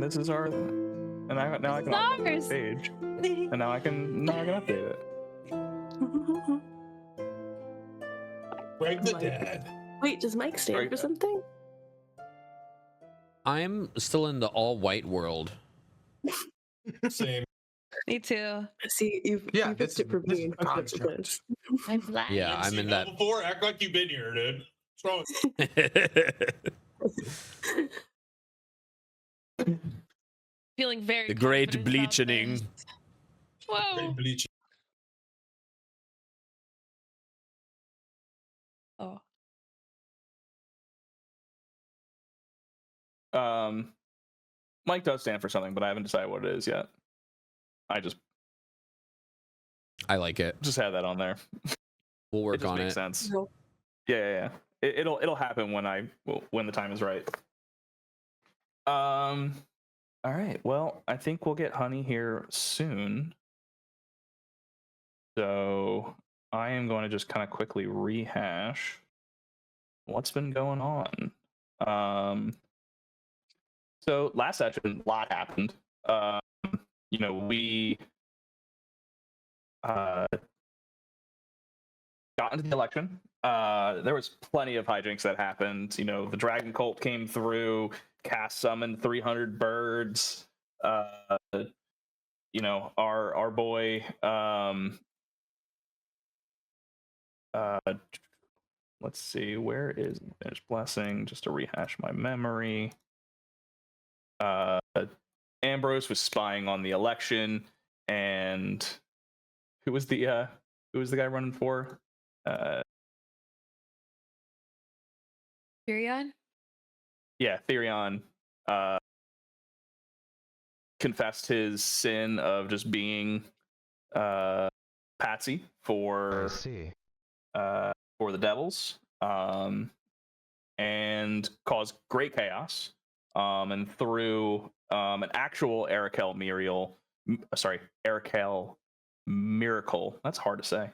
this is our, and now I can update the page, and now I can update it. Greg the Dad. Wait, does Mike stand for something? I'm still in the all-white world. Same. Me too. See, you've picked it for me in consequence. I'm black. Yeah, I'm in that. Before, act like you've been here, dude. What's wrong? Feeling very The great confident about bleaching. this. Whoa. Great bleaching. Oh. Mike does stand for something, but I haven't decided what it is yet. I like it. Just had that on there. We'll work it just on makes it. sense. Yeah. It'll happen when the time is right. All right. Well, I think we'll get Honey here soon. So I am going to just kind of quickly rehash what's been going on. So last session, a lot happened. We got into the election. There was plenty of hijinks that happened. The Dragon Cult came through, cast summoned 300 birds. Our boy. Let's see, where is Finished Blessing? Just to rehash my memory. Ambrose was spying on the election, and who was the guy running for? Therion? Yeah, Therion confessed his sin of just being patsy for the devils, and caused great chaos, and through an actual Arakel miracle. That's hard to say.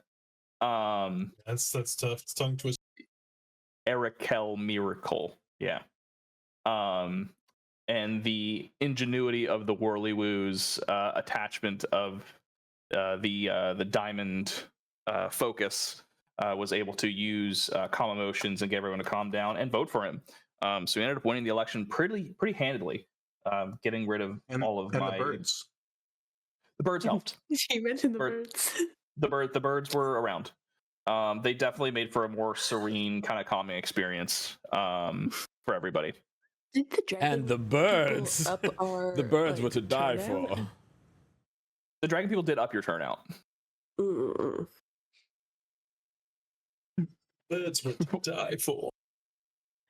That's tough. It's tongue twister. Arakel miracle, yeah. And the ingenuity of the Whirlywoo's attachment of the diamond focus was able to use calm emotions and get everyone to calm down and vote for him. So he ended up winning the election pretty handedly, getting rid of all of my... the birds. The birds helped. She mentioned the birds. The birds were around. They definitely made for a more serene, kind of calming experience for everybody. Did the dragon And the birds, up our, the birds were to die turnout? for. The dragon people did up your turnout. Birds were to die for.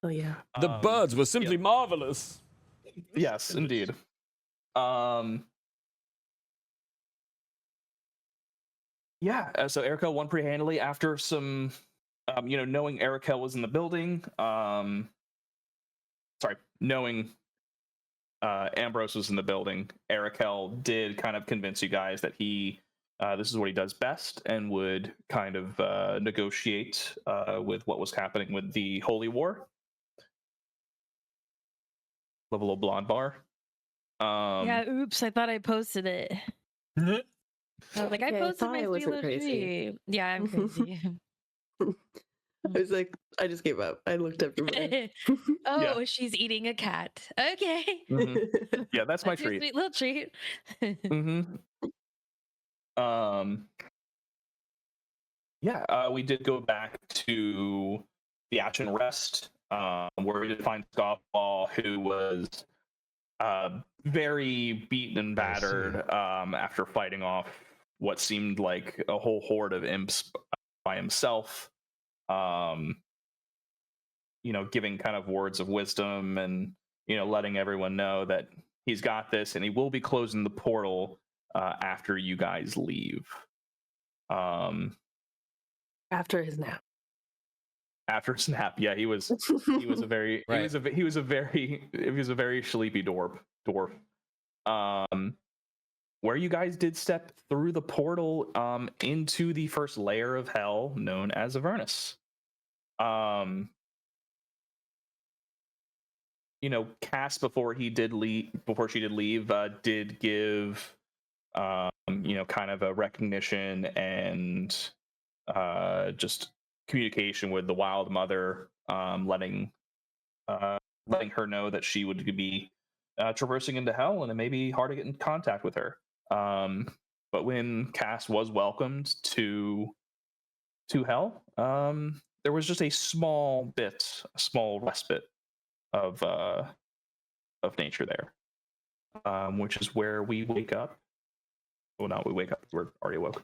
Oh yeah. The birds were simply marvelous. Yes, indeed. Yeah, so Arakel won pretty handily after some, knowing Arakel was in the building. Knowing Ambrose was in the building, Arakel did kind of convince you guys that this is what he does best, and would kind of negotiate with what was happening with the Holy War. Level of blonde bar. Yeah, oops, I thought I posted it. I was like, I posted my wasn't Steelers crazy. tree. Yeah, I'm crazy. I was like, I just gave up. I looked up your Oh, she's eating a cat. Okay. Mm-hmm. Yeah, that's my Your treat. sweet little treat. We did go back to the Action Rest, where we did find Scoffball, who was very beaten and battered after fighting off what seemed like a whole horde of imps by himself. Giving kind of words of wisdom and, letting everyone know that he's got this, and he will be closing the portal after you guys leave. After his nap. After his nap, yeah, he was a very he was a very sleepy dwarf. Where you guys did step through the portal into the first layer of hell known as Avernus. Cass before she did leave, did give kind of a recognition and just communication with the Wild Mother, letting her know that she would be traversing into hell, and it may be hard to get in contact with her. But when Cass was welcomed to hell, there was just a small respite of nature there, which is where we wake up. Well, not we wake up, we're already woke,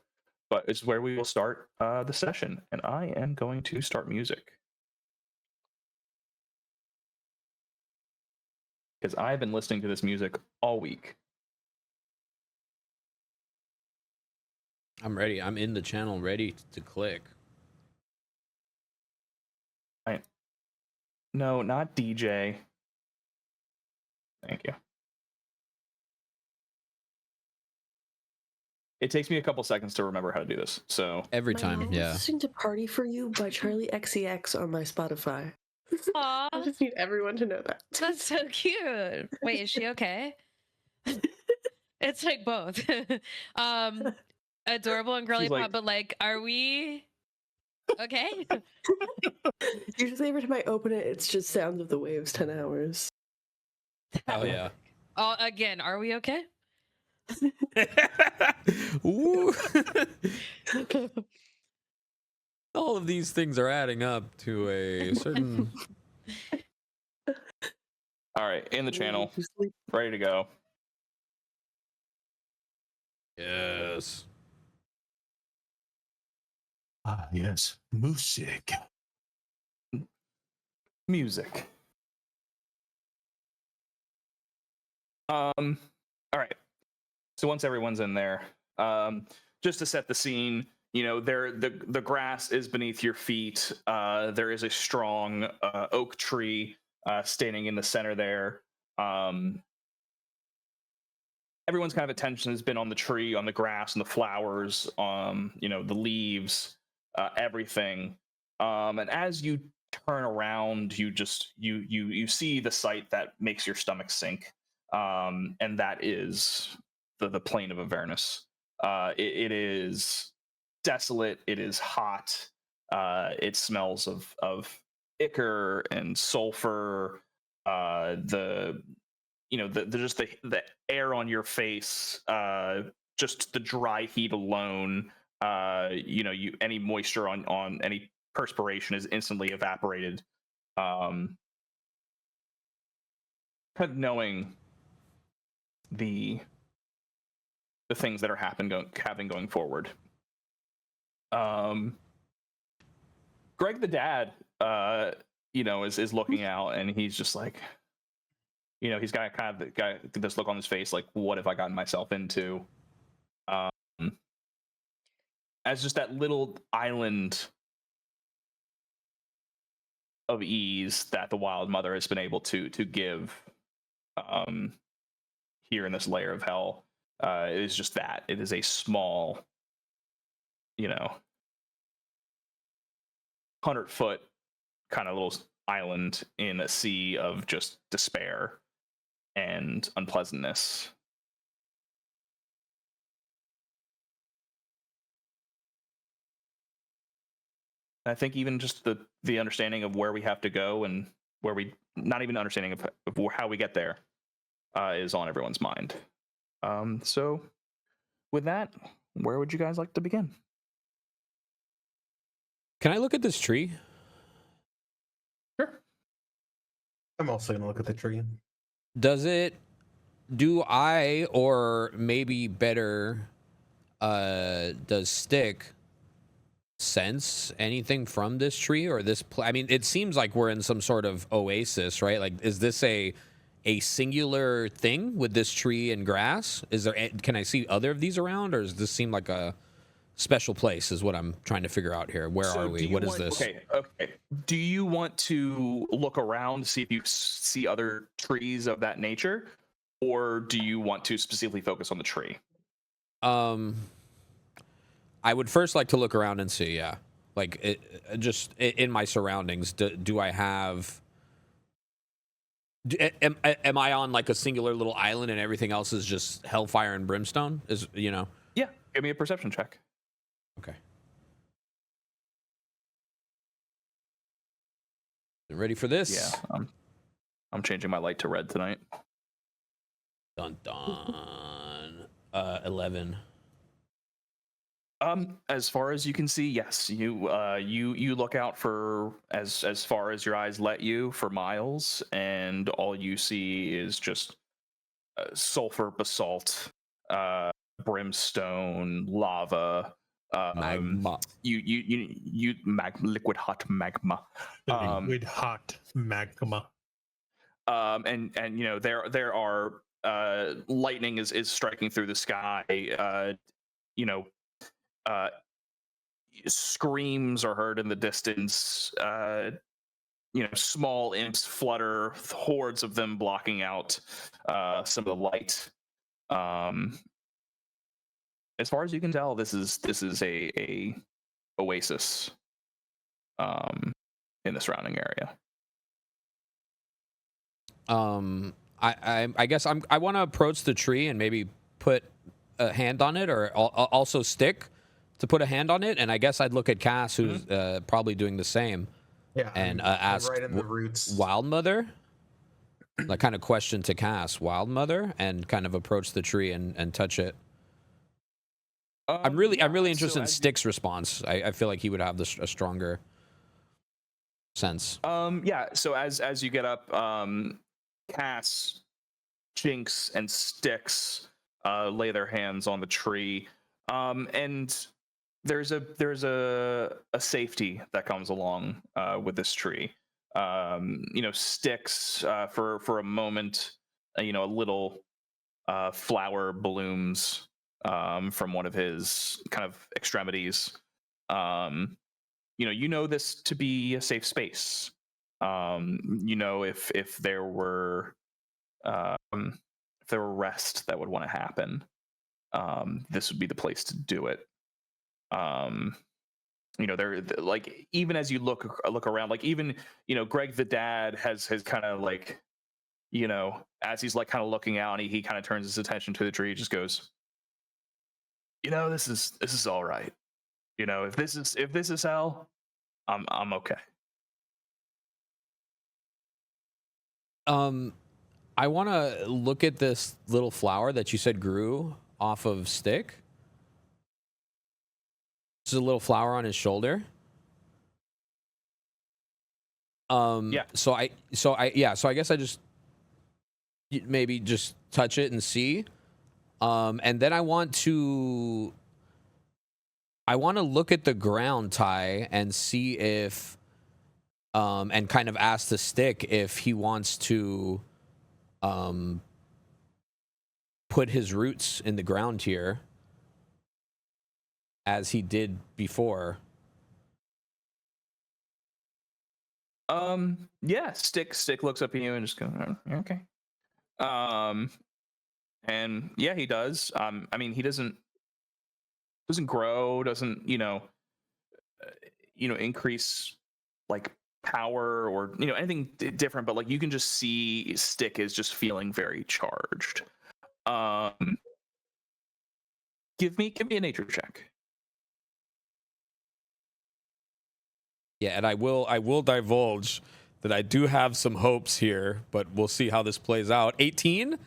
but it's where we will start the session, and I am going to start music because I've been listening to this music all week. I'm ready. I'm in the channel, ready to click. No, not DJ. Thank you. It takes me a couple seconds to remember how to do this. So Every My time, mom yeah. was listening to "Party for You" by Charlie XCX on my Spotify. Aw, I just need everyone to know that. that's so cute. Wait, is she okay? It's like both. Adorable and girly She's like- pop, but like, are we okay? Usually every time I open it, it's just Sounds of the Waves 10 hours. Oh yeah. Again, are we okay? Ooh. All of these things are adding up to a certain. all right, in the channel, You sleep. ready to go. Yes. Ah, yes. Music. Music. All right. So once everyone's in there, just to set the scene, the grass is beneath your feet. There is a strong oak tree standing in the center there. Everyone's kind of attention has been on the tree, on the grass, and the flowers, the leaves, everything. And as you turn around, you see the sight that makes your stomach sink, and that is the plane of Avernus. It is desolate. It is hot. It smells of ichor and sulfur. The air on your face, just the dry heat alone, any moisture on any perspiration is instantly evaporated. Kind of knowing the things that are happening going forward. Greg the dad, is looking out, and he's just like, he's got kind of this look on his face, like, what have I gotten myself into? As just that little island of ease that the Wild Mother has been able to give here in this layer of hell, it is just that. It is a small, 100-foot kind of little island in a sea of just despair and unpleasantness. I think even just the understanding of where we have to go and where we, not even understanding of how we get there, is on everyone's mind. So with that, where would you guys like to begin? Can I look at this tree? Sure. I'm also going to look at the tree. Do I, or maybe better, does Stick sense anything from this tree or this? I mean, it seems like we're in some sort of oasis, right? Like, is this a singular thing with this tree and grass? Can I see other of these around, or does this seem like a special place? Is what I'm trying to figure out here. Where are we? What is this? Okay. Do you want to look around to see if you see other trees of that nature, or do you want to specifically focus on the tree? I would first like to look around and see, yeah. Like, just in my surroundings, do I have Am I on like a singular little island and everything else is just hellfire and brimstone? Is Yeah, give me a perception check. Okay. Ready for this? Yeah, I'm changing my light to red tonight. Dun dun. 11. As far as you can see, yes, you look out for as far as your eyes let you for miles, and all you see is just sulfur, basalt, brimstone, lava, Magma. liquid hot magma, Liquid hot magma. and there are lightning is striking through the sky. Screams are heard in the distance. Small imps flutter, hordes of them blocking out some of the light. As far as you can tell, this is a oasis in the surrounding area. I guess I want to approach the tree and maybe put a hand on it, or also stick to put a hand on it. And I guess I'd look at Cass, who's probably doing the same. Yeah, And I'm ask right in the roots. Wild Mother, like kind of question to Cass, Wild Mother, and kind of approach the tree and touch it. I'm really interested in Stick's response. I feel like he would have a stronger sense. Yeah. So as you get up, Cass, Jinx, and Styx lay their hands on the tree, and there's a safety that comes along with this tree. Styx for a moment, a little flower blooms from one of his kind of extremities. This to be a safe space. If there were rest that would want to happen, this would be the place to do it. There, like, even as you look around, like, even Greg the dad has kind of like, as he's like kind of looking out, and he kind of turns his attention to the tree, just goes, this is all right. If this is hell, I'm okay. I want to look at this little flower that you said grew off of Stick. This is a little flower on his shoulder. Yeah. So I guess I just maybe just touch it and see. And then I want to look at the ground, Ty, and see if and kind of ask the Stick if he wants to put his roots in the ground here as he did before. Yeah, Stick looks up at you and just goes, okay. And yeah, he does. He doesn't grow, doesn't increase like power or anything different, but like you can just see Stick is just feeling very charged. Give me a nature check. Yeah, and I will divulge that I do have some hopes here, but we'll see how this plays out. 18?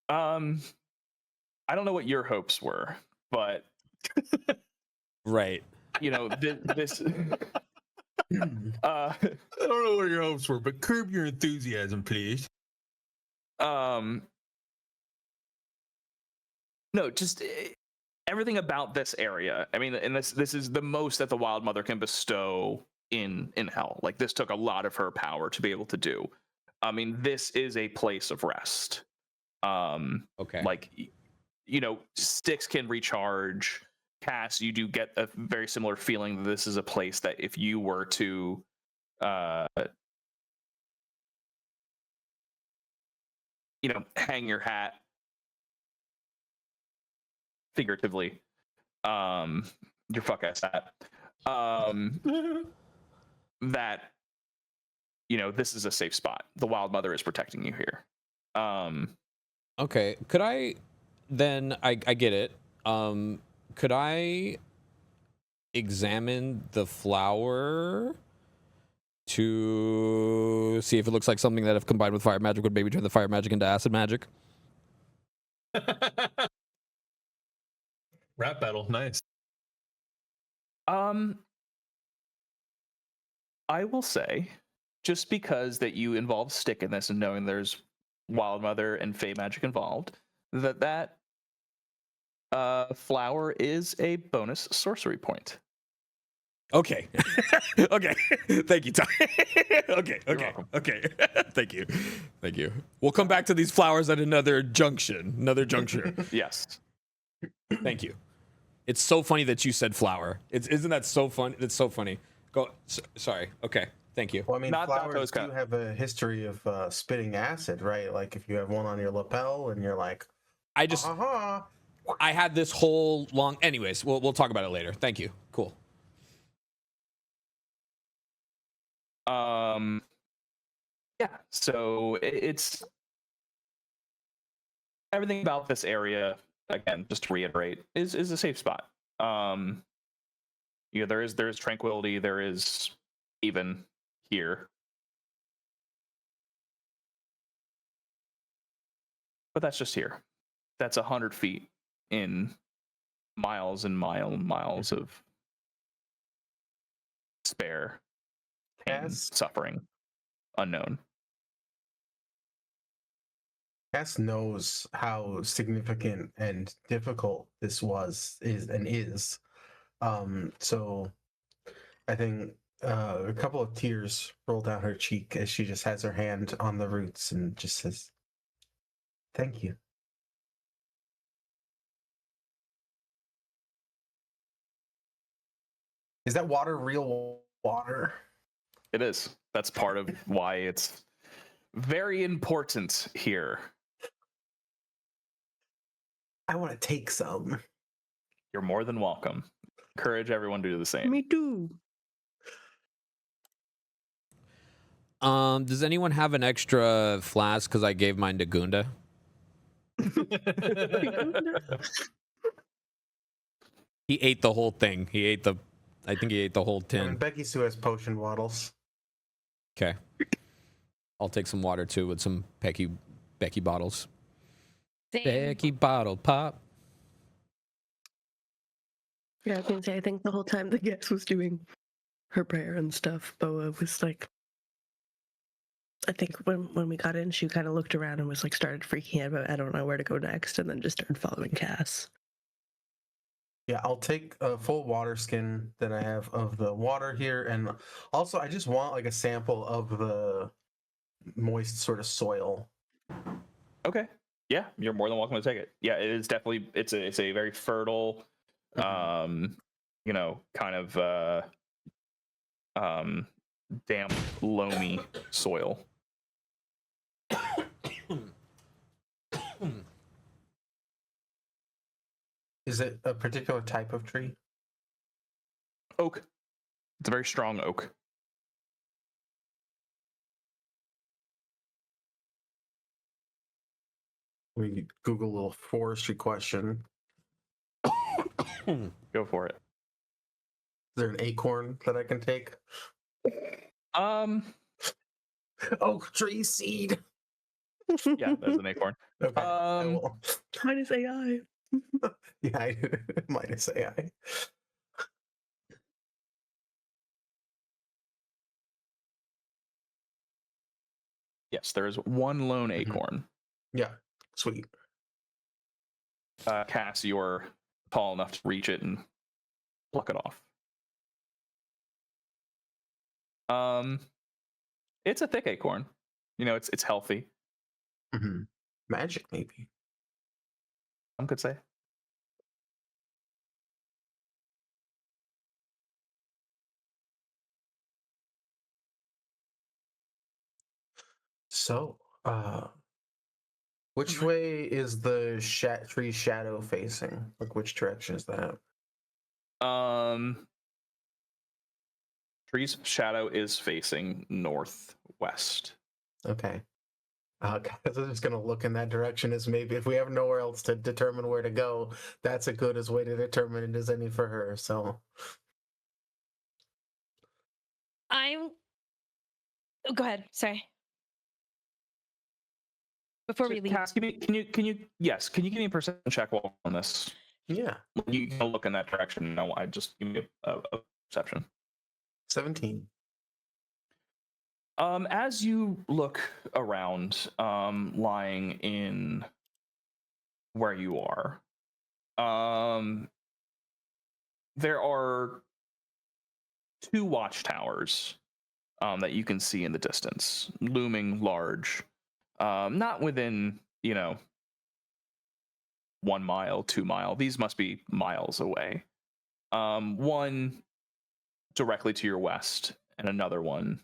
I don't know what your hopes were, but right. This I don't know what your hopes were, but curb your enthusiasm, please. No, just everything about this area. And this is the most that the Wild Mother can bestow in hell. Like, this took a lot of her power to be able to do. This is a place of rest. Okay. Like, Styx can recharge. Cass, you do get a very similar feeling that this is a place that if you were to hang your hat figuratively, your fuck ass hat, that this is a safe spot. The Wild Mother is protecting you here. Okay, could I then I get it. Could I examine the flower to see if it looks like something that if combined with fire magic would maybe turn the fire magic into acid magic? Rap battle, nice. I will say, just because that you involve stick in this and knowing there's Wild Mother and Fey magic involved, that flower is a bonus sorcery point. Okay. Okay. Thank you, Ty. Okay. You're Okay. welcome. Okay. Thank you. Thank you. We'll come back to these flowers at another juncture. Yes. Thank you. It's so funny that you said flower. Isn't that so fun? It's so funny. Go. Sorry. Okay. Thank you. Well, I mean, Not flowers those do kind. have a history of spitting acid, right? Like if you have one on your lapel and you're like, I just I had this whole long. Anyways, we'll talk about it later. Thank you. Cool. Yeah. So it's everything about this area. Again, just to reiterate, is a safe spot. There is tranquility. There is even here, but that's just here. That's 100 feet in miles and miles of despair, pain, Yes. suffering, unknown. Cass knows how significant and difficult this is. So I think a couple of tears roll down her cheek as she just has her hand on the roots and just says, "Thank you." Is that water real water? It is. That's part of why it's very important here. I want to take some. You're more than welcome. Encourage everyone to do the same. Me too. Does anyone have an extra flask? Because I gave mine to Gunda. He ate the whole thing. I think he ate the whole I mean, tin. Becky-sue has potion bottles. Okay. I'll take some water too with some Becky bottles. Same. Becky bottle pop. Yeah, I was gonna say, I think the whole time the guest was doing her prayer and stuff, Boa was like, I think when we got in, she kind of looked around and was like, started freaking out about, I don't know where to go next, and then just started following Cass. Yeah, I'll take a full water skin that I have of the water here, and also I just want like a sample of the moist sort of soil. Okay. Yeah, you're more than welcome to take it. Yeah, it is definitely it's a very fertile, kind of damp, loamy soil. Is it a particular type of tree? Oak. It's a very strong oak. We Google a little forestry question. Go for it. Is there an acorn that I can take? Oak tree seed. Yeah, there's an acorn. Okay. I will. Minus AI. Yeah, minus AI. Yes, there is one lone acorn. Yeah, sweet. Cass, you're tall enough to reach it and pluck it off. It's a thick acorn. It's healthy. Mm-hmm. Magic, maybe. Some could say. So, which way is the tree shadow facing? Like, which direction is that? Tree's shadow is facing northwest. west. Okay. Guys, I'm just gonna look in that direction. As maybe if we have nowhere else to determine where to go, that's a good as way to determine it as any for her. So I'm. Oh, go ahead. Sorry. Before we leave. Cass, can you can you give me a perception check while on this? yeah, You can look in that direction. No, I just give me a perception. 17. As you look around, lying in where you are, there are 2 watchtowers that you can see in the distance, looming large. Not within, 1 mile, 2 mile. These must be miles away. One directly to your west, and another one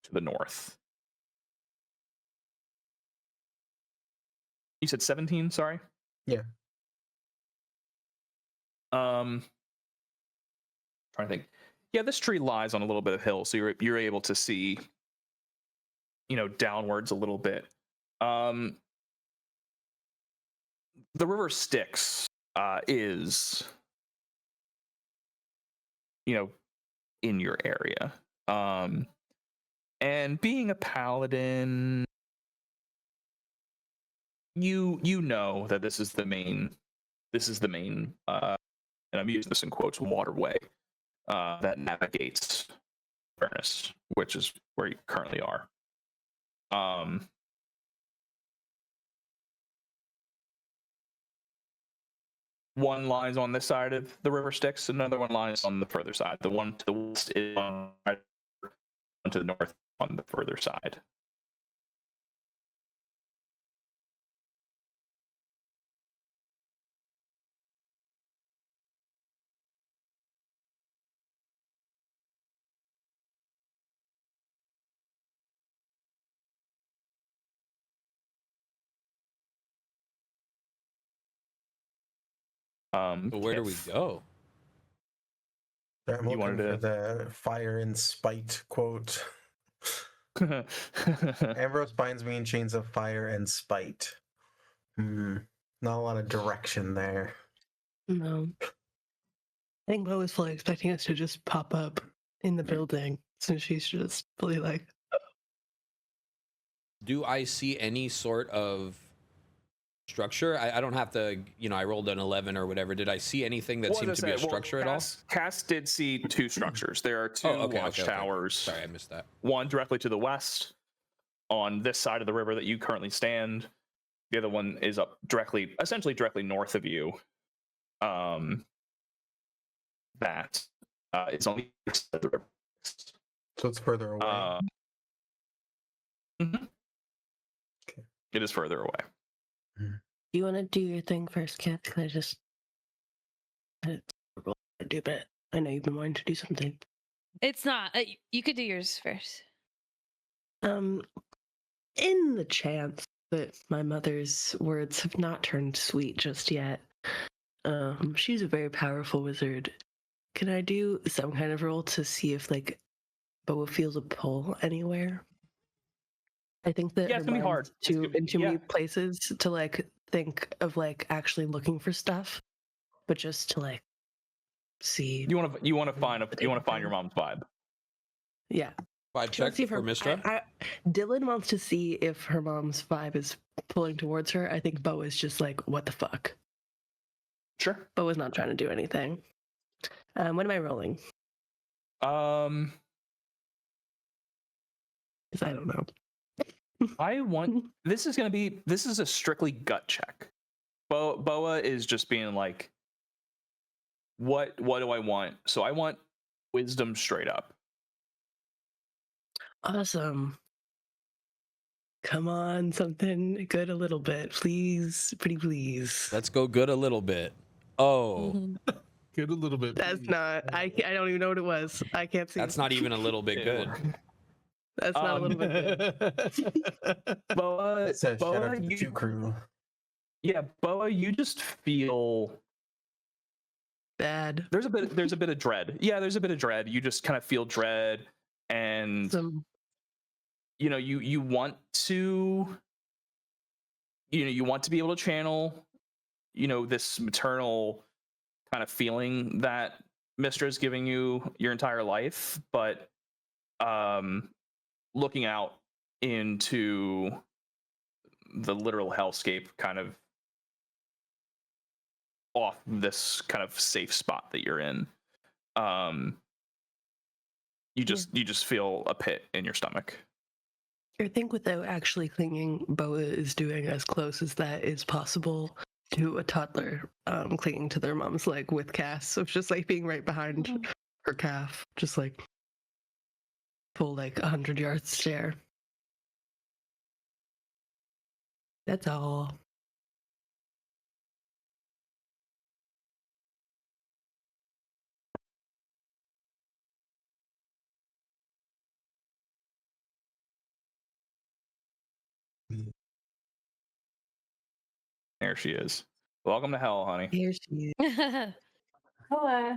to the north. You said 17, sorry? Yeah. Trying to think. Yeah, this tree lies on a little bit of hill, so you're able to see, downwards a little bit. The river Styx is, in your area. And being a paladin, you know that this is the main, and I'm using this in quotes, waterway that navigates Furnace, which is where you currently are. One lies on this side of the river Styx, another one lies on the further side. The one to the west is on to the north on the further side. But where do we Kith, go? I'm You looking wanted for the fire and spite quote. Ambrose binds me in chains of fire and spite. Not a lot of direction there. No. I think Bo was fully expecting us to just pop up in the building, so she's just fully like, Do I see any sort of structure? I don't have to, I rolled an 11 or whatever. Did I see anything that seemed to be a structure at all? Cass did see 2 structures. There are 2 watchtowers. Sorry, I missed that. One directly to the west on this side of the river that you currently stand. The other one is up essentially directly north of you. That it's on the east side of the river. So it's further away. Mhm. Okay. It is further away. do you want to do your thing first, Kith? Can I just... It's horrible to do, but I know you've been wanting to do something. It's not. You could do yours first. In the chance that my mother's words have not turned sweet just yet, she's a very powerful wizard. Can I do some kind of roll to see if, Boa feels a pull anywhere? I think that Yeah, it's gonna be hard. in too many places to, think of, actually looking for stuff, but just to, see. You want to find your mom's vibe. Yeah. Vibe check for Mistra. Dylan wants to see if her mom's vibe is pulling towards her. I think Bo is just like, what the fuck? Sure. Bo is not trying to do anything. What am I rolling? Because I don't know. this is a strictly gut check. Boa is just being like, what do I want? So I want wisdom straight up. Awesome. Come on, something good a little bit. Please, pretty please. Let's go good a little bit. Oh. Mm-hmm. Good a little bit. That's please. not, I don't even know what it was. I can't see. That's not even a little bit good. That's not a little bit good. Boa, Shout out to the 2 crew. Yeah, Boa, you just feel Bad. there's a bit of dread. Yeah, there's a bit of dread. You just kind of feel dread, and you know, you want to, you know, you want to be able to channel, you know, this maternal kind of feeling that Mystra is giving you your entire life, but looking out into the literal hellscape kind of off this kind of safe spot that you're in, you just feel a pit in your stomach. I think without actually clinging, Boa is doing as close as that is possible to a toddler clinging to their mom's leg with Cass. So it's just like being right behind her calf, just like full like 100-yard stare. That's all. There she is. Welcome to hell, honey. Here she is. Hello.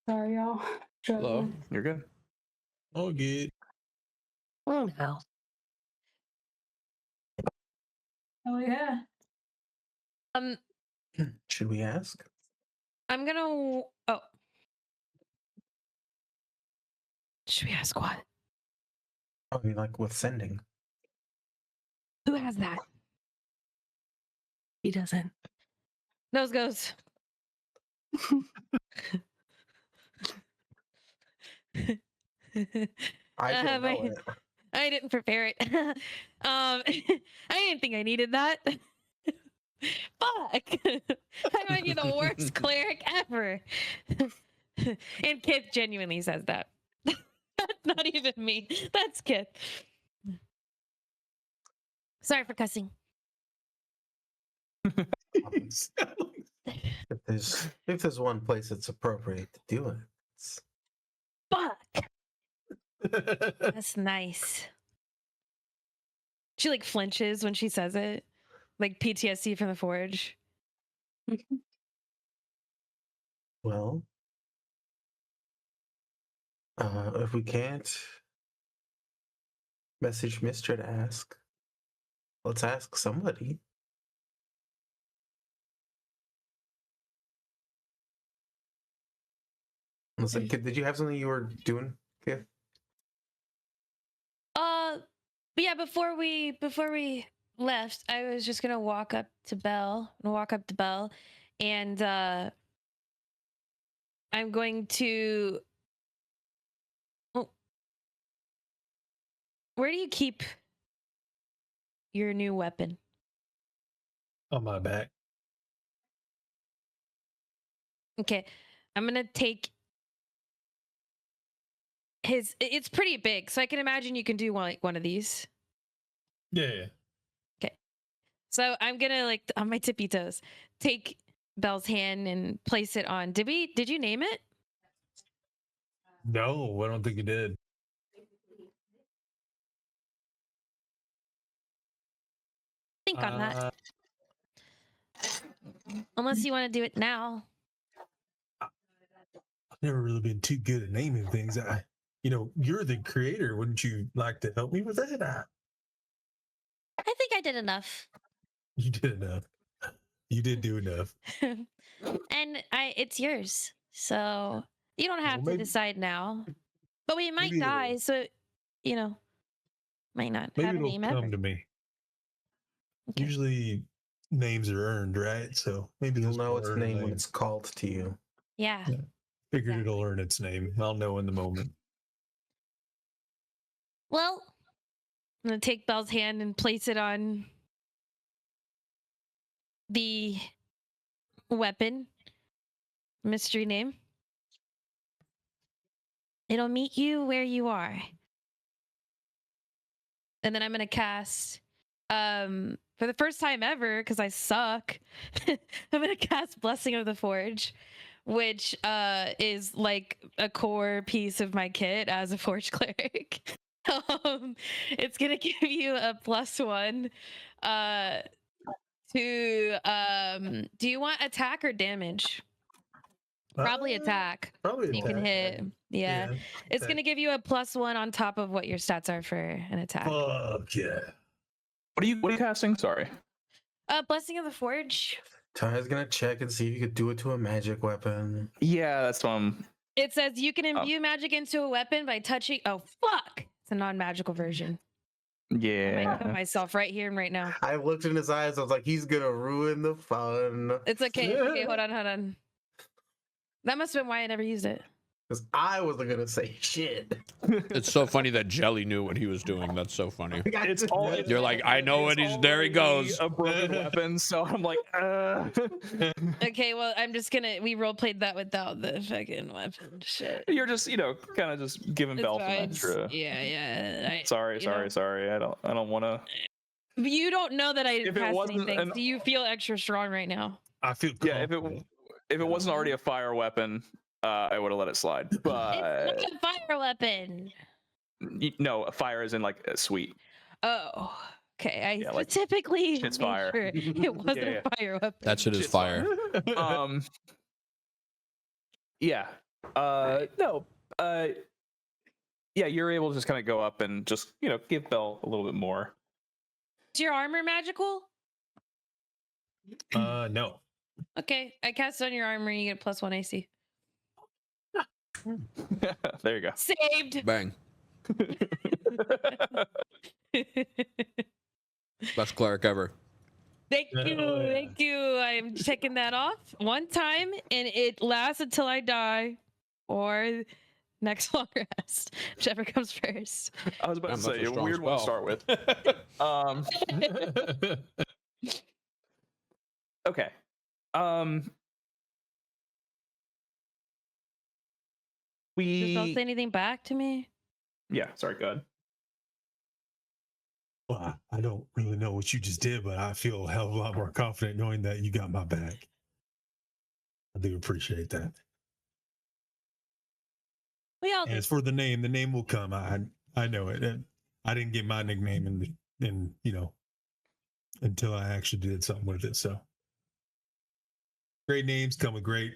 Sorry, y'all. Hello. You're good. Oh, good. Oh no. Oh yeah. Should we ask? I'm gonna. Oh, should we ask what? I mean, like with sending. Who has that? He doesn't. Nose goes. I don't know it. I didn't prepare it. I didn't think I needed that. Fuck! I might be the worst cleric ever. And Kith genuinely says that. That's not even me. That's Kith. Sorry for cussing. If there's one place it's appropriate to do it, it's Fuck! That's nice. She like flinches when she says it. Like PTSD from the Forge. well. If we can't message Mystra to ask, let's ask somebody. Listen, did you have something you were doing, Kith? But yeah, before we left, I was just gonna walk up to Belle and I'm going to. Oh, where do you keep your new weapon? On my back. Okay, I'm gonna take his. It's pretty big, so I can imagine you can do one of these. Yeah. So I'm gonna like on my tippy toes take Belle's hand and place it on. Did you name it? No, I don't think you did. Think on that. Unless you want to do it now. I've never really been too good at naming things. You're the creator. Wouldn't you like to help me with that? I think I did enough. You did enough. You did do enough. And it's yours. So you don't have to decide now. But we might maybe die, so might not Maybe have a it'll name come ever. to me. Okay. Usually names are earned, right? So maybe You'll this know will its earn a name when it's called to you. Yeah. Figured it'll earn its name. I'll know in the moment. Well, I'm gonna take Belle's hand and place it on the weapon. Mystery name. It'll meet you where you are. And then I'm gonna cast for the first time ever, because I suck, I'm gonna cast Blessing of the Forge, which is like a core piece of my kit as a Forge Cleric. It's gonna give you a +1 to do you want attack or damage? Probably attack. Probably You can attack, hit. Yeah. It's attack. going to give you a +1 on top of what your stats are for an attack. Fuck yeah. What are you casting? Sorry. Blessing of the Forge. Ty's gonna check and see if you could do it to a magic weapon. Yeah, that's what I'm. It says you can imbue magic into a weapon by touching. Oh, fuck. It's a non-magical version. I might Yeah. cut myself right here and right now. I looked in his eyes. I was like, he's gonna ruin the fun. It's okay. It's okay. Hold on. That must have been why I never used it. Because I wasn't gonna say shit. It's so funny that Jelly knew what he was doing. That's so funny. It's all. It's You're like, I know what he's. There he already goes. A broken weapon, so I'm like, Okay, well, I'm just gonna. We role played that without the fucking weapon shit. You're just, kind of just giving It's Bell some fine. extra. Yeah. Sorry. I don't want to. You don't know that I If it didn't pass wasn't anything. an- Do you feel extra strong right now? I feel Yeah, confident. if it wasn't already a fire weapon, I would have let it slide. But It's not a fire weapon. no, a fire is in like a sweet. Oh, okay. I Yeah, like, specifically shit's made fire. sure it wasn't Yeah. a fire weapon. That shit is Shit's fire. Yeah. No. Yeah, you're able to just kind of go up and just give Bell a little bit more. Is your armor magical? No. Okay, I cast on your armor and you get +1 AC. There you go. Saved. Bang. Best cleric ever. Thank you, Oh, yeah. thank you. I'm checking that off one time, and it lasts until I die, or next long rest, whichever comes first. I was about Damn, to that's say a a strong weird one to spell. start with. Okay. Does Bell We. say anything back to me? Yeah. Sorry. Go ahead. Well, I don't really know what you just did, but I feel a hell of a lot more confident knowing that you got my back. I do appreciate that. We all And do. as for the name will come. I know it. And I didn't get my nickname in until I actually did something with it. So great names come with great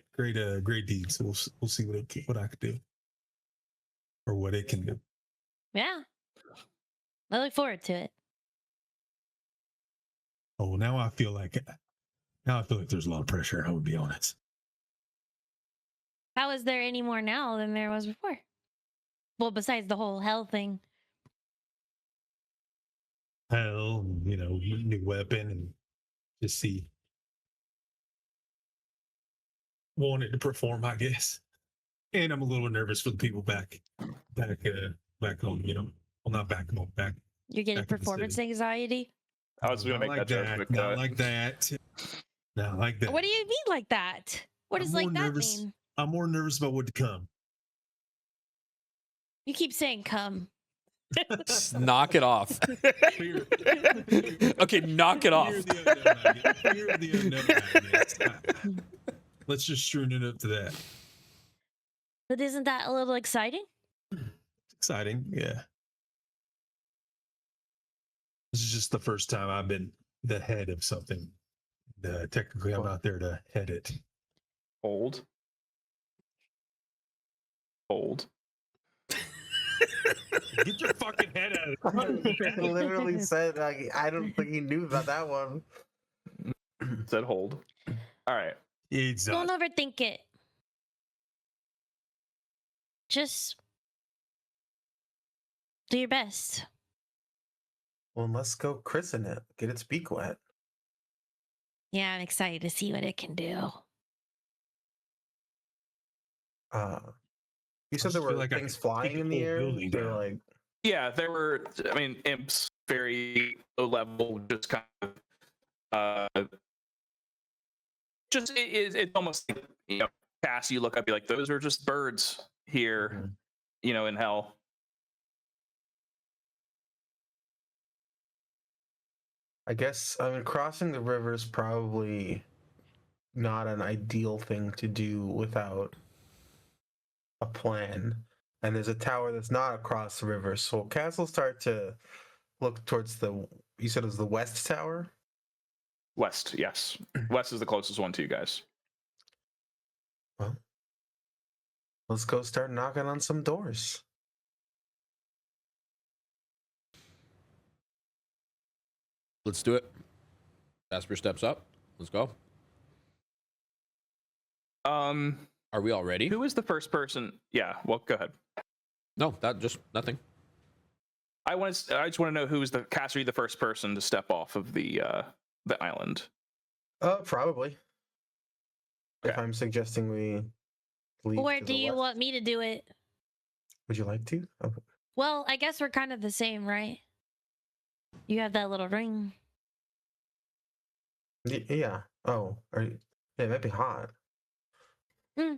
deeds. So we'll see what I could do or what it can do. Yeah. I look forward to it. Oh, well, now I feel like there's a lot of pressure. I would be honest. How is there any more now than there was before? Well, besides the whole hell thing. Hell, new weapon and just see. Wanted to perform, I guess. And I'm a little nervous for the people back home, Well, not back home, back. You're getting Back in the performance city. anxiety? I was going to Not make that joke. but Not like that. Not like that. What do you mean like that? What I'm does like more that nervous. mean? I'm more nervous about what to come. You keep saying come. Just knock it off. Fear- Okay, knock it off. Fear of the unknown, I guess. Fear of the unknown, I guess. Let's just tune it up to that. But isn't that a little exciting? It's exciting, yeah. This is just the first time I've been the head of something. Technically, I'm not there to head it. Hold. Get your fucking head out of He it. literally said, like, I don't think he knew about that one. Said hold. All right. It's Don't overthink it. Just do your best. Well, let's go christen it. Get its beak wet. Yeah, I'm excited to see what it can do. You said just there feel were like I things could flying take in the the whole air. building They're down. like, Yeah, there were. I mean, imps, very low level, just kind of. Just it's almost like, Cass. You look up, you're like, those are just birds here, in hell. I guess, I mean, crossing the river is probably not an ideal thing to do without a plan. And there's a tower that's not across the river. So Cass will start to look towards you said it was the west tower? West, yes. West is the closest one to you guys. Well, Let's go start knocking on some doors. Let's do it. Jasper steps up. Let's go. Are we all ready? Who is the first person? Yeah, well, go ahead. No, that just nothing. I just want to know who's the Cass. Are you the first person to step off of the island? Probably. If Okay. I'm suggesting we leave Or to do the you left. want me to do it? Would you like to? Oh, Well, I guess we're kind of the same, right? You have that little ring. yeah. Oh, yeah, it might be hot. No,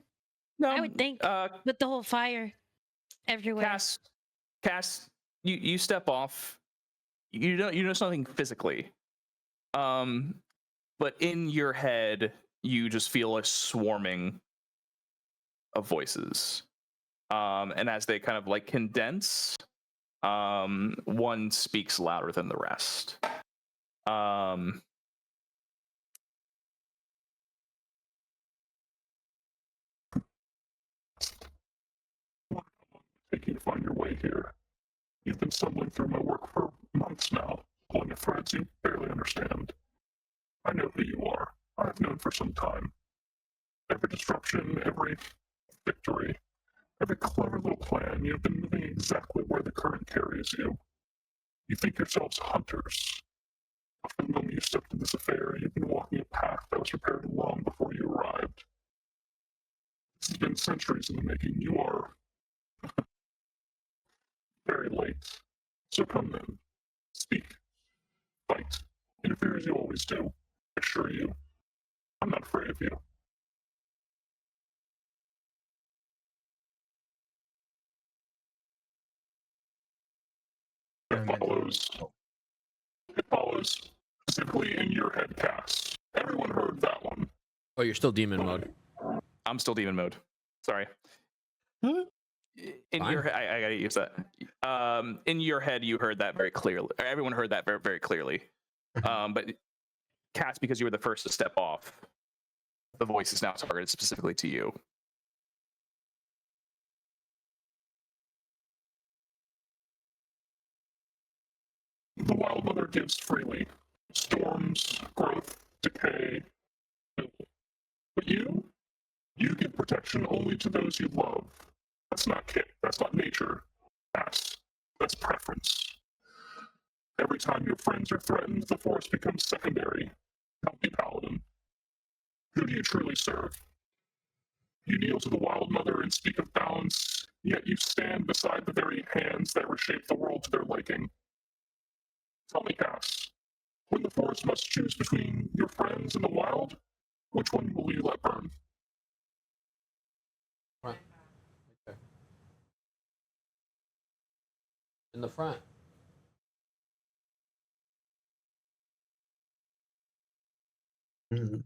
I would think. With the whole fire everywhere. Cass, you step off. You know something physically, but in your head you just feel a swarming of voices, and as they kind of like condense, one speaks louder than the rest. Take you to find your way here. You've been stumbling through my work for months now, pulling at threads you barely understand. I know who you are. I have known for some time. Every disruption, every victory, every clever little plan, you've been moving exactly where the current carries you. You think yourselves hunters. But from the moment you stepped into this affair, you've been walking a path that was prepared long before you arrived. This has been centuries in the making. You are very late. So come then. Speak. Fight. Interfere as you always do. I assure you, I'm not afraid of you. It follows specifically in your head, Cass. Everyone heard that one. Oh, you're still demon mode. I'm still demon mode. Sorry. In Fine. your head, I gotta use that. In your head, you heard that very clearly. Everyone heard that very, very clearly. But Cass, because you were the first to step off, the voice is now targeted specifically to you. The Wild Mother gives freely. Storms, growth, decay. But you give protection only to those you love. That's not Kith. That's not nature. That's preference. Every time your friends are threatened, the force becomes secondary. Help me, Paladin. Who do you truly serve? You kneel to the Wild Mother and speak of balance, yet you stand beside the very hands that reshape the world to their liking. Tell me, Cass, when the force must choose between your friends and the wild, which one will you let burn? Front. Okay. In the front. Mm-hmm.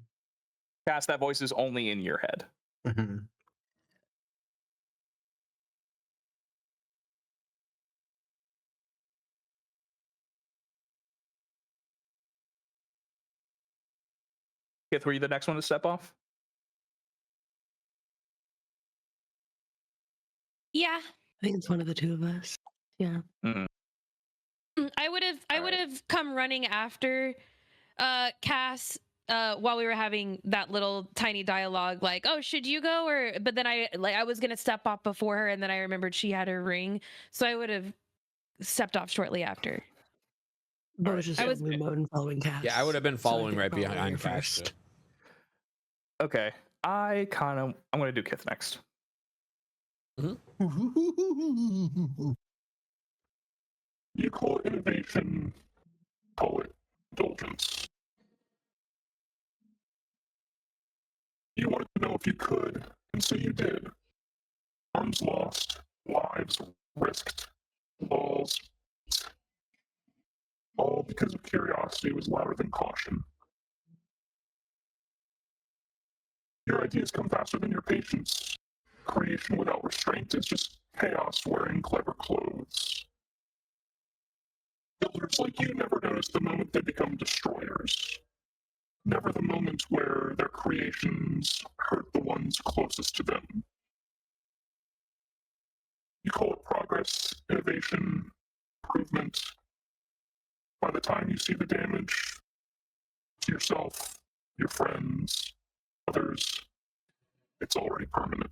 Cass, that voice is only in your head. Mm-hmm. Kith, were you the next one to step off? Yeah. I think it's one of the two of us. Yeah. I would have come running after Cass while we were having that little tiny dialogue, like, oh, should you go? But then I was gonna step off before her, and then I remembered she had her ring, so I would have stepped off shortly after. But I was just I was- in mode and following Cass. Yeah, I would have been So I following think right probably behind you're Cass. first. too. Okay. I'm gonna do Kith next. You call it innovation, call it indulgence. You wanted to know if you could, and so you did. Arms lost, lives risked, laws, all because of curiosity was louder than caution. Your ideas come faster than your patience. Creation without restraint is just chaos wearing clever clothes. Builders like you never notice the moment they become destroyers. Never the moment where their creations hurt the ones closest to them. You call it progress, innovation, improvement. By the time you see the damage to yourself, your friends, others, it's already permanent.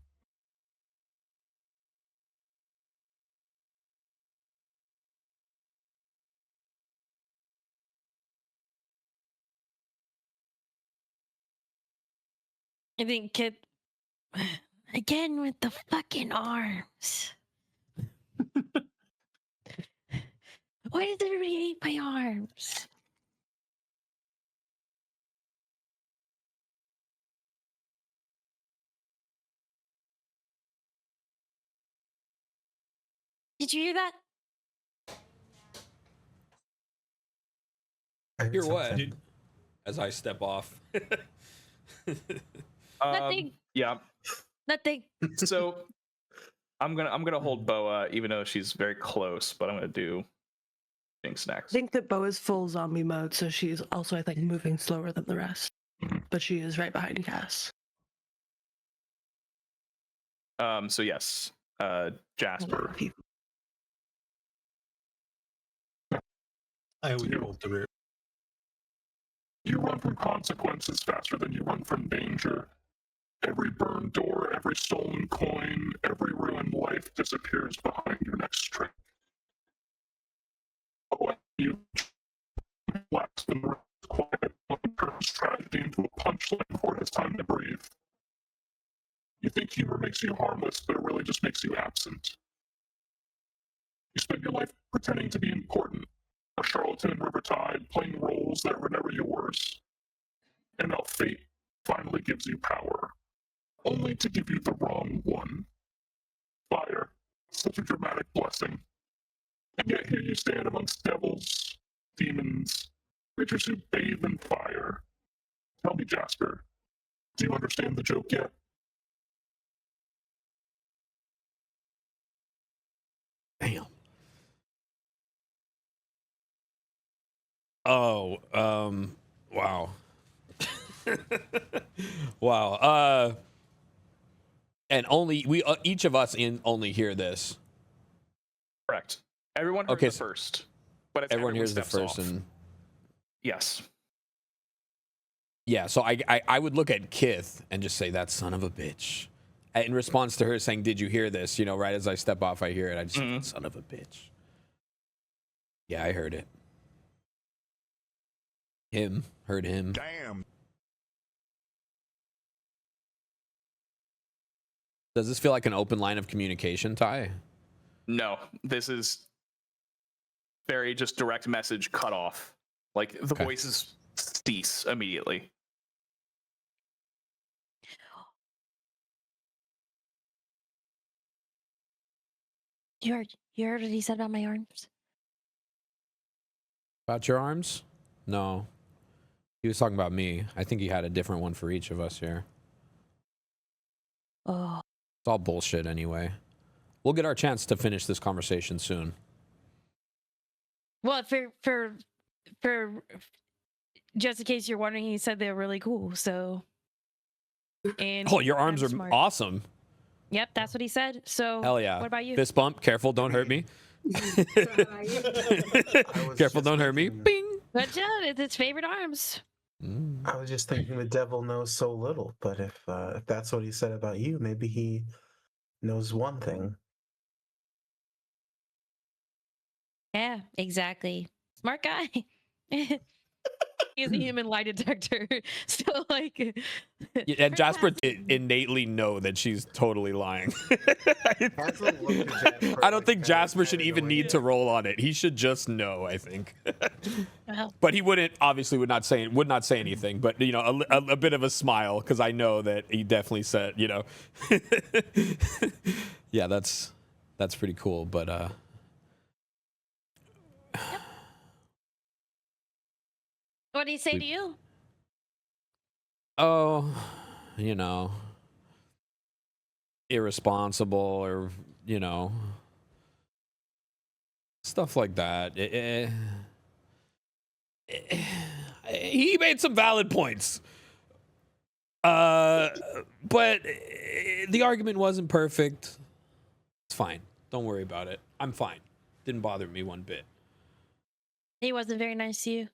I think Kith again with the fucking arms. Why does everybody hate my arms? Did you hear that? Hear what? Something. As I step off. Nothing. Yeah. Nothing. So I'm gonna hold Boa, even though she's very close, but I'm gonna do Jinx I next. think that Boa's full zombie mode, so she's also, I think, moving slower than the rest. But she is right behind Cass. So yes, Jasper. I always roll through it. You run from consequences faster than you run from danger. Every burned door, every stolen coin, every ruined life disappears behind your next trick. Oh, and you relax when the rest is quiet, one turns tragedy into a punchline before it has time to breathe. You think humor makes you harmless, but it really just makes you absent. You spend your life pretending to be important, a charlatan in Rivertide, playing roles that were never yours. And now fate finally gives you power, only to give you the wrong one. Fire, such a dramatic blessing. And yet here you stand amongst devils, demons, creatures who bathe in fire. Tell me, Jasper, do you understand the joke yet? Damn. Oh, wow. Wow. And only we each of us only hear this. Correct. Everyone heard Okay, the first, but if Everyone hears the steps first, off- and yes. yeah. So I would look at Kith and just say, that son of a bitch. In response to her saying, "Did you hear this?" You know, right as I step off, I hear it. I just Mhm. son of a bitch. Yeah, I heard it. Heard him. Damn. Does this feel like an open line of communication, Ty? No, this is very just direct message cut off. Like the Okay. voices cease immediately. You heard what he said about my arms? About your arms? No. He was talking about me. I think he had a different one for each of us here. Oh. It's all bullshit anyway. We'll get our chance to finish this conversation soon. Well, for just in case you're wondering, he said they're really cool. So, and Oh, your arms I'm are smart. awesome. Yep, that's what he said. So, Hell yeah. What about you? Fist bump. Careful, don't hurt me. Careful, don't hurt me. Bing. Good job. It's his favorite arms. I was just thinking the devil knows so little, but if that's what he said about you, maybe he knows one thing. Yeah, exactly. Smart guy. He's a human lie detector. So, like, Yeah, and Jasper innately know that she's totally lying. Hasn't looked at Jasper, I don't like, think Jasper should kinda even need to roll on it. He should just know, I think. well, But he would not say anything, but you know, a bit of a smile, because I know that he definitely said, you know. Yeah, that's pretty cool, but what did he say to you? oh, you know, irresponsible, or you know, stuff like that. He made some valid points, but the argument wasn't perfect. It's fine. Don't worry about it. I'm fine. Didn't bother me one bit. He wasn't very nice to you.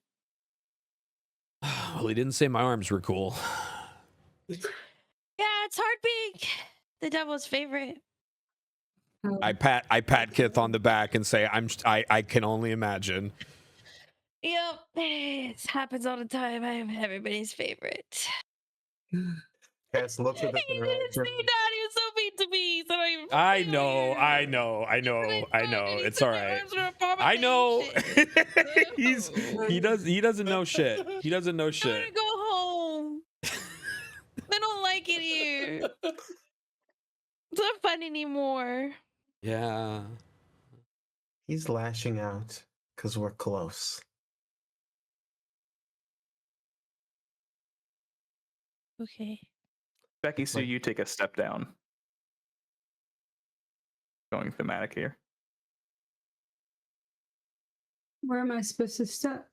Well, he didn't say my arms were cool. Yeah, it's hard being the devil's favorite. I pat Kith on the back and say, I can only imagine. Yep, it happens all the time. I'm everybody's favorite. Cass looks at the He didn't say that. He was so mean to me. So I know. It's all right. I know. He doesn't know shit. He doesn't know I shit. want to go home. I don't like it here. It's not fun anymore. Yeah. He's lashing out because we're close. Okay. Becky-sue, Like- you take a step down. Going thematic here. Where am I supposed to step?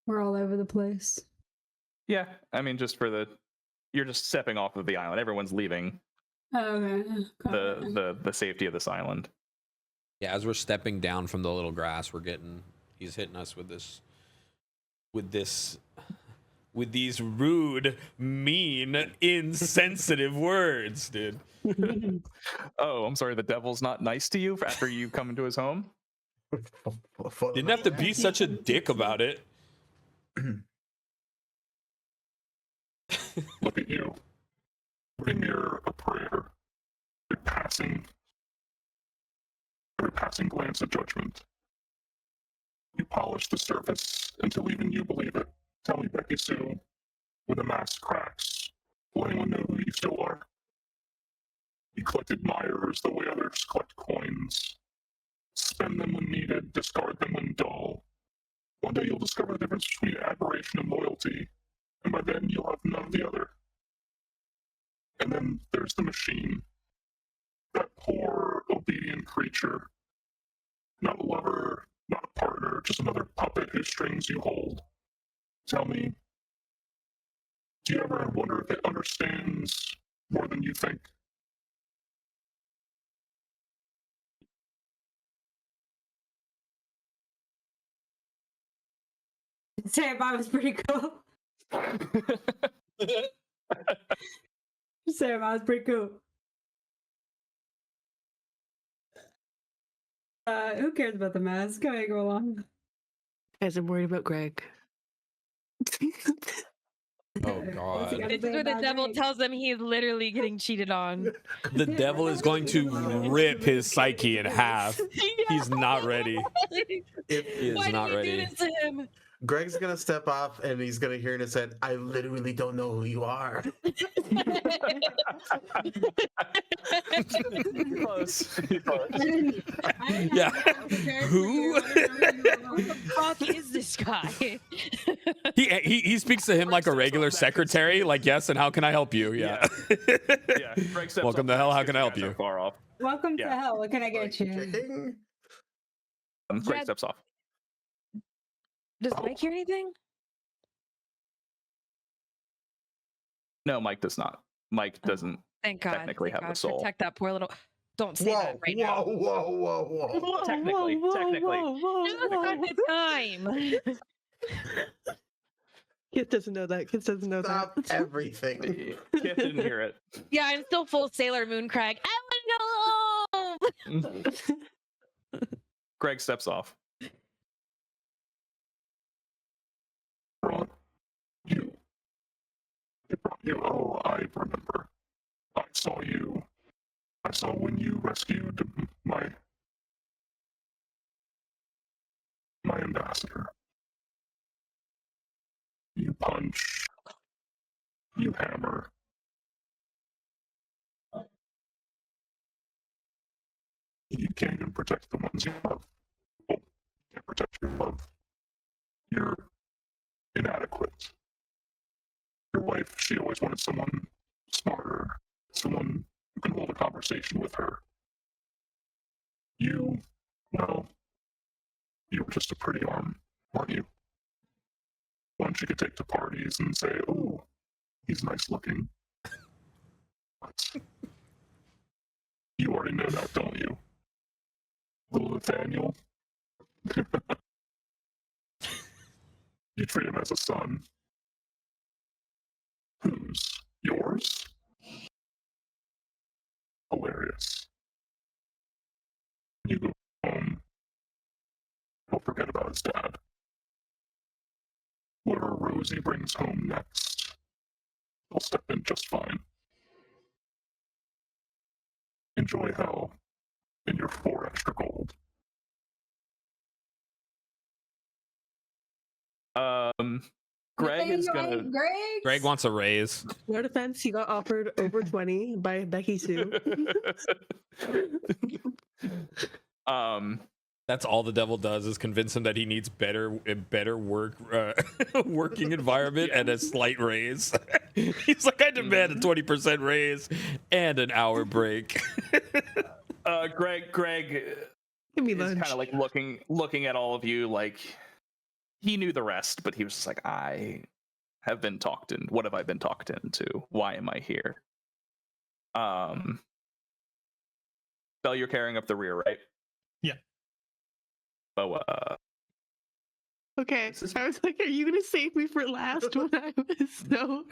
We're all over the place. Yeah, I mean, just for the, you're just stepping off of the island. Everyone's leaving Okay. the safety of this island. Yeah, as we're stepping down from the little grass, he's hitting us with these rude, mean, insensitive words, dude. Oh, I'm sorry. The devil's not nice to you after you come into his home. Didn't have to be such a dick about it. Look at you. Putting near a prayer. Every passing glance of judgment. You polish the surface until even you believe it. Tell me, Becky-sue, when the mask cracks, will anyone know who you still are? You collect admirers the way others collect coins. Spend them when needed, discard them when dull. One day you'll discover the difference between admiration and loyalty, and by then you'll have none of the other. And then there's the machine. That poor, obedient creature. Not a lover, not a partner, just another puppet whose strings you hold. Tell me, do you ever wonder if it understands more than you think? Sam, I was pretty cool. Sam, I was pretty cool. Who cares about the mask? Go ahead, go along. Guys, I'm worried about Greg. Oh What's he god. gonna This say is where the about devil Greg? tells him he's literally getting cheated on. The devil is going to rip his psyche in half. He's not ready. He is Why not did we ready. do this to him? Greg's gonna step off and he's gonna hear in his head, I literally don't know who you are. Close. Yeah. Who? Who the fuck is this guy? He speaks to him like a regular secretary, like, yes, and how can I help you? Yeah. Yeah. Greg steps Welcome up to hell, how next can I help because you guys you? are Far off. Welcome to Yeah. hell. What can I get you? Ding. Greg Yeah. steps off. Does Mike hear anything? No, Mike does not. Mike doesn't. Thank God. Technically Thank have a God. soul. Protect that poor little. Don't say Whoa, that right whoa, now. whoa, whoa. Technically. Now's not the time. Kid doesn't know that. Kid doesn't know Stop that. everything. Kith didn't hear it. Yeah, I'm still full Sailor Moon Craig. I want to go home. Greg steps off. Brought you. It brought you. Oh, I remember. I saw you. I saw when you rescued my ambassador. You punch. You hammer. You can't even protect the ones you love. Well, you can't protect your love. You're inadequate. Your wife, she always wanted someone smarter, someone who can hold a conversation with her. You, well, you were just a pretty arm, weren't you? One she could take to parties and say, oh, he's nice looking. But You already know that, don't you? Little Nathaniel? You treat him as a son. Whose? Yours? Hilarious. When you go home, don't forget about his dad. Whatever Rosie brings home next, he'll step in just fine. Enjoy hell and your 4 extra gold. Greg is gonna. Greg wants a raise. No defense, he got offered over 20 by Becky-sue. That's all the devil does is convince him that he needs better work working environment and a slight raise. He's like, I demand a 20% raise and an hour break. Greg Give me is lunch. kind of like looking at all of you like he knew the rest, but he was just like, I have been talked in. What have I been talked into? Why am I here? Belle, you're carrying up the rear, right? Yeah. Boa. Okay, This is- I was like, are you gonna save me for last when I was so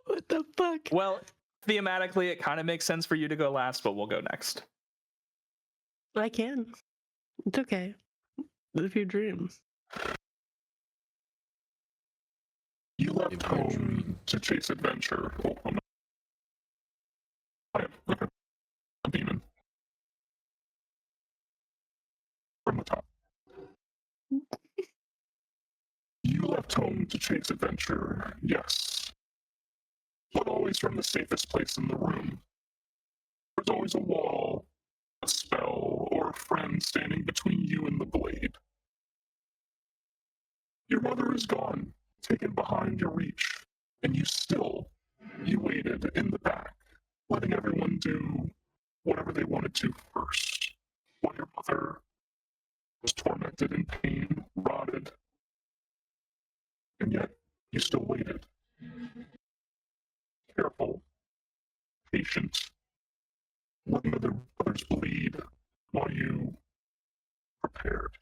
what the fuck? Well, thematically, it kind of makes sense for you to go last, but we'll go next. I can. It's okay. Live your dreams. You left Live your home dream. to chase adventure. Oh, no. Okay. A demon. From the top. You left home to chase adventure, yes. But always from the safest place in the room. There's always a wall, a spell, or a friend standing between you and the blade. Your mother is gone, taken behind your reach, and you waited in the back, letting everyone do whatever they wanted to first. While your mother was tormented in pain, rotted, and yet you still waited. Careful, patient, letting others bleed while you prepared.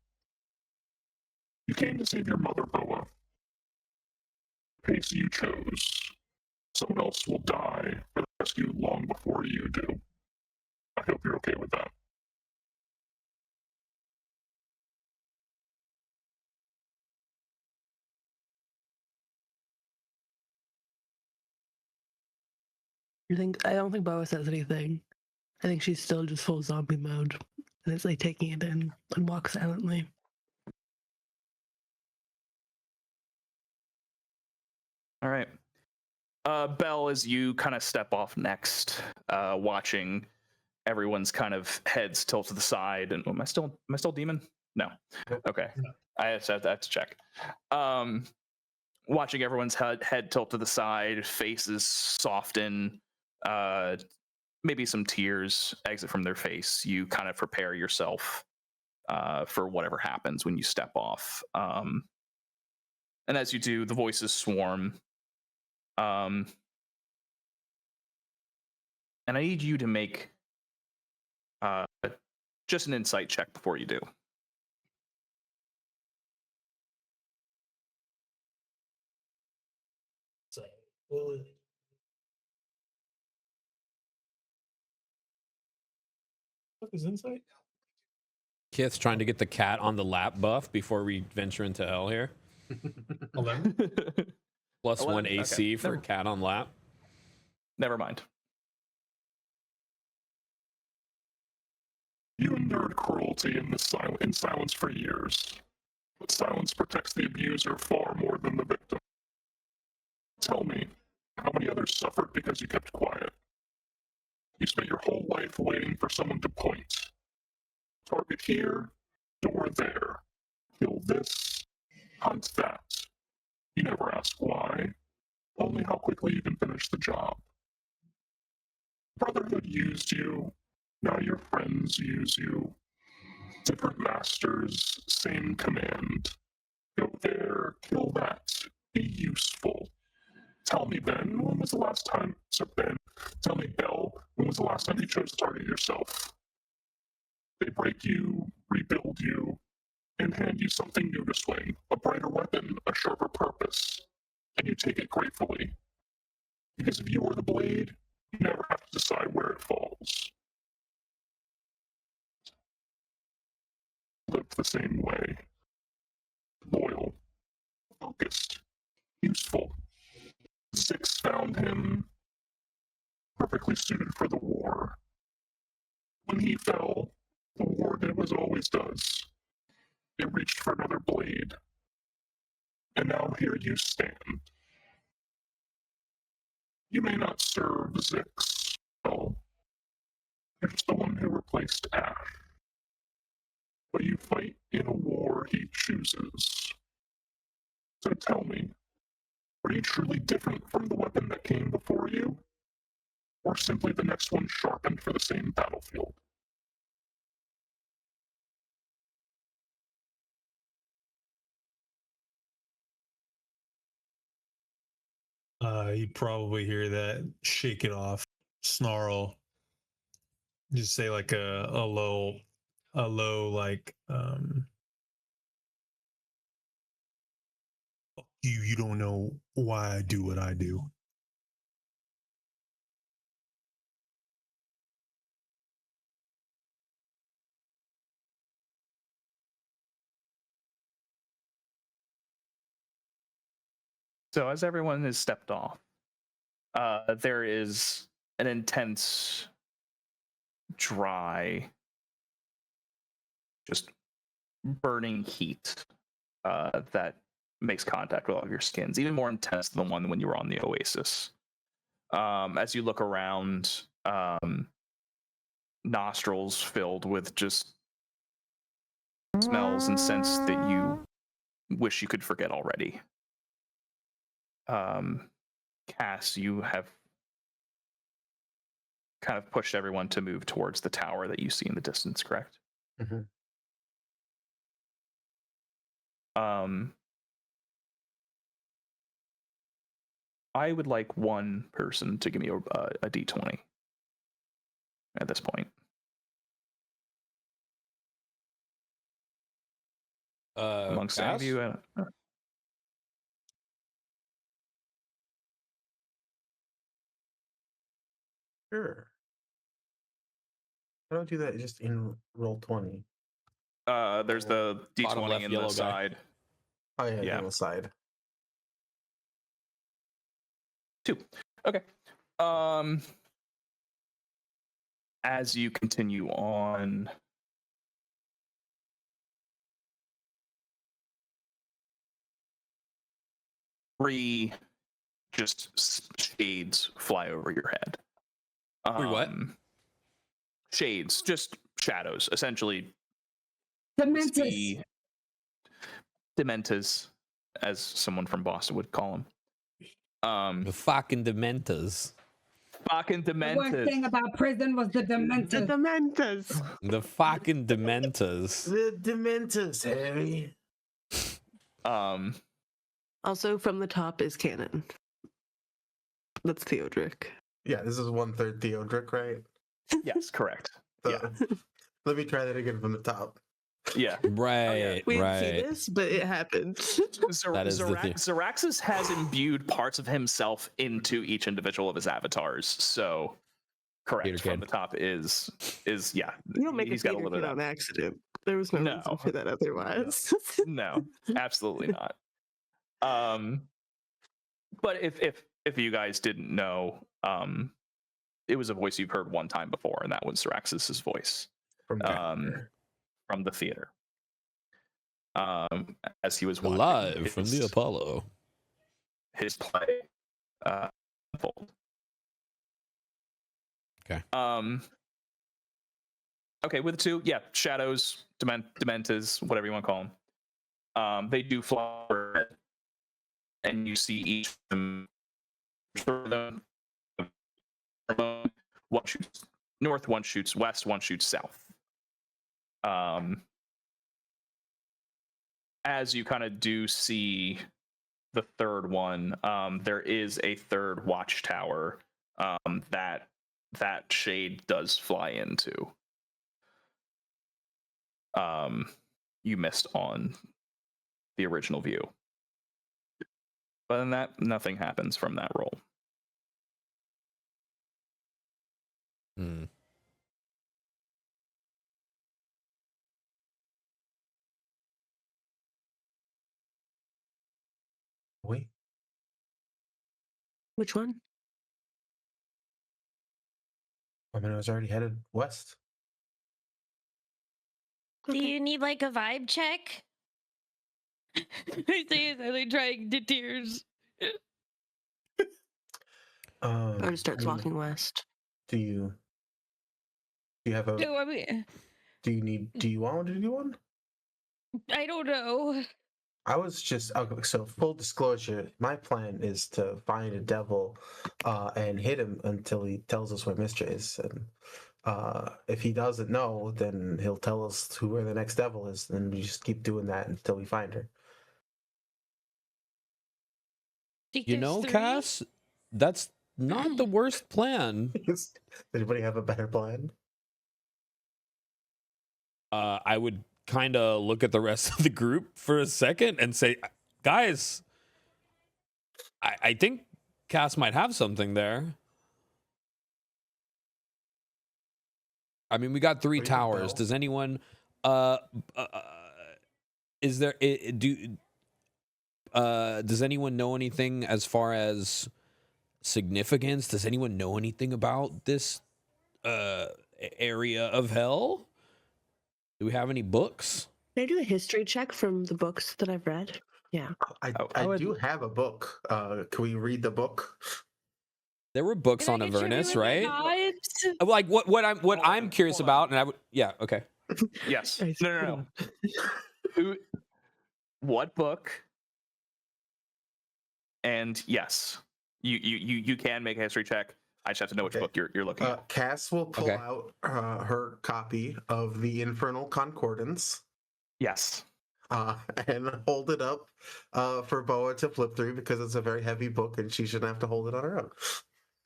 You came to save your mother, Boa. The pace you chose. Someone else will die for the rescue long before you do. I hope you're okay with that. I don't think Boa says anything. I think she's still just full zombie mode. And it's like taking it in and walks silently. All right. Belle, as you kind of step off next, watching everyone's kind of heads tilt to the side, and am I still demon? No. Okay. I have to check. Watching everyone's head tilt to the side, faces soften, maybe some tears exit from their face. You kind of prepare yourself for whatever happens when you step off. And as you do, the voices swarm. And I need you to make just an insight check before you do. What is insight? Kith's trying to get the cat on the lap buff before we venture into hell here. 11. Plus 11, one okay. AC for Never- cat on lap. Never mind. You endured cruelty in silence for years, but silence protects the abuser far more than the victim. Tell me, how many others suffered because you kept quiet? You spent your whole life waiting for someone to point. Target here, door there. Kill this, hunt that. You never ask why, only how quickly you can finish the job. Brotherhood used you, now your friends use you. Different masters, same command. Go there, kill that, be useful. Tell me, Ben, when was the last time... So Ben, tell me, Belle, when was was the last time you chose to target yourself? They break you, rebuild you, and hand you something new to swing, a brighter weapon, a sharper purpose, and you take it gratefully. Because if you are the blade, you never have to decide where it falls. Live the same way. Loyal, focused, useful. Six found him perfectly suited for the war. When he fell, the war did what it always does. It reached for another blade. And now here you stand. You may not serve Zix well. You're just the one who replaced Ash. But you fight in a war he chooses. So tell me, are you truly different from the weapon that came before you? Or simply the next one sharpened for the same battlefield? You probably hear that, shake it off, snarl. Just say like a low like you don't know why I do what I do. So as everyone is stepped off, there is an intense, dry, just burning heat that makes contact with all of your skins, even more intense than the one when you were on the Oasis. As you look around, nostrils filled with just smells and scents that you wish you could forget already. Cass, you have kind of pushed everyone to move towards the tower that you see in the distance, correct? Mm-hmm. I would like one person to give me a d20 at this point. Amongst any of Cass? you. Sure. How do I do that just in Roll20? There's the Bottom d20 left in yellow the guy. side. Oh, yeah, Yeah. on the side. 2. Okay. As you continue on, three just shades fly over your head. Three what? Shades, just shadows, essentially. Dementus. Dementas, as someone from Boston would call them. The fucking Dementors. Fucking The worst Dementas. thing about prison was the Dementus. Dementas. The fucking Dementors. The Dementors, Harry. Also, from the top is Cannon. That's Theodric. Yeah, this is 1/3 Theodric, right? Yes, correct. So, Yeah. Let me try that again from the top. Yeah. Right, We didn't see right. this, but it happened. That is the thing. Zaraxis has imbued parts of himself into each individual of his avatars. So, correct. Peter From Kid. the top is yeah. You don't make he's a got a Peter little Kid bit of on that. accident. There was no No. reason for that otherwise. No, absolutely not. But if you guys didn't know, it was a voice you've heard one time before, and that was Zaraxis' voice From from the theater. As he was watching Live from the Apollo. his play unfold. Okay. Okay, with the two, yeah, shadows, dementas, whatever you want to call them. They do fly overhead, and you see each of them. One shoots north, one shoots west, one shoots south. As you kind of do see the third one, there is a third watchtower that that shade does fly into. You missed on the original view. But in that, nothing happens from that roll. Hmm. Wait. Which one? I mean, I was already headed west. Do you need like a vibe check? I say it, are they trying to tears? Or starts I mean, walking west. Do you have a? No, I mean, Do you want to do one? I don't know. I was just okay. So full disclosure, my plan is to find a devil, and hit him until he tells us where Mistra is, and if he doesn't know, then he'll tell us where the next devil is, and we just keep doing that until we find her. Think You there's know, 3? Cass, that's not the worst plan. Does anybody have a better plan? I would kind of look at the rest of the group for a second and say, guys, I think Cass might have something there. I mean, we got 3 Ring the towers. bell. Does anyone is there does anyone know anything as far as significance? Does anyone know anything about this area of hell? Do we have any books? Can I do a history check from the books that I've read? Yeah. I would- do have a book. Can we read the book? There were books Can on I get Avernus, trivia right? with vibes? Like what I'm curious hold on. about, and I would okay. Yes. Guys, No. Who? What book? And yes, you can make a history check. I just have to know which Okay. book you're looking at. Cass will pull Okay. out her copy of the Infernal Concordance Yes. and hold it up for Boa to flip through because it's a very heavy book and she shouldn't have to hold it on her own.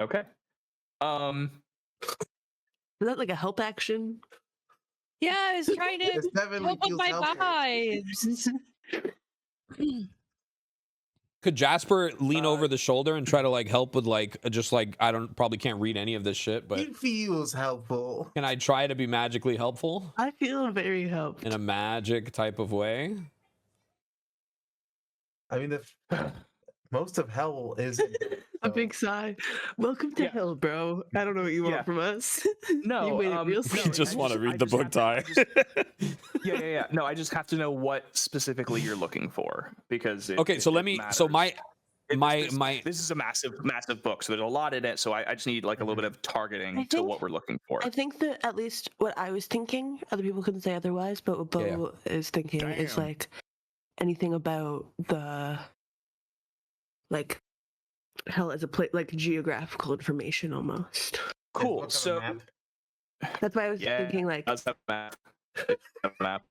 Okay. Is that like a help action? Yeah, I was trying to It's definitely help with feels my helpful. vibes. Could Jasper lean over the shoulder and try to like help with like just like I probably can't read any of this shit, but It feels helpful. can I try to be magically helpful I feel very helped. in a magic type of way? I mean, most of hell is A big sigh. Welcome to Yeah. hell, bro. I don't know what you want Yeah. from us. No, you made it real no, simple. You just I want to just- read I the just book, have Ty. to- Yeah. No, I just have to know what specifically you're looking for because. Okay, so let me. So matters. This is a massive book, so there's a lot in it. So I just need like a little bit of targeting I to think- what we're looking for. I think that at least what I was thinking, other people couldn't say otherwise, but what Bo Yeah. is thinking is Damn. like anything about the like hell as a place, like geographical information almost. Cool. Look on a So map. That's why I was yeah, thinking like, does have a map. It does have a map.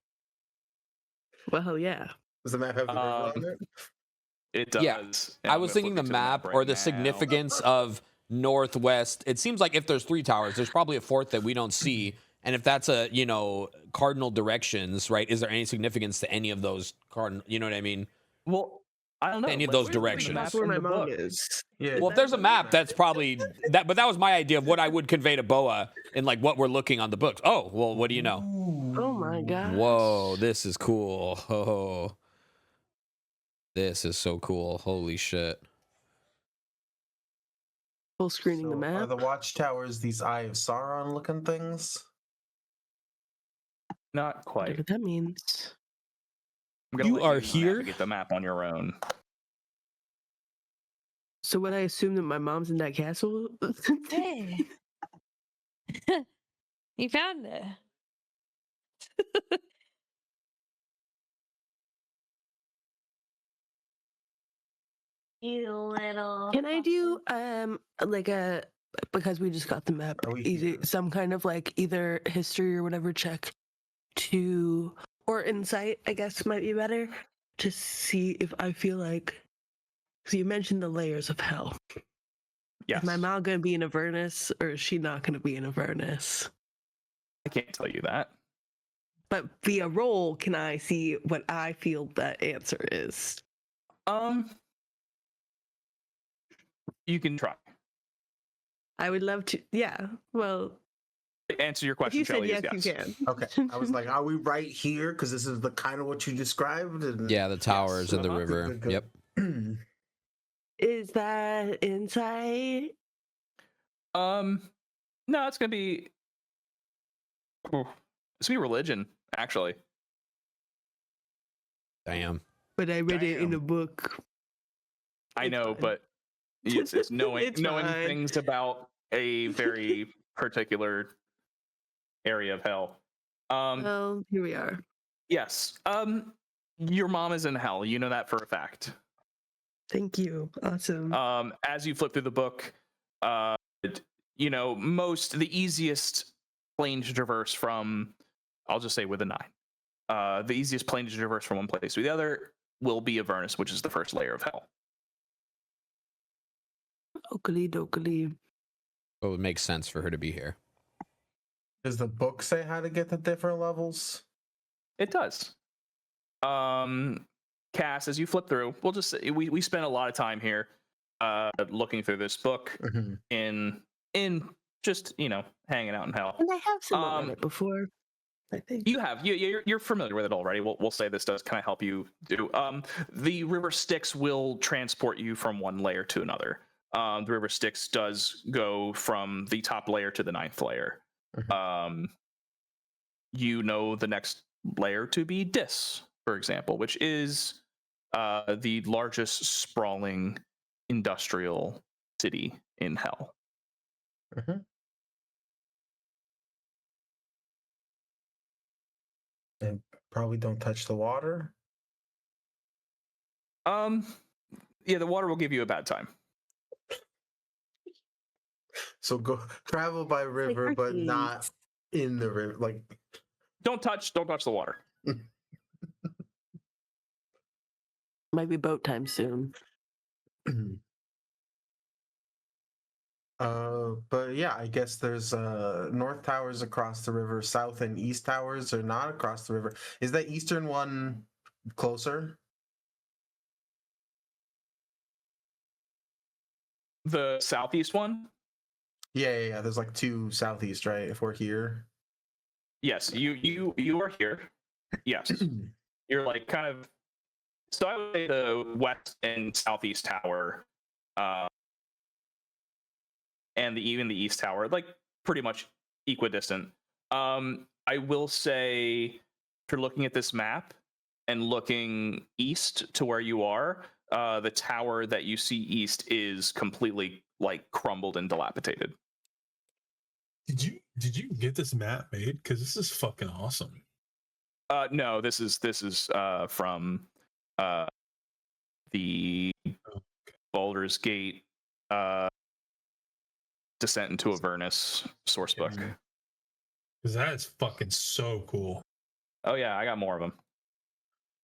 well, yeah. Does the map have the river Um, on it? It does. Yeah, and I I'm was gonna thinking flip the you to map right or the now. significance of northwest. It seems like if there's 3 towers, there's probably a 4th that we don't see. And if that's a cardinal directions, right? Is there any significance to any of those cardinal? You know what I mean? Well, I don't know. Any of Let's those look at the directions. map That's where in my the mom book. is. Yeah. Well, if there's a map, that's probably that. But that was my idea of what I would convey to Boa and like what we're looking on the books. Oh, well, what do you know? Oh my god. Whoa, this is cool. Oh, this is so cool. Holy shit. Full screening the So, map. Are the watchtowers these Eye of Sauron looking things? Not quite. Whatever that means. I'm gonna You let are here? navigate the map on your own. So would I assume that my mom's in that castle? Hey. You found it. You little. Can I do like a because we just got the map Are we easy here? some kind of like either history or whatever check to or insight I guess might be better to see if I feel like so you mentioned the layers of hell. Yes. Is my mom going to be in Avernus, or is she not going to be in Avernus? I can't tell you that. But via roll, can I see what I feel that answer is? You can try. I would love to. Yeah. Well, Answer your if question, you said Shelly, yes, is you yes. can. Okay. I was like, are we right here? Because this is the kind of what you described. And Yeah, the towers and the Uh-huh. river. Good, good, Yep. good. Is that insight? No, it's gonna be. It's gonna be religion, actually. Damn. But I read it in Damn. a book. I It's know, fine. but it's knowing It's knowing fine. things about a very particular area of hell. Well, here we are. Yes. Your mom is in hell. You know that for a fact. Thank you. Awesome. As you flip through the book, you know, the easiest plane to traverse from, I'll just say with a 9. The easiest plane to traverse from one place to the other will be Avernus, which is the first layer of hell. Oakley dokley. Well, it makes sense for her to be here. Does the book say how to get to different levels? It does. Cass, as you flip through, we'll just say we spent a lot of time here looking through this book in just, you know, hanging out in hell. And I have somewhat read it before, I think. You have. You're familiar with it already. We'll say this does kind of help you do. The river Styx will transport you from one layer to another. The river Styx does go from the top layer to the 9th layer. You know the next layer to be Dis, for example, which is the largest sprawling industrial city in hell. And probably don't touch the water. Yeah, the water will give you a bad time. So go travel by river, but Hercules. not in the river. Like, Don't touch the water. Might be boat time soon. but yeah, I guess there's north towers across the river, south and east towers are not across the river. Is that eastern one closer? The southeast one? Yeah. There's like 2 southeast, right? If we're here. Yes, you are here. Yes. You're like kind of, so I would say the west and southeast tower, and even the east tower, like pretty much equidistant. I will say, if you're looking at this map and looking east to where you are, the tower that you see east is completely like crumbled and dilapidated. Did you get this map made? Because this is fucking awesome. No, this is from the Baldur's Gate Descent into Avernus sourcebook. Because that is fucking so cool. Oh yeah, I got more of them.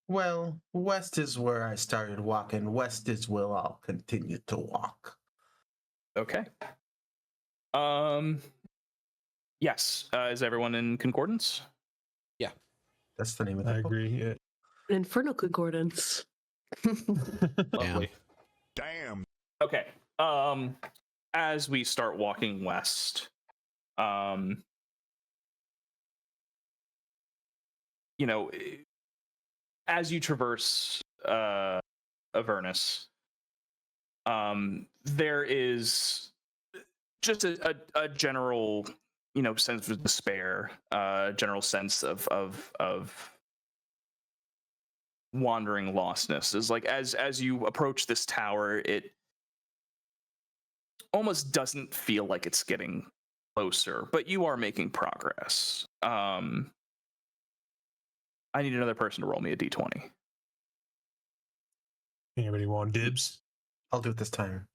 Well, west is where I started walking. West is where I'll continue to walk. Okay. Yes. Is everyone in concordance? That's the name of the I book. agree. Yeah. Infernal concordance. Lovely. Damn. Okay. As we start walking west, you know, as you traverse Avernus, there is just a general, you know, sense of despair, general sense of wandering lostness. Is like as you approach this tower, it almost doesn't feel like it's getting closer, but you are making progress. I need another person to roll me a d20. Anybody want dibs? I'll do it this time.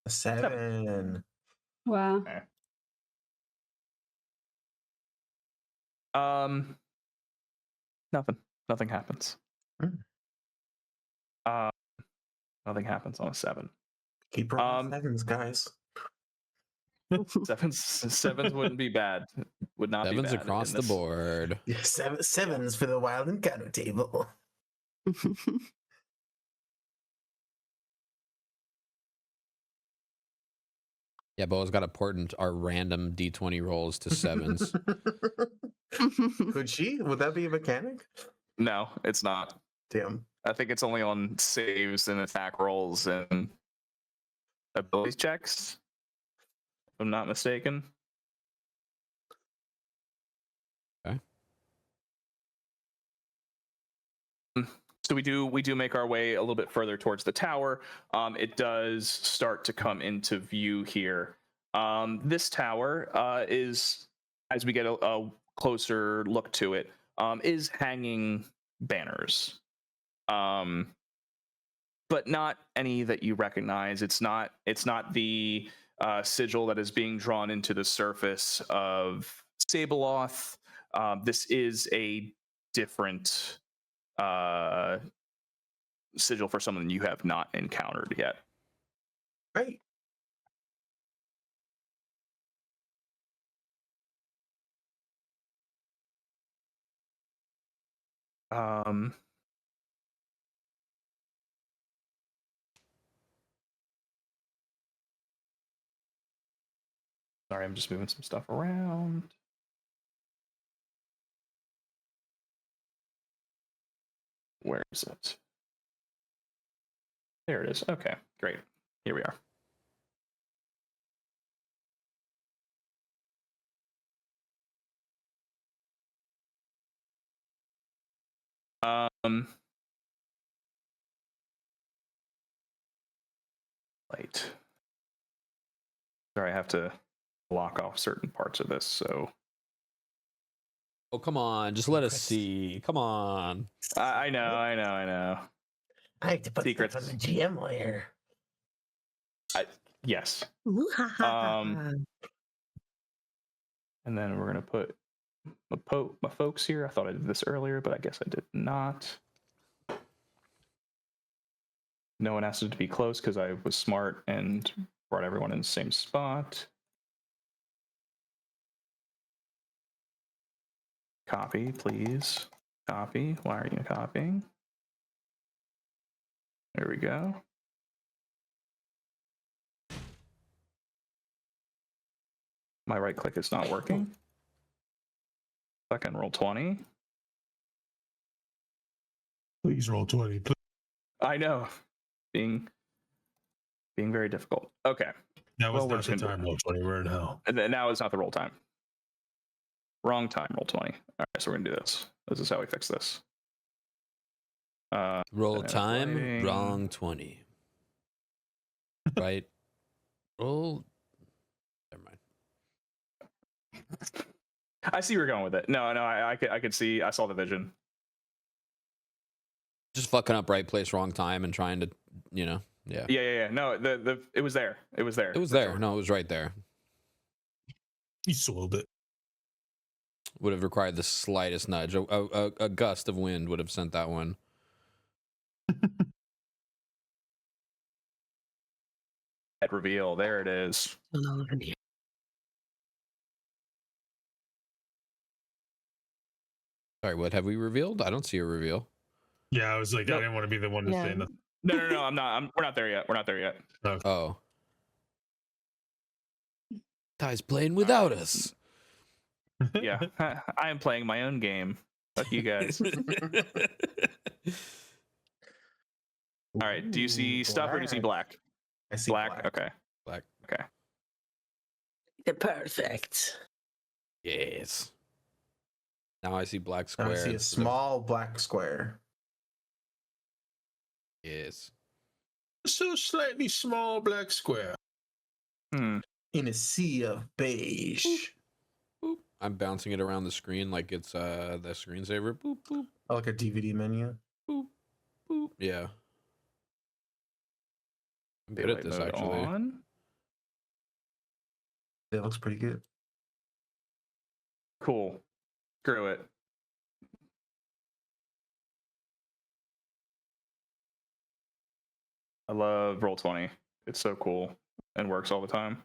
A 7. Wow. Nothing happens. Nothing happens on a 7. Keep rolling sevens, guys. Sevens wouldn't be bad. Would not Sevens be bad across in the this. board. Yeah, sevens for the wild encounter table. Yeah, Bo's got to port our random D20 rolls to sevens. Could she? Would that be a mechanic? No, it's not. Damn. I think it's only on saves and attack rolls and abilities checks. If I'm not mistaken. Okay. So we do make our way a little bit further towards the tower. It does start to come into view here. This tower is, as we get a closer look to it, is hanging banners. But not any that you recognize. It's not the sigil that is being drawn into the surface of Sabeloth. This is a different sigil for someone you have not encountered yet. Great. Sorry, I'm just moving some stuff around. Where is it? There it is. Okay, great. Here we are. Right. Sorry, I have to block off certain parts of this, so Oh, come on. Just let us see. Come on. I know. I have to put Secrets. stuff on the GM layer. Yes. Ooh-ha-ha-ha. And then we're gonna put my folks here. I thought I did this earlier, but I guess I did not. No one asked it to be close because I was smart and brought everyone in the same spot. Copy, please. Copy. Why are you copying? There we go. My right click is not working. Second Roll20. Please roll 20. Please. I know. Being very difficult. Okay. Now Well, it's we're not just the gonna time roll 20. We're in hell. And then now is not the roll time. Wrong time, Roll20. All right, so we're gonna do this. This is how we fix this. Roll and time, lighting. wrong 20. Right? Roll. Never mind. I see where you're going with it. No, I could see. I saw the vision. Just fucking up right place, wrong time, and trying to, yeah. Yeah. No, it was there. It was there. It was there. No, it was right there. You soiled it. Would have required the slightest nudge. A gust of wind would have sent that one. Head reveal. There it is. Sorry, what have we revealed? I don't see a reveal. Yeah, I was like, Nope. I didn't want to be the one to say nothing. No. I'm not. We're not there yet. We're not there yet. Oh. Ty's playing without us. Yeah, I am playing my own game. Fuck you guys. All right. Do you see stuff or do you see black? I see Black. Okay. Black. Okay. They're perfect. Yes. Now I see black Now square. I see a small black square. Yes. So slightly small black square. Hmm. In a sea of beige. Boop. I'm bouncing it around the screen like it's the screensaver. Boop, boop, Like a DVD menu. boop, boop. Yeah. I'm good at Daylight this, mode actually. on. That looks pretty good. Cool. Screw it. I love Roll20. It's so cool and works all the time.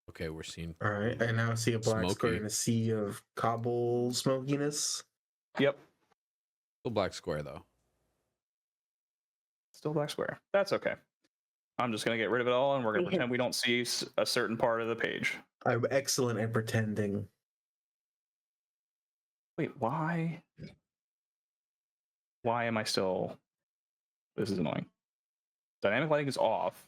Okay, we're seeing. All right, I now see a black square Smoky. in a sea of cobble smokiness. Yep. Still black square though. Still black square. That's okay. I'm just going to get rid of it all, and we're going to pretend we don't see a certain part of the page. I'm excellent at pretending. Wait, why? Why am I still... This is annoying. Dynamic lighting is off.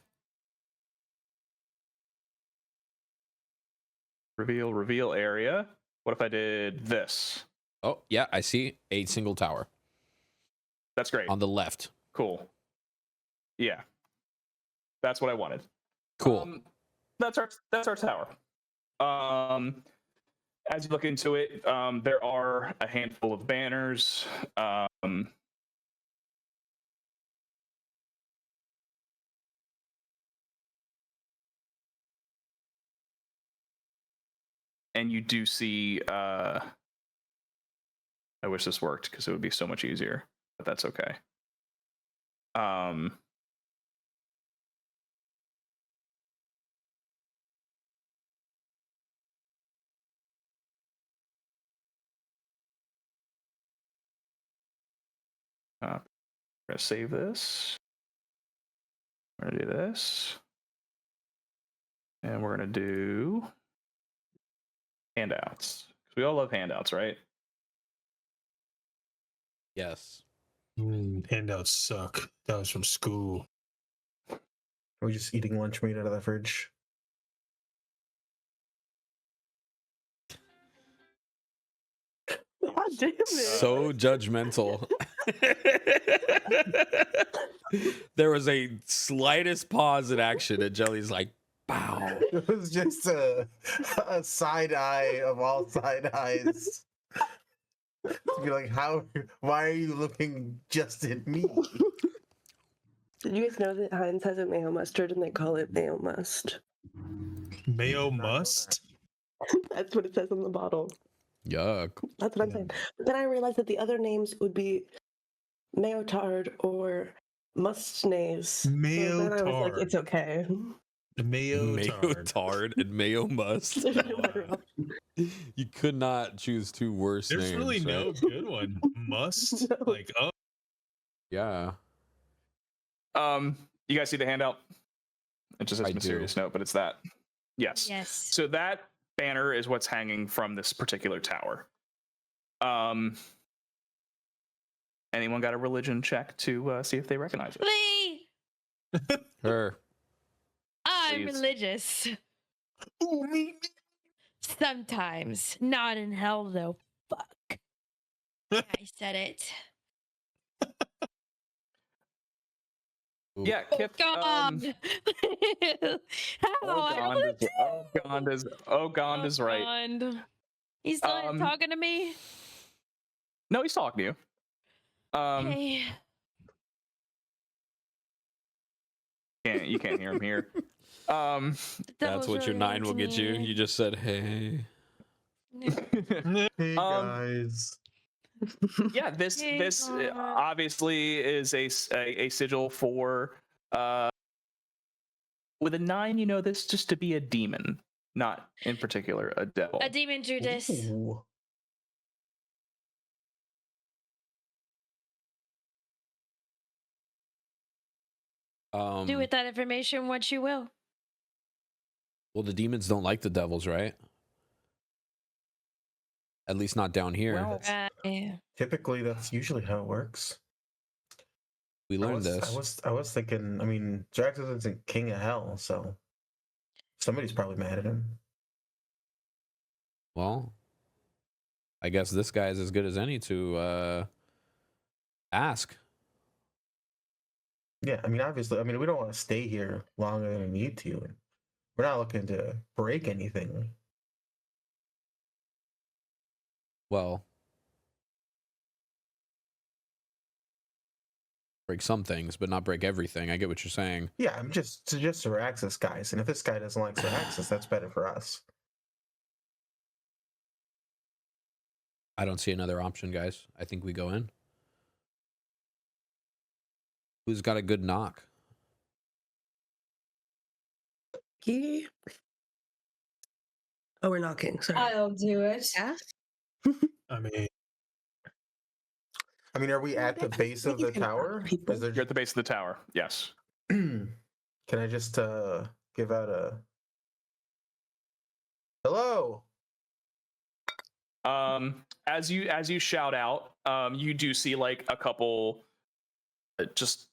Reveal area. What if I did this? Oh, yeah, I see a single tower That's great. on the left. Cool. Yeah. That's what I wanted. Cool. That's our tower. As you look into it, there are a handful of banners. And you do see, I wish this worked because it would be so much easier, but that's okay. We're gonna save this. We're gonna do this. And we're gonna do handouts. We all love handouts, right? Yes. Handouts suck. That was from school. Are we just eating lunch meat out of the fridge? God damn it. So judgmental. There was a slightest pause in action, and Jelly's like, "Bow." It was just a side eye of all side eyes. To be like, why are you looking just at me? Did you guys know that Heinz has a mayo mustard and they call it mayo must? Mayo must? That's what it says on the bottle. Yuck. That's what I'm saying. But then I realized that the other names would be mayo tard or mustnaise. Mayo so then I was like, tard. it's okay. The mayo tard. tard and mayo must. There's no better option. You could not choose two worse There's names. really no right? good one. Must? No. Like, oh. Yeah. You guys see the handout? It just I has a do. serious note, but it's that. Yes. Yes. So that banner is what's hanging from this particular tower. Anyone got a religion check to see if they recognize it? Lee, Her. I'm Please. religious. Ooh, me. Sometimes. Not in hell, though. Fuck. I said it. Ooh. Yeah, Kith. God. How? I don't wanna do it. Ogond is right. God. He's still talking to me? No, he's talking to you. Hey. You can't hear him here. That That's was what your really 9 will get you. mean. You just said, hey. Hey guys. Yeah, this Hey, God. obviously is a sigil for with a 9, you know this just to be a demon, not in particular a devil. A demon Judas. Ooh. Do with that information what you will. Well, the demons don't like the devils, right? At least not down here. Well, Yeah. Typically, that's usually how it works. We learned this. I was thinking. I mean, Jackson isn't king of hell, so somebody's probably mad at him. Well, I guess this guy is as good as any to ask. Yeah, I mean, obviously, I mean, we don't want to stay here longer than we need to. And we're not looking to break anything. Well, break some things, but not break everything. I get what you're saying. Yeah, I'm just Syraxis guys, and if this guy doesn't like Syraxis, that's better for us. I don't see another option, guys. I think we go in. Who's got a good knock? He... Oh, we're knocking. Sorry. I'll do it. Yes. I mean, are we at the base of the You can knock tower? people. Is there You're at the base of the tower. Yes. Can I just give out a hello? As you shout out, you do see like a couple, just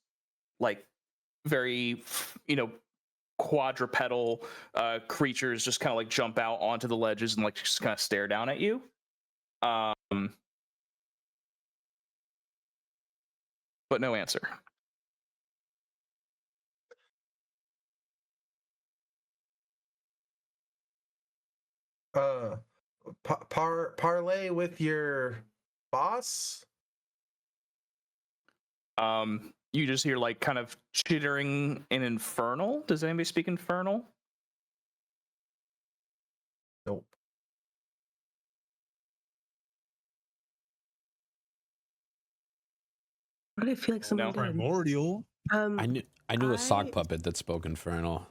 like very, quadrupedal creatures just kind of like jump out onto the ledges and like just kind of stare down at you. But no answer. Parlay with your boss? You just hear like kind of chittering in Infernal. Does anybody speak Infernal? Nope. What do I feel like someone No. did? primordial. I knew a sock I- puppet that spoke Infernal,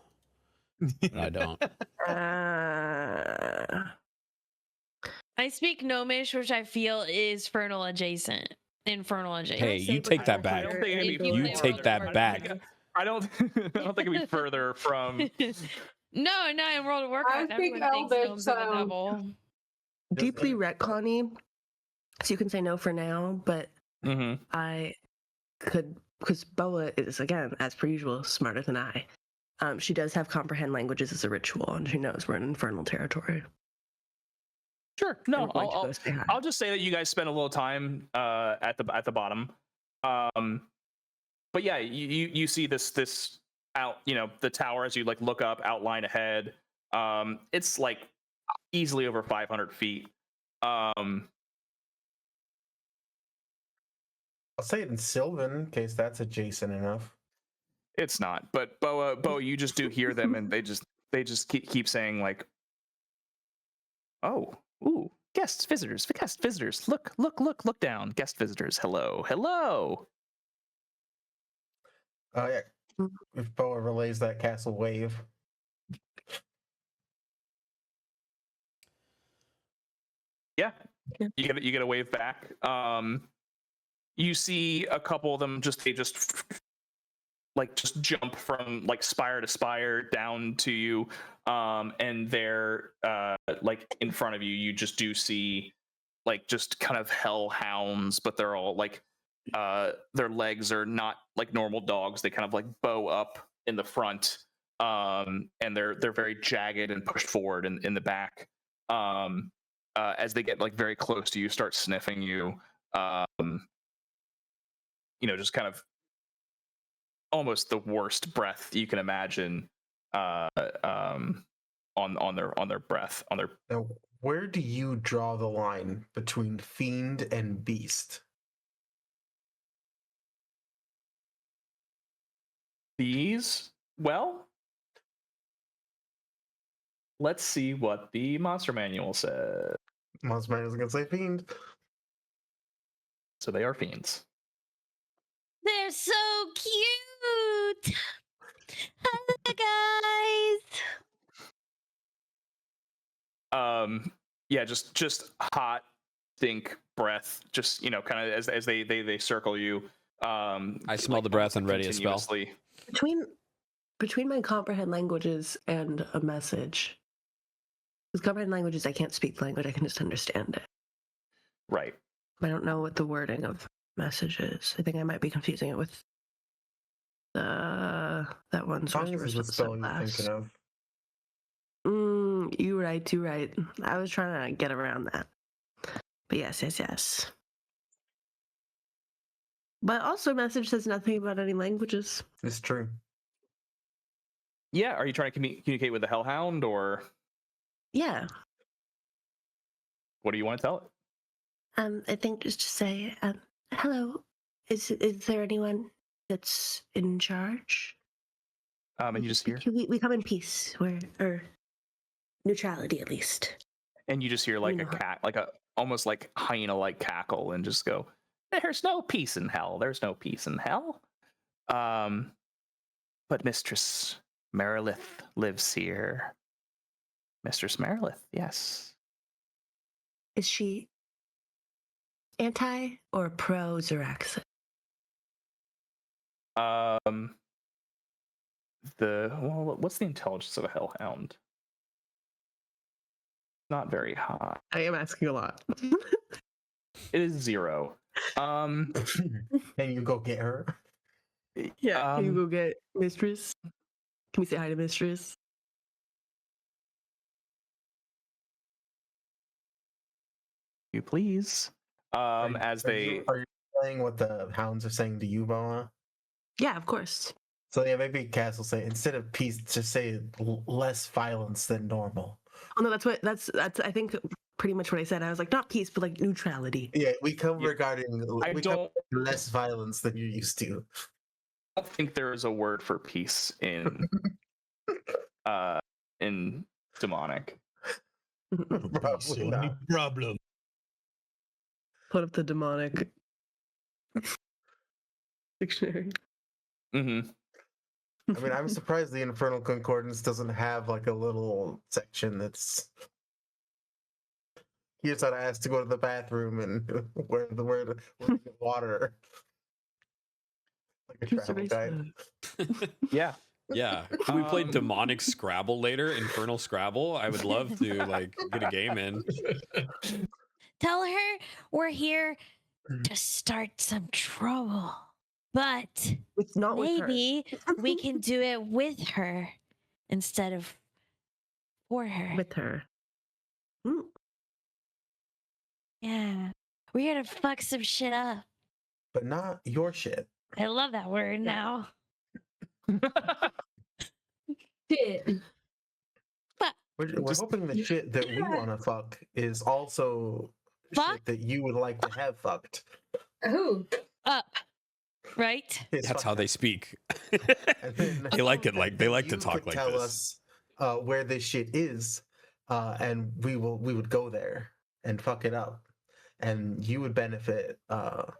but I don't. I speak Gnomish, which I feel is Infernal adjacent. Hey, you take that back. I don't think it'd be You further. take that back. I don't think it'd be further from. No, in World of Warcraft, I speak everyone thinks Elvish, gnomes are the so- double. Deeply retconny. So you can say no for now, but Mhm. I could, because Boa is, again, as per usual, smarter than I. She does have comprehend languages as a ritual, and she knows we're in infernal territory. Sure. No, We're going to go say hi. I'll just say that you guys spent a little time at the bottom. But yeah, you see this out, the tower as you like look up, outline ahead. It's like easily over 500 feet. I'll say it in Sylvan in case that's adjacent enough. It's not, but Boa, you just do hear them, and they just keep saying like, "Oh, ooh, guest visitors, look down, guest visitors, hello." Yeah. If Boa relays that castle wave. Yeah, Yeah. you get a wave back. You see a couple of them just jump from like spire to spire down to you, and they're like in front of you. You just do see like just kind of hellhounds, but they're all like their legs are not like normal dogs. They kind of like bow up in the front, and they're very jagged and pushed forward in the back. As they get like very close to you, start sniffing you. Just kind of almost the worst breath you can imagine on their breath, on their. Now, where do you draw the line between fiend and beast? These, well, let's see what the monster manual says. Monster Man is gonna say fiend. So they are fiends. They're so cute. Hello, guys. Yeah, just hot stink breath, just kind of as they circle you. I smell the breath and ready a spell. continuously. Between my comprehend languages and a message, with comprehend languages, I can't speak the language; I can just understand it. Right. I don't know what the wording of message is. I think I might be confusing it with that one. Tongues is the spell you're thinking of. You're right. I was trying to get around that. But yes. But also, message says nothing about any languages. It's true. Yeah. Are you trying to communicate with the Hellhound, or Yeah. what do you want to tell it? I think just to say, hello. Is there anyone that's in charge? And you just hear, We come in peace. Or neutrality, at least. and you just hear like You a know. cat, like almost like hyena-like cackle and just go, "There's no peace in hell. There's no peace in hell." But Mistress Merilith lives here. Mistress Merilith, yes. Is she anti or pro Xeraxis? What's the intelligence of a hellhound? Not very high. I am asking a lot. It is 0. Can you go get her? Yeah, can you go get Mistress? Can we say hi to Mistress? You please. Are you saying what the hounds are saying to you, Boa? Yeah, of course. So yeah, maybe Cass will say, instead of peace, just say less violence than normal. Oh no, that's I think pretty much what I said. I was like, not peace, but like neutrality. Yeah, we come regarding don't less violence than you're used to. I don't think there is a word for peace in demonic. Probably not. Problem. Put up the demonic dictionary. Mm-hmm. I mean, I'm surprised the Infernal Concordance doesn't have like a little section that's here's how to ask to go to the bathroom and where the water. Like a travel guide. Yeah. Yeah. Can we play demonic Scrabble later? Infernal Scrabble? I would love to like get a game in. Tell her we're here to start some trouble. But It's not with her. maybe we can do it with her instead of for her. With her. Mm. Yeah. We're here to fuck some shit up. But not your shit. I love that word now. Shit. We're hoping the shit that we want to fuck is also shit that you would like to have fucked. Who? Up. Right? It's That's how fucked they up. speak. And then They like it like they like to you talk could like tell this. us where this shit is, and we would go there and fuck it up, and you would benefit. Bow,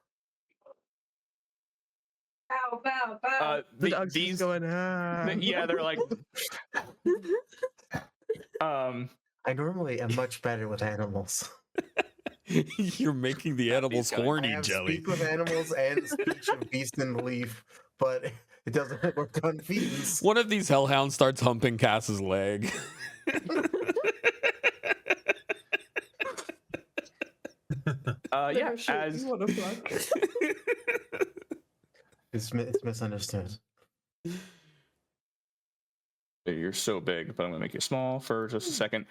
bow, bow. The dog's These just going, ah. yeah, they're like I normally am much better with animals. You're making the animals guys. horny, I have Jelly. speak with animals and speech of beast and leaf, but it doesn't work on fiends. One of these hellhounds starts humping Cass's leg. yeah, as You wanna fuck? It's misunderstood. you're so big, but I'm gonna make you small for just a second.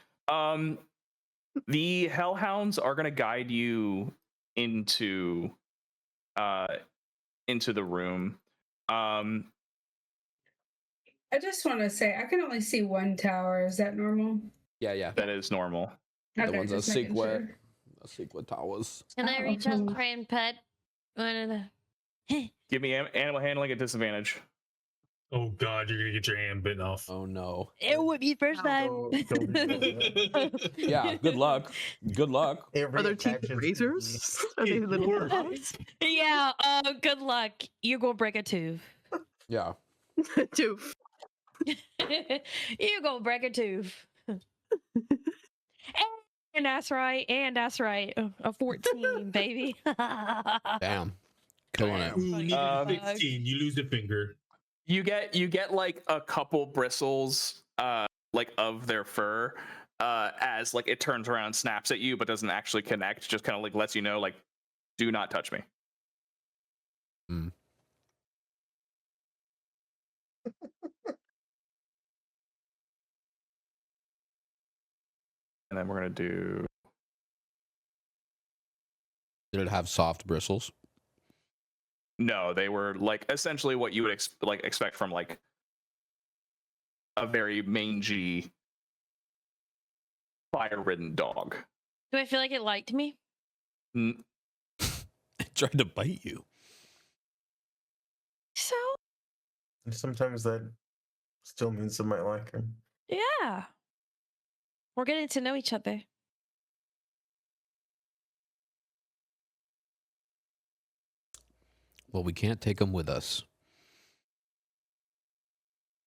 The hellhounds are gonna guide you into the room. I just want to say I can only see one tower. Is that normal? Yeah. That is normal. The ones that just making sequel sure. towers. Can I reach out and try and pet one of the Give me animal handling at disadvantage. Oh God, you're gonna get your hand bitten off. Oh no. It would be first time. Don't do that. Yeah, good luck. Good luck. It Are there teeth reattaches to razors? Are they It little works. claws? Yeah, good luck. You're gonna break a tooth. Yeah. Tooth. You're gonna break a tooth. And that's right. And that's right. A 14, baby. Damn. Killing it. Ooh, needed Um, 16. You lose a finger. You get like a couple bristles like of their fur as like it turns around and snaps at you but doesn't actually connect, just kind of like lets you know like do not touch me. Mm. And then we're gonna do Did it have soft bristles? no, they were like essentially what you would expect from like a very mangy fire-ridden dog. Do I feel like it liked me? N- It tried to bite you. So Sometimes that still means it might like him. yeah. We're getting to know each other. Well, we can't take them with us.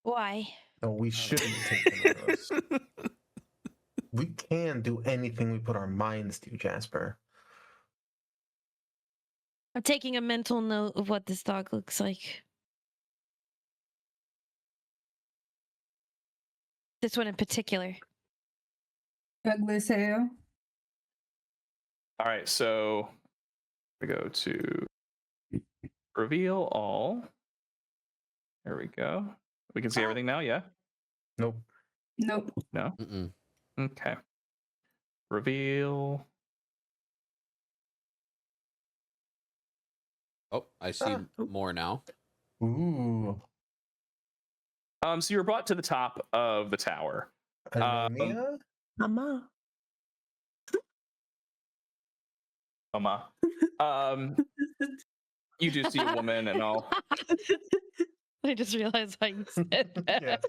Why? No, we shouldn't take them with us. We can do anything we put our minds to, Jasper. I'm taking a mental note of what this dog looks like. This one in particular. Ugly as hell. All right, so we go to reveal all. There we go. We can see everything now, yeah? Nope. Nope. No? Mm-mm. Okay. Reveal. Oh, I see more now. Ooh. So you were brought to the top of the tower. Anomia? Mama. Mama. You do see a woman and all. I just realized how you said that.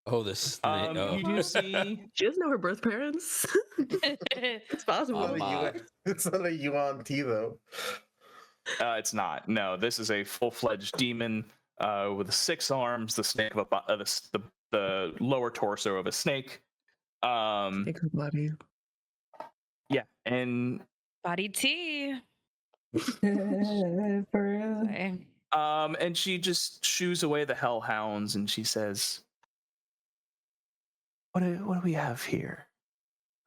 Oh, this snake. You do see. She doesn't know her birth parents. It's possible. Mama. It's not a Yuan-ti, though. It's not. No, this is a full-fledged demon with 6 arms, the snake of the lower torso of a snake. Take her body. Yeah, and Body tea. For real. Sorry. and she just shoos away the hellhounds and she says, What do we have here?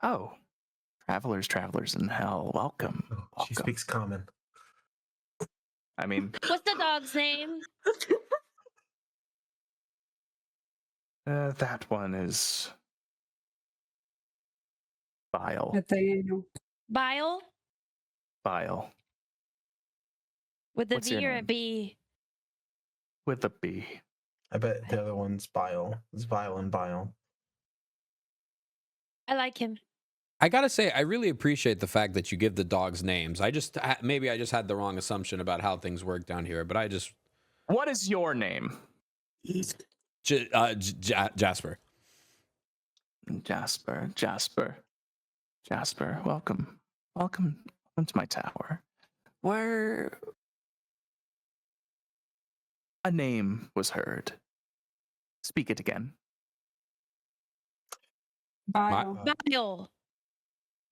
Oh, travelers in hell. Welcome. Oh, she Welcome. speaks common. I mean, What's the dog's name? that one is Bile. Nathaniel. Bile? Bile. With a What's your V or a name? B? With a B. I bet the other one's Bile. It's Vile and Bile. I like him. I gotta say, I really appreciate the fact that you give the dogs names. Maybe I just had the wrong assumption about how things work down here, but I just What is your name? Jasper. Jasper, welcome to my tower. Where a name was heard. Speak it again. Bile. Bile.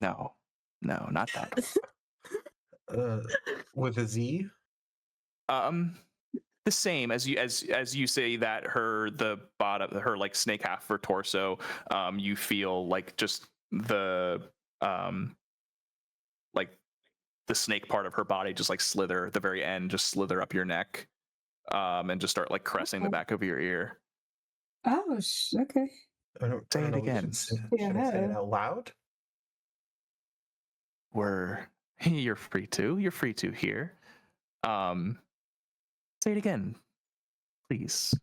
No, not that. With a Z? The same as you say that her like snake half of her torso, you feel like just the like the snake part of her body just like slither at the very end, just slither up your neck, and just start like caressing the back of your ear. Oh, okay. I don't Say it know, again. Should I say it out loud? You're free to here. Say it again, please.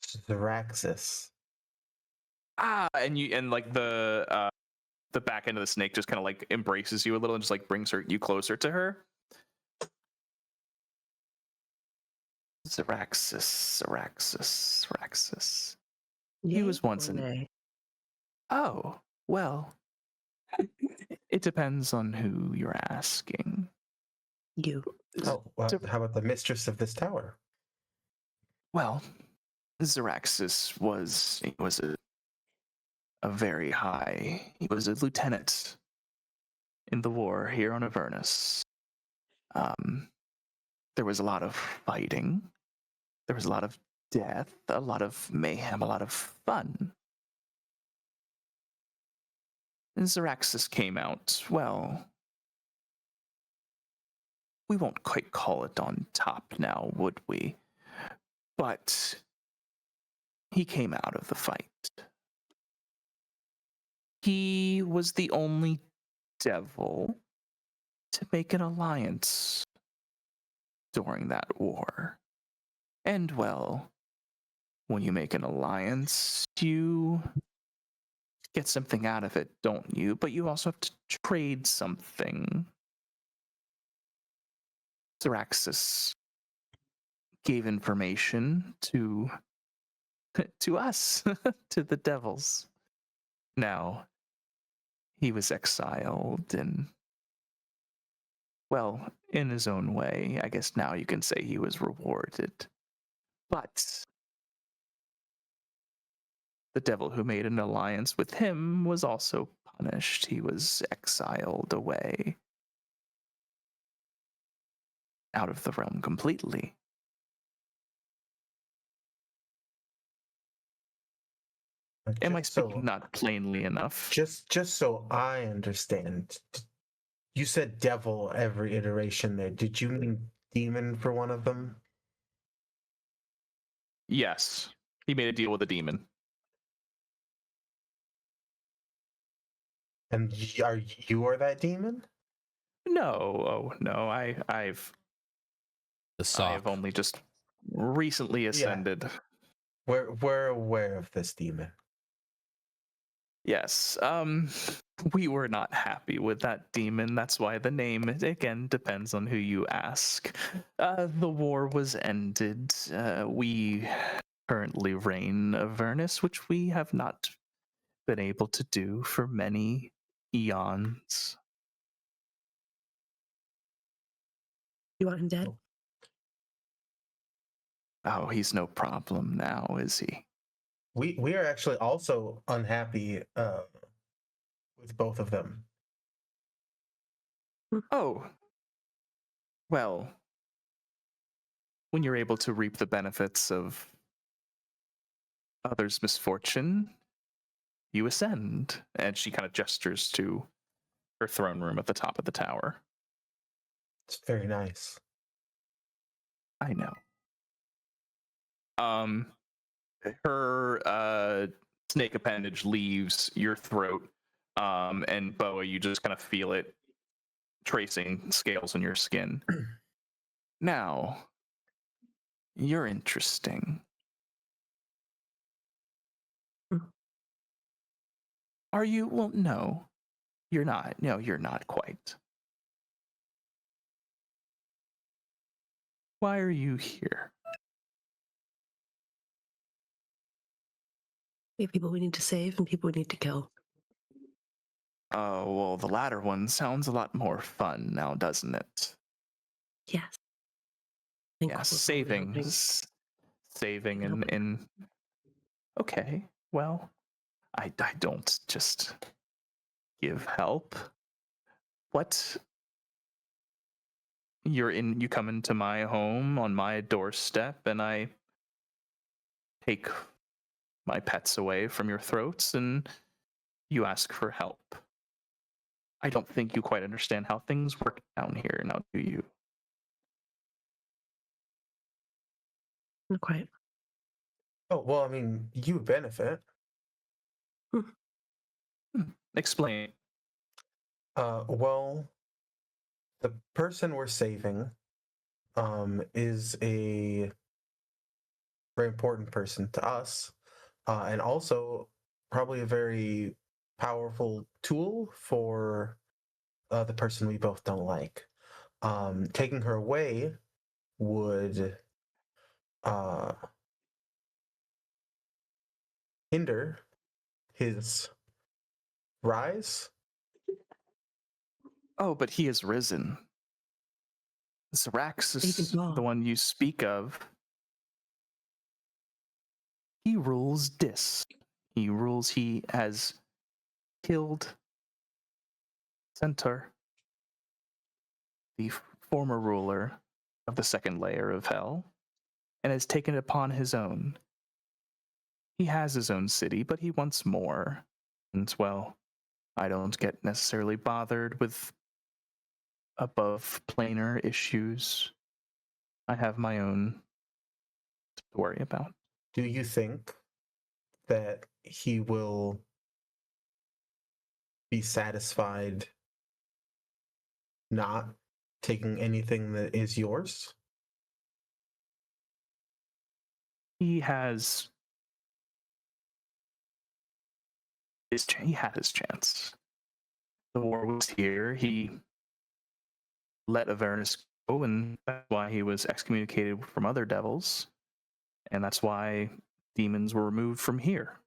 Zaraxis. And like the back end of the snake just kind of like embraces you a little and just like brings you closer to her. Zaraxis. He was once an. Oh, well. It depends on who you're asking. You. Oh, well, how about the mistress of this tower? Well, Zaraxis was a very high. He was a lieutenant in the war here on Avernus. There was a lot of fighting. There was a lot of death, a lot of mayhem, a lot of fun. And Zaraxis came out, well, we won't quite call it on top now, would we? But he came out of the fight. He was the only devil to make an alliance during that war. And well, when you make an alliance, you get something out of it, don't you? But you also have to trade something. Zaraxis gave information to us, to the devils. Now, he was exiled, and Well, in his own way, I guess now you can say he was rewarded. But the devil who made an alliance with him was also punished. He was exiled away out of the realm completely. Am I speaking not plainly enough? Just so I understand, you said devil every iteration there. Did you mean demon for one of them? Yes. He made a deal with a demon. And you are that demon? No, no. I've only just recently ascended. We're aware of this demon. Yes. We were not happy with that demon. That's why the name, again, depends on who you ask. The war was ended. We currently reign Avernus, which we have not been able to do for many eons. You want him dead? Oh, he's no problem now, is he? We are actually also unhappy with both of them. Oh. Well, when you're able to reap the benefits of others' misfortune, you ascend. And she kind of gestures to her throne room at the top of the tower. It's very nice. I know. Her snake appendage leaves your throat, and Boa, you just kind of feel it tracing scales on your skin. Now, you're interesting. Are you? Well, no, you're not. No, you're not quite. Why are you here? We have people we need to save and people we need to kill. Oh, well, the latter one sounds a lot more fun now, doesn't it? Yes. Yeah, saving and okay, well, I don't just give help. What? You come into my home on my doorstep and I take my pets away from your throats and you ask for help. I don't think you quite understand how things work down here, now do you? Not quite. Oh, well, I mean, you benefit. Explain. Well, the person we're saving is a very important person to us, and also probably a very powerful tool for the person we both don't like. Taking her away would hinder his rise. Oh, but he has risen. Zaraxis, the one you speak of, he rules Dis. He has killed Centaur, the former ruler of the second layer of hell, and has taken it upon his own. He has his own city, but he wants more. And, well, I don't get necessarily bothered with above planar issues. I have my own to worry about. Do you think that he will be satisfied not taking anything that is yours? He had his chance. The war was here. He let Avernus go, and that's why he was excommunicated from other devils. And that's why demons were removed from here.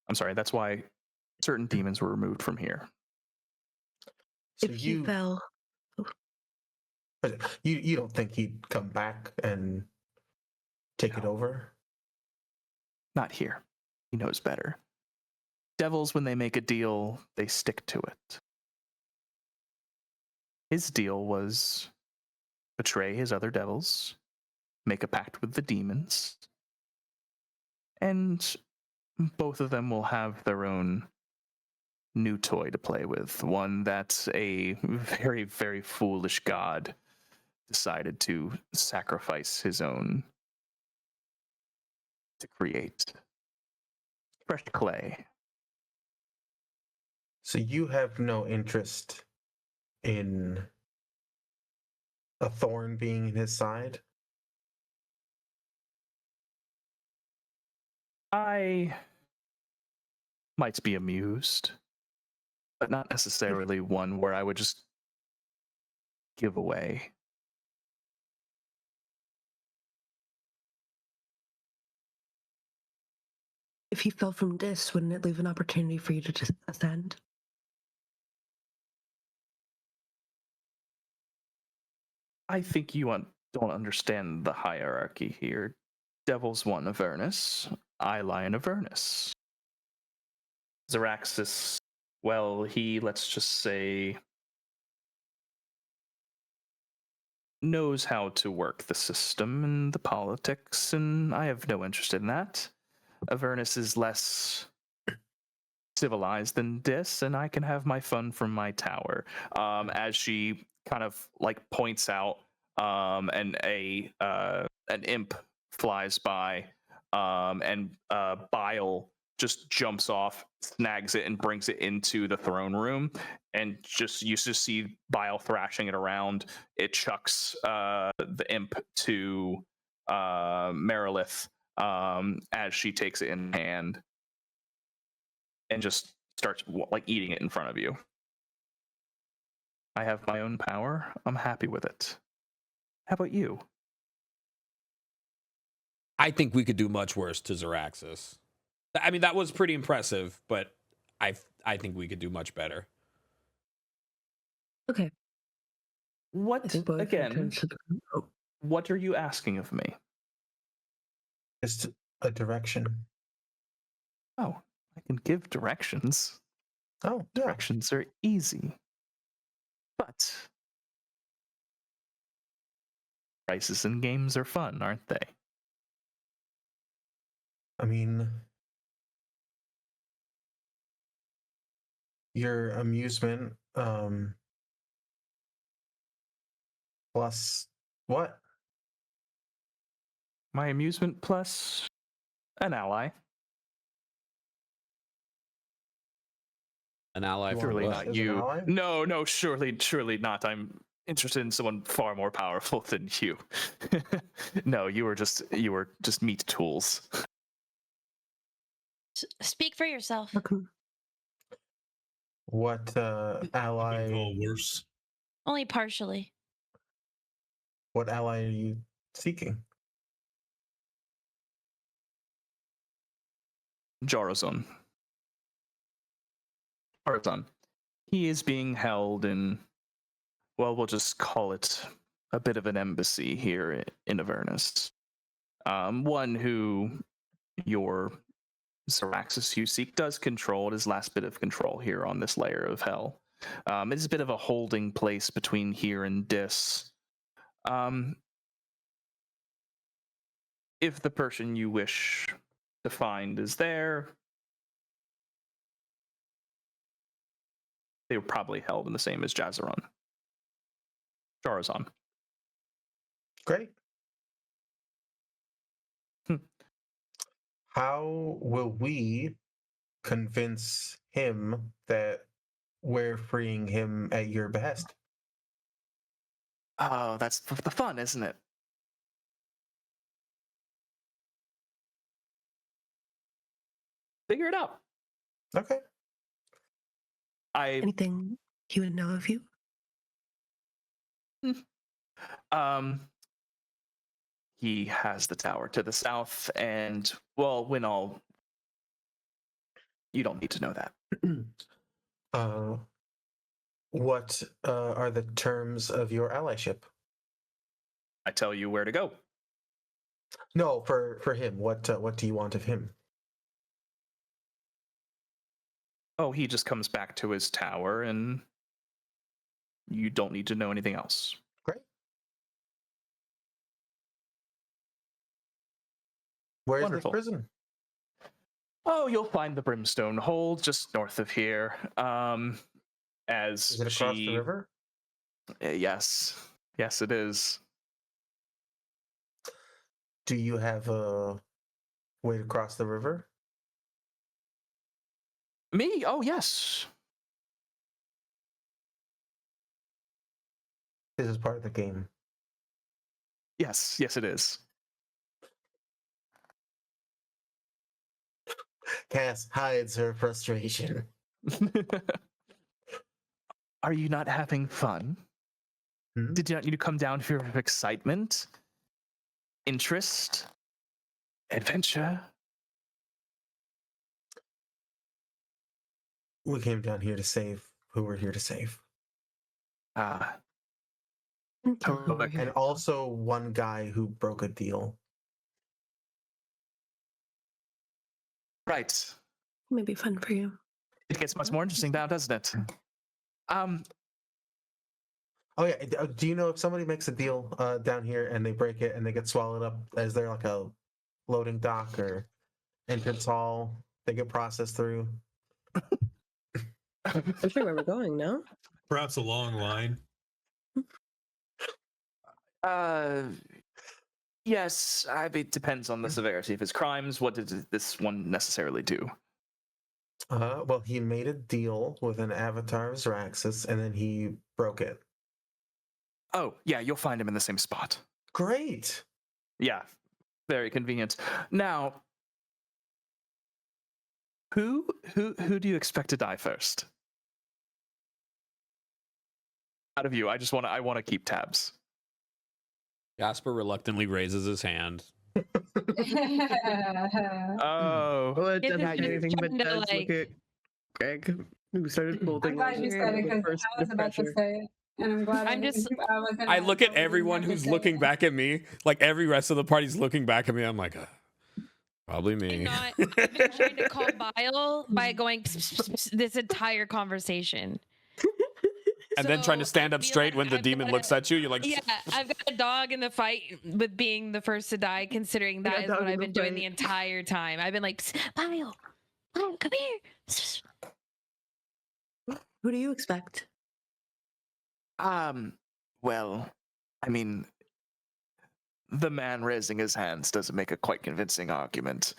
I'm sorry, that's why certain demons were removed from here. So if he fell, oh, But you don't think he'd come back and take it No. over? Not here. He knows better. Devils, when they make a deal, they stick to it. His deal was betray his other devils, make a pact with the demons, and both of them will have their own new toy to play with, one that a very, very foolish god decided to sacrifice his own to create. Fresh clay. So you have no interest in a thorn being in his side? I might be amused, but not necessarily one where I would just give away. If he fell from Dis, wouldn't it leave an opportunity for you to just ascend? I think you don't understand the hierarchy here. Devil's one Avernus. I lie in Avernus. Zaraxis, well, he, let's just say, knows how to work the system and the politics, and I have no interest in that. Avernus is less civilized than Dis, and I can have my fun from my tower. As she kind of like points out, and an imp flies by, and Bile just jumps off, snags it, and brings it into the throne room. And just you just see Bile thrashing it around. It chucks the imp to Merilith as she takes it in hand and just starts like eating it in front of you. I have my own power. I'm happy with it. How about you? I think we could do much worse to Zaraxis. I mean, that was pretty impressive, but I think we could do much better. Okay. I What think both again? turns to the oh, What are you asking of me? Just a direction. Oh, I can give directions. Oh, yeah. Directions are easy. But prices in games are fun, aren't they? I mean, your amusement, plus what? My amusement plus an ally. An ally for Surely what? not As an you. ally? No, surely not. I'm interested in someone far more powerful than you. No, you were just meat tools. Speak for yourself. how come? What ally? Call worse. Only partially. What ally are you seeking? Jarazon. Jarazon. He is being held in, well, we'll just call it a bit of an embassy here in Avernus. One who your Zaraxis you seek does control his last bit of control here on this layer of hell. It is a bit of a holding place between here and Dis. If the person you wish to find is there, they were probably held in the same as Jarazon. Great. How will we convince him that we're freeing him at your behest? Oh, that's the fun, isn't it? Figure it out. Okay. Anything he would know of you? He has the tower to the south, and well, you don't need to know that. What are the terms of your allyship? I tell you where to go. No, for him. What do you want of him? Oh, he just comes back to his tower, and you don't need to know anything else. Great. Where's Wonderful. this prison? Oh, you'll find the Brimstone Hold just north of here. As Is it across the river? Yes, it is. Do you have a way to cross the river? Me? Oh, yes. This is part of the game. Yes, it is. Cass hides her frustration. Are you not having fun? Hmm? Did you not need to come down here with excitement, interest, adventure? We came down here to save who we're here to save. Ah, And also one guy who broke a deal. right. Maybe fun for you. It gets much more interesting now, doesn't it? Oh yeah, do you know if somebody makes a deal down here and they break it and they get swallowed up, is there like a loading dock or entrance hall they get processed through? I'm sure where we're going, no? Perhaps a long line. Yes, it depends on the severity of his crimes. What did this one necessarily do? Well, he made a deal with an avatar of Zraxus and then he broke it. Oh, yeah, you'll find him in the same spot. Great. Yeah, very convenient. Now, who do you expect to die first? Out of you, I want to keep tabs. Jasper reluctantly raises his hand. Oh, Well, it It's doesn't do anything but kinda does like- look at Greg, who started I'm holding glad on you to said it the because first I was about to pressure. say it, and I'm glad I'm just- I look at everyone who's looking back at me, like every rest of the party's looking back at me. I'm like, probably me. I've been trying to call Bile by going this entire conversation. And then trying to So stand I up feel straight like when the I've demon got looks at you. You're like, Yeah, I've got a dog in the fight with being the first to die, considering I that got is dog what in I've the been doing fight. the entire time. I've been like, Bile, come here. Who do you expect? well, I mean, the man raising his hands doesn't make a quite convincing argument.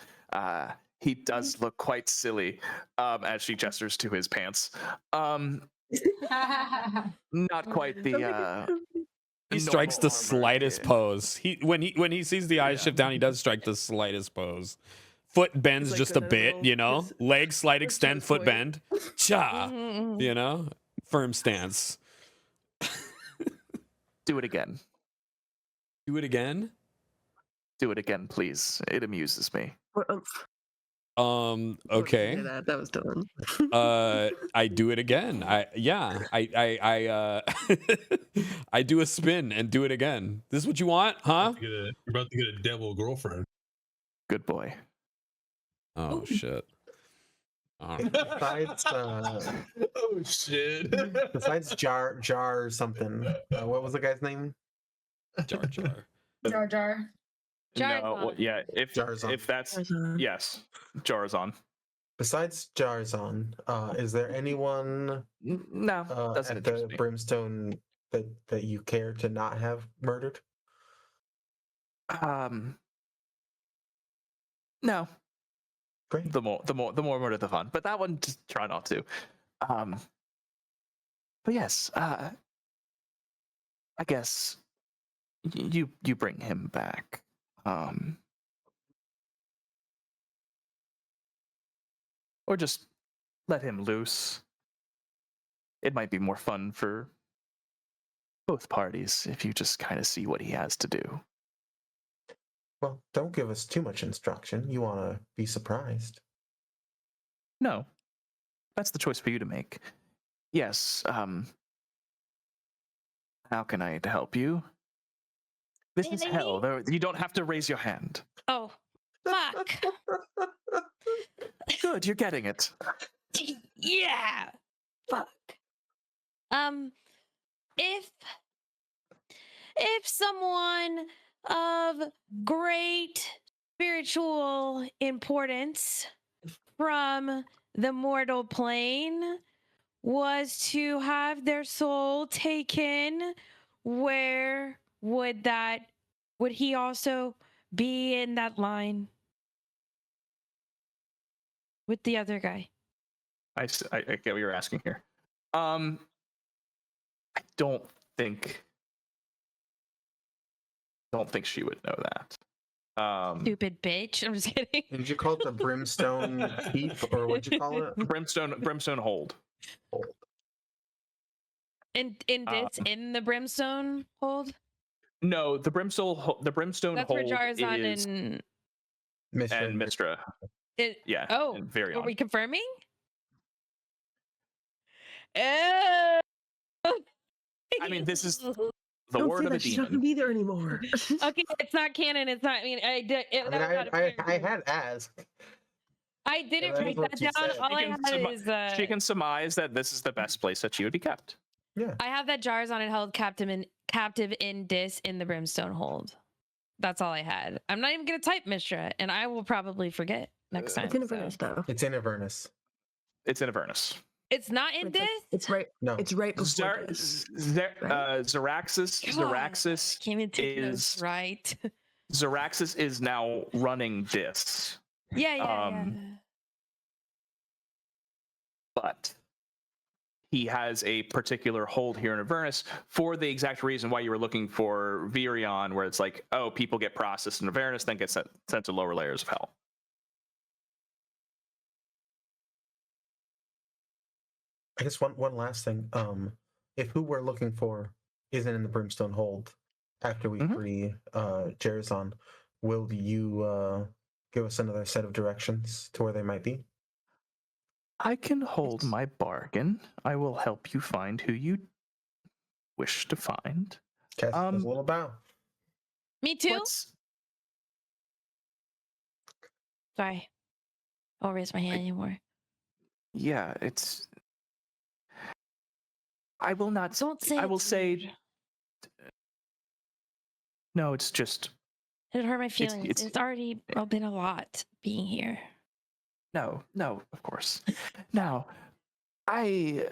He does look quite silly, as she gestures to his pants. Not quite the he strikes the normal armor. slightest pose. When he sees the eyes Yeah. shift down, he does strike the slightest pose. Foot bends like just a got a bit, little- you know. his- Leg slight his extend, toes foot point. bend. Cha, Mhm. you know. Firm stance. Do it again. Do it again. Do it again, please. It amuses me. Okay. That was done. I do it again. I I do a spin and do it again. This is what you want, huh? You're about to get a devil girlfriend. Good boy. Oh shit. Besides, Oh shit. besides Jar or something, what was the guy's name? Jar Jar. Jar Jar. Jarzon. Yeah, if Jarzon. that's Jarzon. yes, Jarzon. Besides Jarzon, is there anyone No, doesn't at the interest me. Brimstone that you care to not have murdered? No. Great. The more murder, the fun. But that one, just try not to. But yes, I guess you bring him back. Or just let him loose. It might be more fun for both parties if you just kind of see what he has to do. Well, don't give us too much instruction. You want to be surprised. No, that's the choice for you to make. Yes. How can I help you? This is hell. You don't have to raise your hand. Oh, fuck. Good, you're getting it. Yeah. Fuck. If someone of great spiritual importance from the mortal plane was to have their soul taken, where would he also be in that line with the other guy? I get what you're asking here. I don't think she would know that. Stupid bitch. I'm just kidding. Did you call it the brimstone heap, or what'd you call it? Brimstone hold. In the brimstone hold? No, the brimstone That's hold where Jarzon is and Mistra. Yeah. Oh, and very are on. we confirming? Oh. I mean, this is the Don't word say of a that. She's not demon. gonna be there anymore. Okay, it's not canon. It's not. I mean, I did. It, that was not a I fair- had asked. I didn't that's write what that you down. said. All I had is She can surmise that this is the best place that she would be kept. Yeah. I have that Jarzon and held captive in Dis in the brimstone hold. That's all I had. I'm not even gonna type Mistra, and I will probably forget next time. It's in Avernus, though. It's in Avernus. It's in Avernus. It's not in It's Dis. like- it's right. No. It's right before this. Zaraxis God, can't even take notes is right. Zaraxis is now running Dis. Yeah. But he has a particular hold here in Avernus for the exact reason why you were looking for Virion, where it's like, oh, people get processed in Avernus, then get sent to lower layers of hell. I guess one last thing. If who we're looking for isn't in the brimstone hold after we free Jarzon, will you give us another set of directions to where they might be? I can hold my bargain. I will help you find who you wish to find. Cass does a little bow. Me too. Sorry, I won't raise my hand anymore. Yeah, it's. I will not. Don't say. I will it's say. weird. No, it's just. It hurt my feelings. it's- It's already been a lot being here. No, of course. Now, well,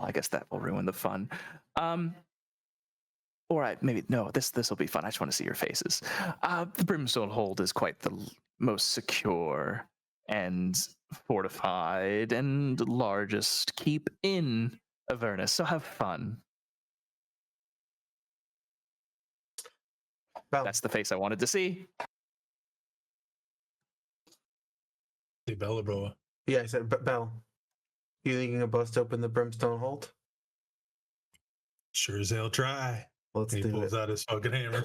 I guess that will ruin the fun. All right, maybe no. This will be fun. I just want to see your faces. The Brimstone Hold is quite the most secure and fortified and largest keep in Avernus. So have fun. Bell. That's the face I wanted to see. Say Bella Boa. Yeah, I said, but Bell, you think you can bust open the brimstone hold? Sure as hell try. Let's He do pulls it. out his fucking hammer.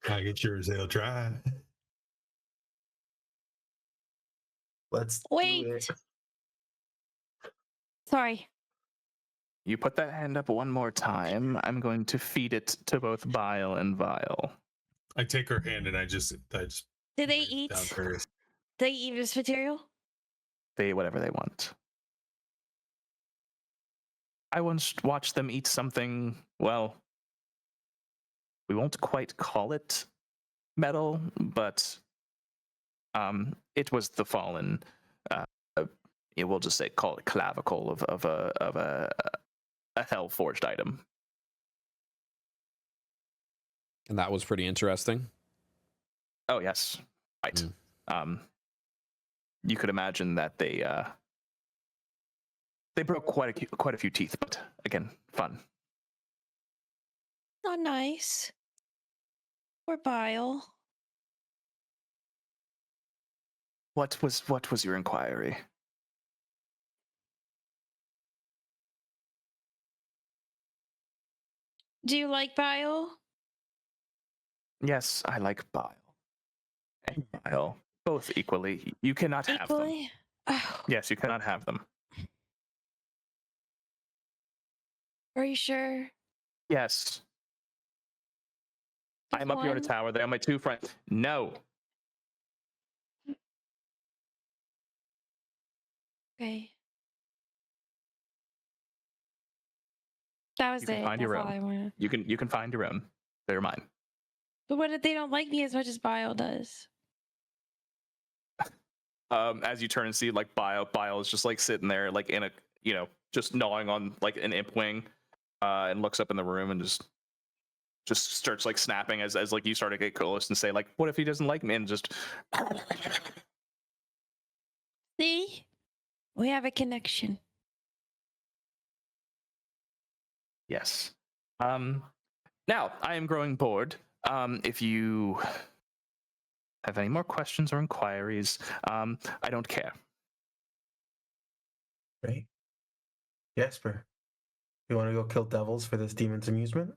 I can sure as hell try. Let's Wait. do it. Sorry. You put that hand up one more time. I'm going to feed it to both Bile and Vile. I take her hand and I just Did they lay it eat? down to her. They eat this material? They whatever they want. I once watched them eat something, well, we won't quite call it metal, but it was the fallen, we'll just say call it clavicle of a hell forged item. And that was pretty interesting. Oh yes, right. You could imagine that they broke quite a few teeth, but again, fun. Not nice. Poor Bile. What was your inquiry? Do you like Bile? Yes, I like Bile and Bile both equally. You cannot have them. Equally? Oh, Yes, you cannot have them. are you sure? Yes. Just I'm up here in a one? tower. They are my two friends. No. Okay. That was You can it. find your That's all own. I wanted. You can find your own. They're mine. But what if they don't like me as much as Bio does? As you turn and see, like Bile is just like sitting there, like in a, just gnawing on like an imp wing, and looks up in the room and just starts like snapping as like you start to get close and say like, what if he doesn't like me? And just See? We have a connection. yes. Now I am growing bored. If you have any more questions or inquiries, I don't care. Right. Jasper, you want to go kill devils for this demon's amusement?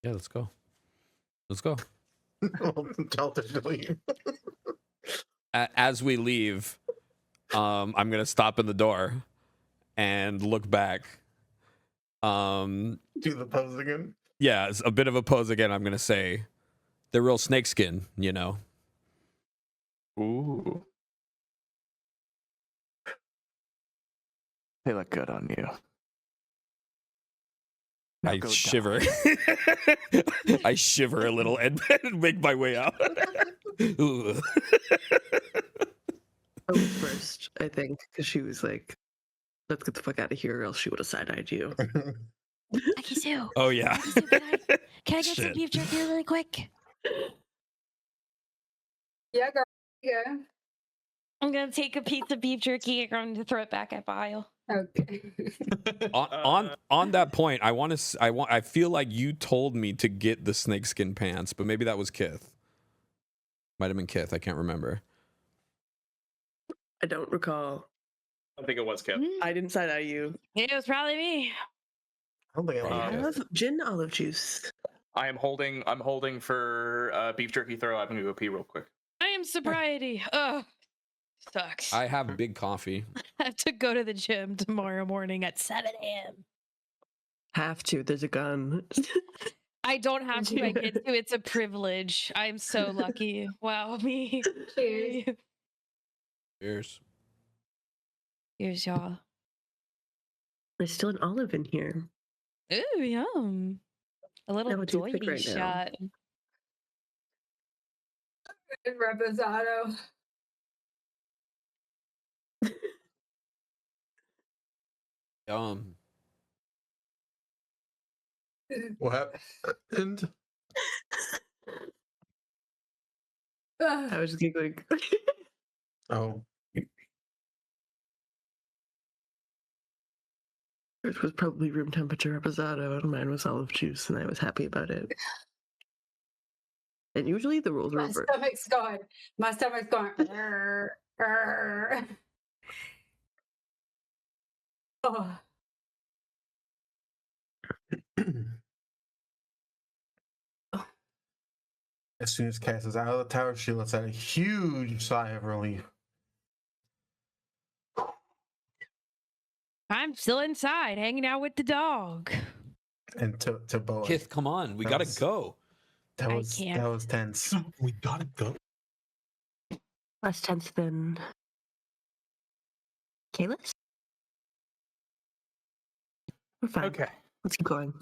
Yeah, let's go. Let's go. As we leave, I'm gonna stop in the door and look back. Do the pose again. Yeah, it's a bit of a pose again. I'm gonna say, they're real snakeskin, you know. Ooh. They look good on you. Now I go shiver. die. I shiver a little and make my way out. Ooh. I was first, I think, because she was like, let's get the fuck out of here, or else she would have side-eyed you. Becky-sue. Oh yeah. Becky-sue, can I get some Shit. beef jerky really quick? Yeah, girl. Yeah. I'm gonna take a piece of beef jerky and I'm gonna throw it back at Bile. Okay. On that point, I feel like you told me to get the snakeskin pants, but maybe that was Kith. Might have been Kith. I can't remember. I don't recall. I think it was Kip. I didn't side-eye you. It was probably me. I don't think I I want have gin olive juice. I'm holding for beef jerky throw. I'm gonna go pee real quick. I am sobriety. Ugh. Sucks. I have big coffee. I have to go to the gym tomorrow morning at 7 a.m. Have to. There's a gun. I don't have to. I get to. It's a privilege. I'm so lucky. Wow, me. Cheers. Cheers. Here's y'all. There's still an olive in here. Ooh, yum. A little That would be thick doily right now. shot. Reposado. What happened? I was giggling. Oh, Yours was probably room temperature reposado, and mine was olive juice, and I was happy about it. And usually the rules are My reversed. stomach's going. "Arr, arr." Oh. as soon as Cass is out of the tower, she lets out a huge sigh of relief. I'm still inside, hanging out with the dog. And to Boa, Kith, come on. We That gotta was- go. that I was can't. that was tense. We gotta go. Less tense than Kalis? We're fine. Okay. Let's keep going.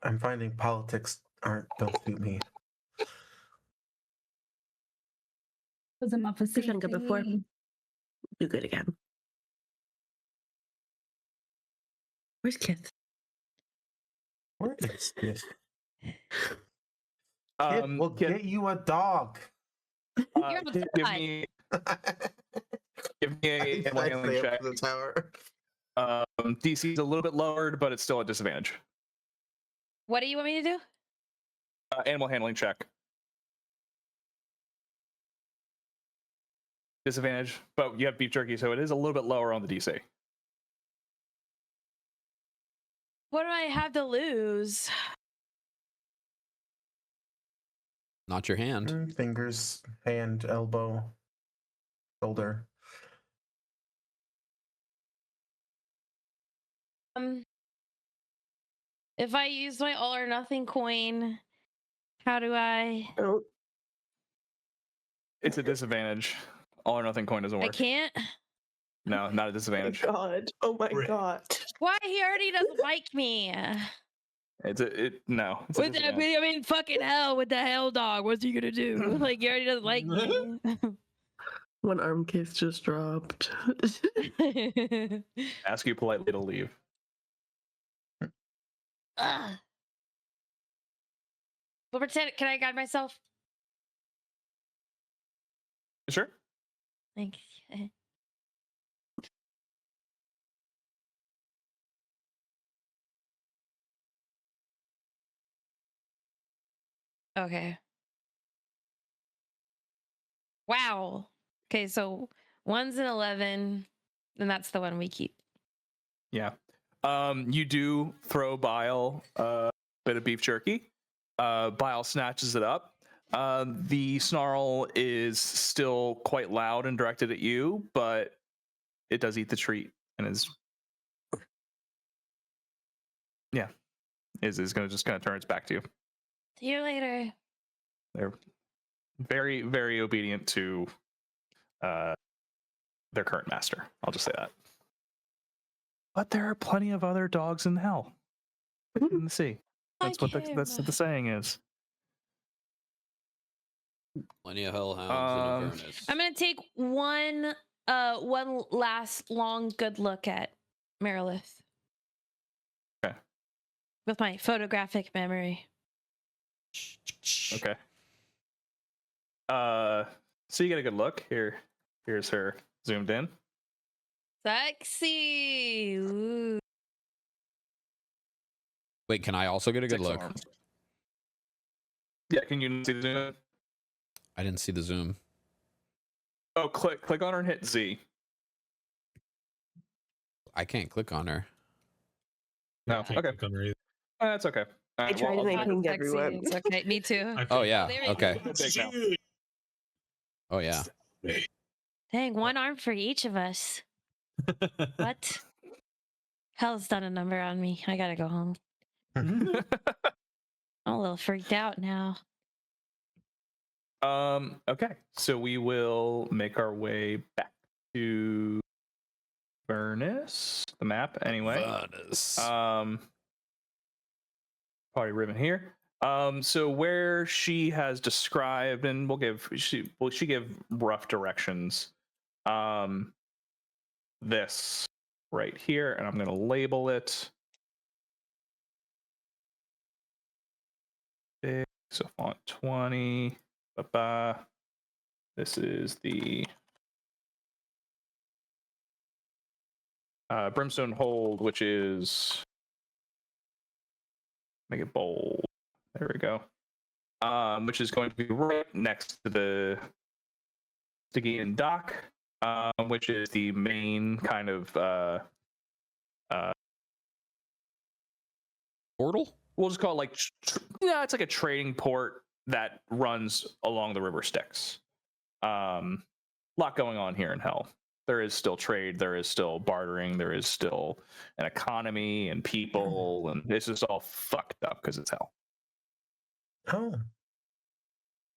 I'm finding politics don't suit me. Was a muffin We've done good before. thing. Do good again. Where's Kith? Where is this? We'll get you a dog. You're give outside. me a I animal handling stay up check. in the tower. DC is a little bit lowered, but it's still a disadvantage. What do you want me to do? Animal handling check. Disadvantage, but you have beef jerky, so it is a little bit lower on the DC. What do I have to lose? Not your hand. Fingers, hand, elbow, shoulder. If I use my all or nothing coin, how do I? Oh, It's a disadvantage. All or nothing coin doesn't I work. can't. No, not a my disadvantage. God. Oh my Right. God. Why he already doesn't like me? It's a no. It's a With that, disadvantage. I mean, fucking hell with the hell dog. What's he gonna do? Like he already doesn't like me. One arm case just dropped. Ask you politely to leave. Ugh. Well, pretend. Can I guide myself? Sure. Thanks. Okay. Wow. Okay, so one's an 11, and that's the one we keep. Yeah. You do throw Bile a bit of beef jerky. Bile snatches it up. The snarl is still quite loud and directed at you, but it does eat the treat and is gonna just turn its back to you. See you later. They're very, very obedient to their current master. I'll just say that. But there are plenty of other dogs in hell in the sea. That's what that's what the saying is. Plenty of hellhounds in Avernus. I'm gonna take one last long good look at Marilith. Okay. With my photographic memory. Okay. So you get a good look. Here's her zoomed in. Sexy. Ooh. Wait, can I also get a good 6 look? arms. Yeah, can you see the zoom? I didn't see the zoom. Oh, click on her and hit Z. I can't click on her. No, Can't okay. click on her either. That's okay. I tried to I'll make do it. ping Sexy. everyone. It's okay. Me too. Oh yeah. there we Okay. Big now. Oh yeah. Dang, one arm for each of us. What? Hell's done a number on me. I gotta go home. I'm a little freaked out now. Okay, so we will make our way back to Furnace, the map anyway. Furnace. Party ribbon here. So where she has described, and she give rough directions. This right here, and I'm gonna label it. Big, so font 20. This is the Brimstone Hold, which is, make it bold. There we go. Which is going to be right next to the Stygian dock, which is the main kind of Portal? we'll just call it like it's like a trading port that runs along the river Styx. Lot going on here in Hell. There is still trade, there is still bartering, there is still an economy and people, and it's just all fucked up because it's Hell. Oh.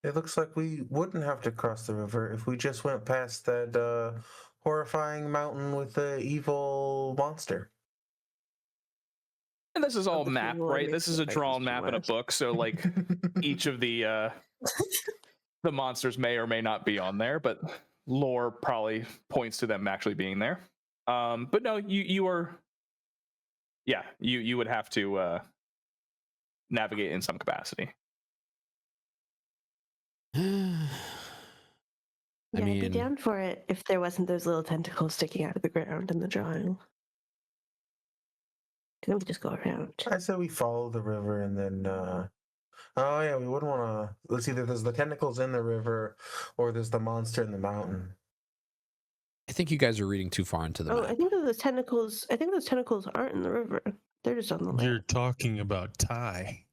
It looks like we wouldn't have to cross the river if we just went past that horrifying mountain with the evil monster. And this is all the map, people right? makes This is the a drawn faces map in a worse. book, so like each of the monsters may or may not be on there, but lore probably points to them actually being there. But no, you are, yeah, you would have to navigate in some capacity. I Yeah, I'd be mean, down for it if there wasn't those little tentacles sticking out of the ground in the drawing. Then we just go around. I say we follow the river and then oh yeah, we wouldn't wanna, let's either there's the tentacles in the river or there's the monster in the mountain. I think you guys are reading too far into the Oh, map. I think those tentacles aren't in the river. They're just on the land. You're talking about Ty.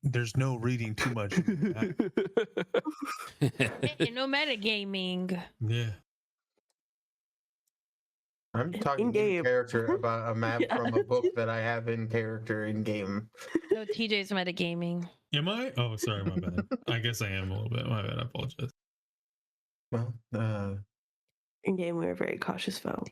There's no reading too much. into that. Hey, no metagaming. Yeah. I'm talking in game. character about a map Yeah. from a book that I have in character in game. No, TJ's metagaming. Am I? Oh, sorry, my bad. I guess I am a little bit. My bad. I apologize. Well, In game, we were very cautious, foe.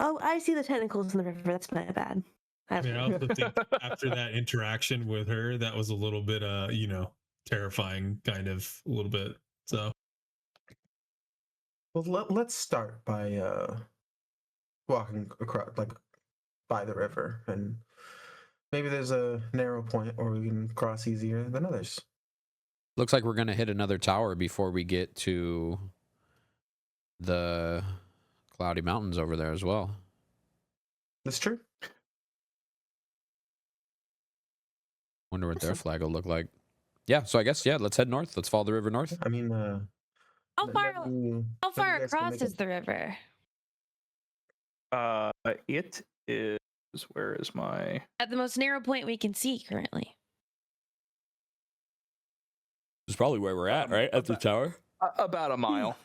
Oh, I see the tentacles in the river. That's my bad. I mean, I also think after that interaction with her, that was a little bit, terrifying, kind of a little bit. So, well, let's start by walking across, like, by the river, and maybe there's a narrow point where we can cross easier than others. Looks like we're gonna hit another tower before we get to the Cloudy Mountains over there as well. That's true. Wonder what their Awesome. flag will look like. Yeah, so I guess let's head north. Let's follow the river north. I mean, How far? How you far guys can across make is it. the river? It is. Where is my? At the most narrow point we can see currently. It's probably where we're at, right? At the tower. About a mile.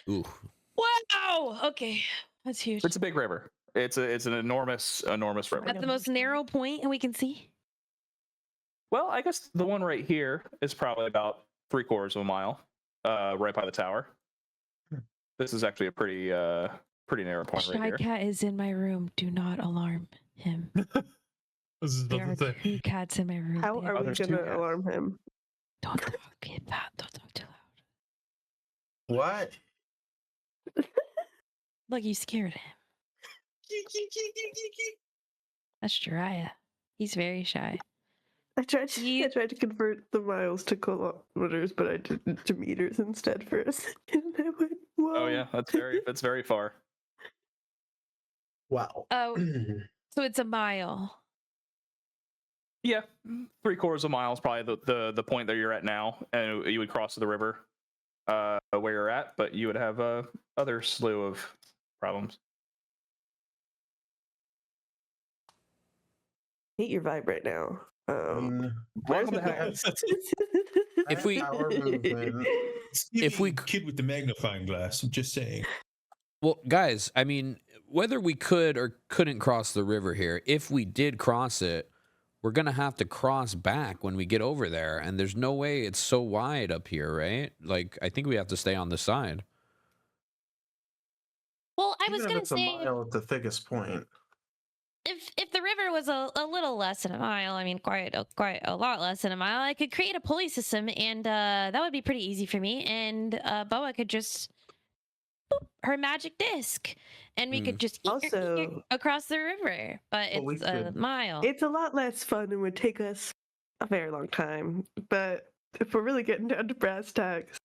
Ooh. Wow. Okay, that's huge. It's a big river. It's an enormous river. At the most narrow point, and we can see. Well, I guess the one right here is probably about 3/4 of a mile, right by the tower. This is actually a pretty narrow point right Shy here. cat is in my room. Do not alarm him. I was just There about are to say. 2 cats in my room. How They- are we there's 2 gonna cats. alarm him? Don't talk, kid. Don't talk too loud. What? Look, you scared him. That's Jiraiya. He's very shy. I tried to You- convert the miles to kilometers, but I did it to meters instead for a second. I went, whoa. Oh yeah, that's very far. Wow. Oh, so it's a mile. Yeah, 3/4 of a mile is probably the point that you're at now, and you would cross the river where you're at, but you would have other slew of problems. Hate your vibe right now. I mean, Welcome to where's Hack. If we- our movement? If we- kid with the magnifying glass, I'm just saying. Well, guys, I mean, whether we could or couldn't cross the river here, if we did cross it, we're gonna have to cross back when we get over there, and there's no way it's so wide up here, right? Like, I think we have to stay on the side. Well, I was Even if gonna it's a say mile at the thickest point. if the river was a little less than a mile, I mean quite a lot less than a mile, I could create a pulley system, and that would be pretty easy for me. And Boa could just boop, her magic disc, and we could just Also- across the river. But Well, we it's a could- mile. It's a lot less fun and would take us a very long time. But if we're really getting down to brass tacks,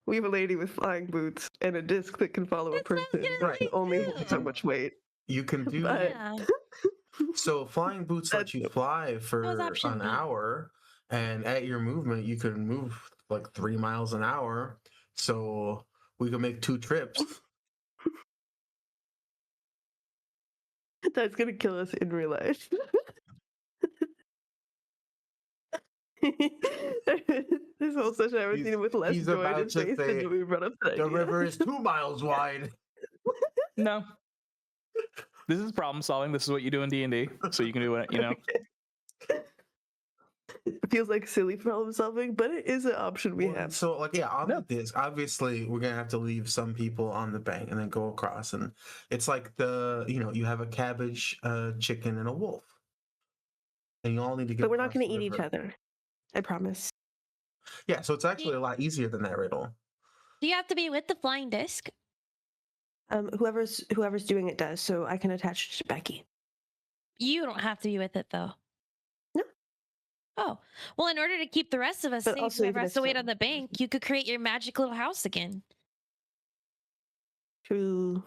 we have a lady with flying boots and a disc that can follow a That's what I was person. gonna Right. Only say, holds so too. much weight. You can do But- Yeah. so. Flying boots let you fly for That was option an B. hour, and at your movement, you can move like 3 miles an hour. So we could make 2 trips. That's gonna kill us in real life. This whole session I was He's- seen with less he's joy in about his to face say, than we brought up that The idea. river is 2 miles wide. No, this is problem solving. This is what you do in D&D, so you can do it. It feels like silly problem solving, but it is an option we Well, have. So, like, yeah, on No. the disc, obviously, we're gonna have to leave some people on the bank and then go across. And it's like you have a cabbage, chicken, and a wolf, and you all need to get. But we're not across going the to eat each river. other. I promise. Yeah, so it's actually a lot easier than that riddle. Do you have to be with the flying disc? Whoever's doing it does, so I can attach it to Becky. You don't have to be with it though. No. Oh, well, in order to keep the rest of us But safe, also whoever even has if to wait so- on the bank, you could create your magic little house again. True.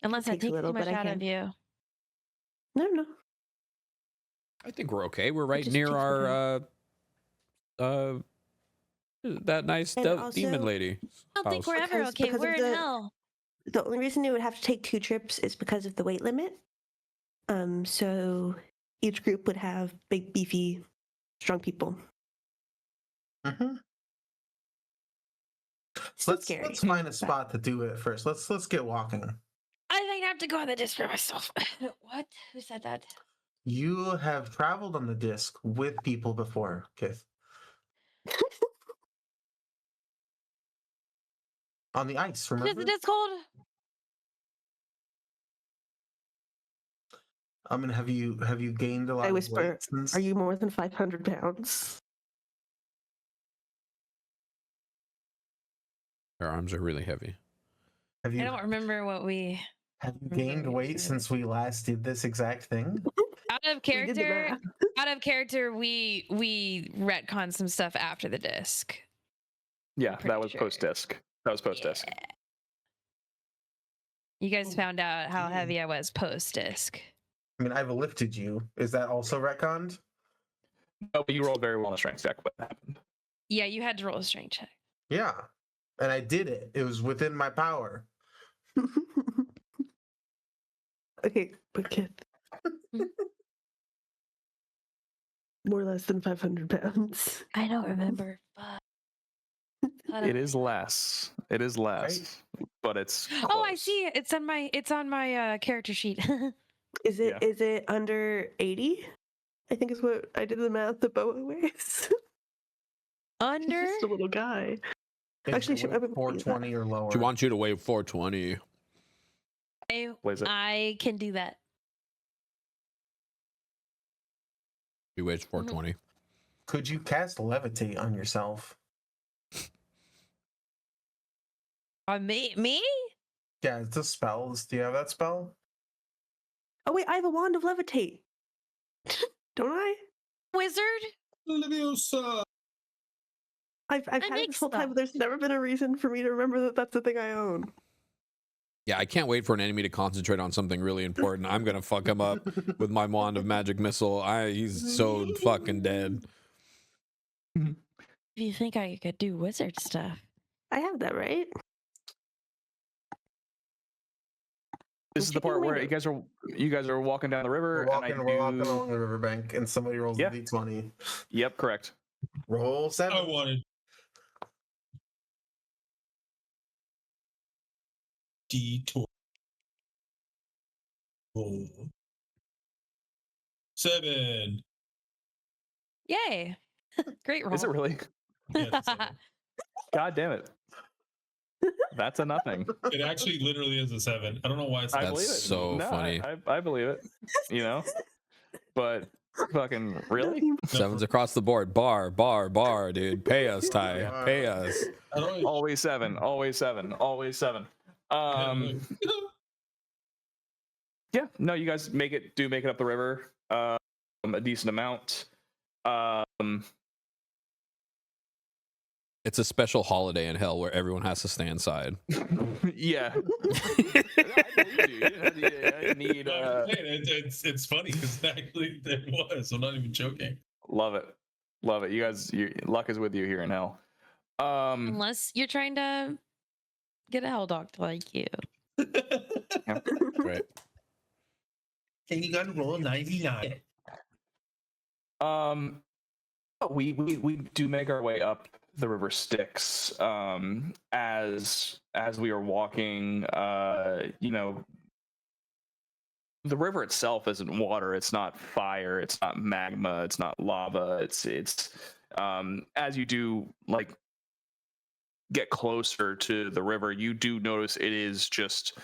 Unless that takes a takes little, too much but I out of can. you. No. I think we're okay. We're right just near takes me our that nice And demon also- lady. I don't think we're ever Because- okay. because We're of in the- hell. The only reason it would have to take 2 trips is because of the weight limit. So each group would have big, beefy, strong people. Mm-hmm. Still Let's scary. find a but- spot to do it first. Let's get walking. have to go on the disc for myself. What? Who said that? You have traveled on the disc with people before, Kith. On the ice, What is remember? the disc called? And have you gained a lot I of whisper, weight since? are you more than 500 pounds? Her arms are really heavy. Have I you don't remember what we. have you gained weight since we last did this exact thing? Out of We did the character, math. out of character, we retconned some stuff after the disc. Yeah, pretty that was sure. post disc. That was post disc. Yeah. You guys found out how heavy I was post disc. I mean, I've lifted you. Is that also retconned? Oh, but you rolled very well on a strength check. What happened? Yeah, you had to roll a strength check. Yeah. And I did it. It was within my power. Okay, but Kith. More or less than 500 pounds. I don't remember. Fuck. It is less. It is less, but it's. Oh, I close. see it. It's on my character sheet. Is it Yeah. is it under 80? I think is what I did the math that Boa weighs. He's Under? just a little guy. If Actually, you should weigh I believe 420 or lower. She wants you to weigh 420. What is it? I can do that. She weighs 420. Could you cast levitate on yourself? On me? Yeah, it's a spell. Do you have that spell? Oh wait, I have a wand of levitate. Don't I? Wizard? Leviosa. I've I had it make this whole time, stuff. but there's never been a reason for me to remember that that's the thing I own. Yeah, I can't wait for an enemy to concentrate on something really important. I'm gonna fuck him up with my wand of magic missile. He's so fucking dead. Do you think I could do wizard stuff? I have that, right? This is the part where you guys are walking down the river. We're walking along the riverbank, and somebody rolls Yeah. a d20. Yep, correct. Roll 7. I wanted D12. 7. Yay! Great roll. Is it really? Yeah, it's a 7. God damn it. That's a nothing. It actually literally is a 7. I don't know why it's I That's believe it. so No, funny. I believe it. You know, but fucking really. Sevens across the board. Bar, dude. Pay us, Ty. Pay us. I don't even, Always 7. Always 7. Always 7. Yeah. No, you guys make it up the river. A decent amount. It's a special holiday in hell where everyone has to stay inside. Yeah. I believe you. You didn't need. it's funny because actually there was. I'm not even joking. Love it. Love it. You guys, your luck is with you here in hell. Unless you're trying to get a hell dog to like you. Right. And you got to roll a 99. We do make our way up the river Styx. As we are walking, you know, the river itself isn't water. It's not fire. It's not magma. It's not lava. It's as you do like get closer to the river, you do notice it is just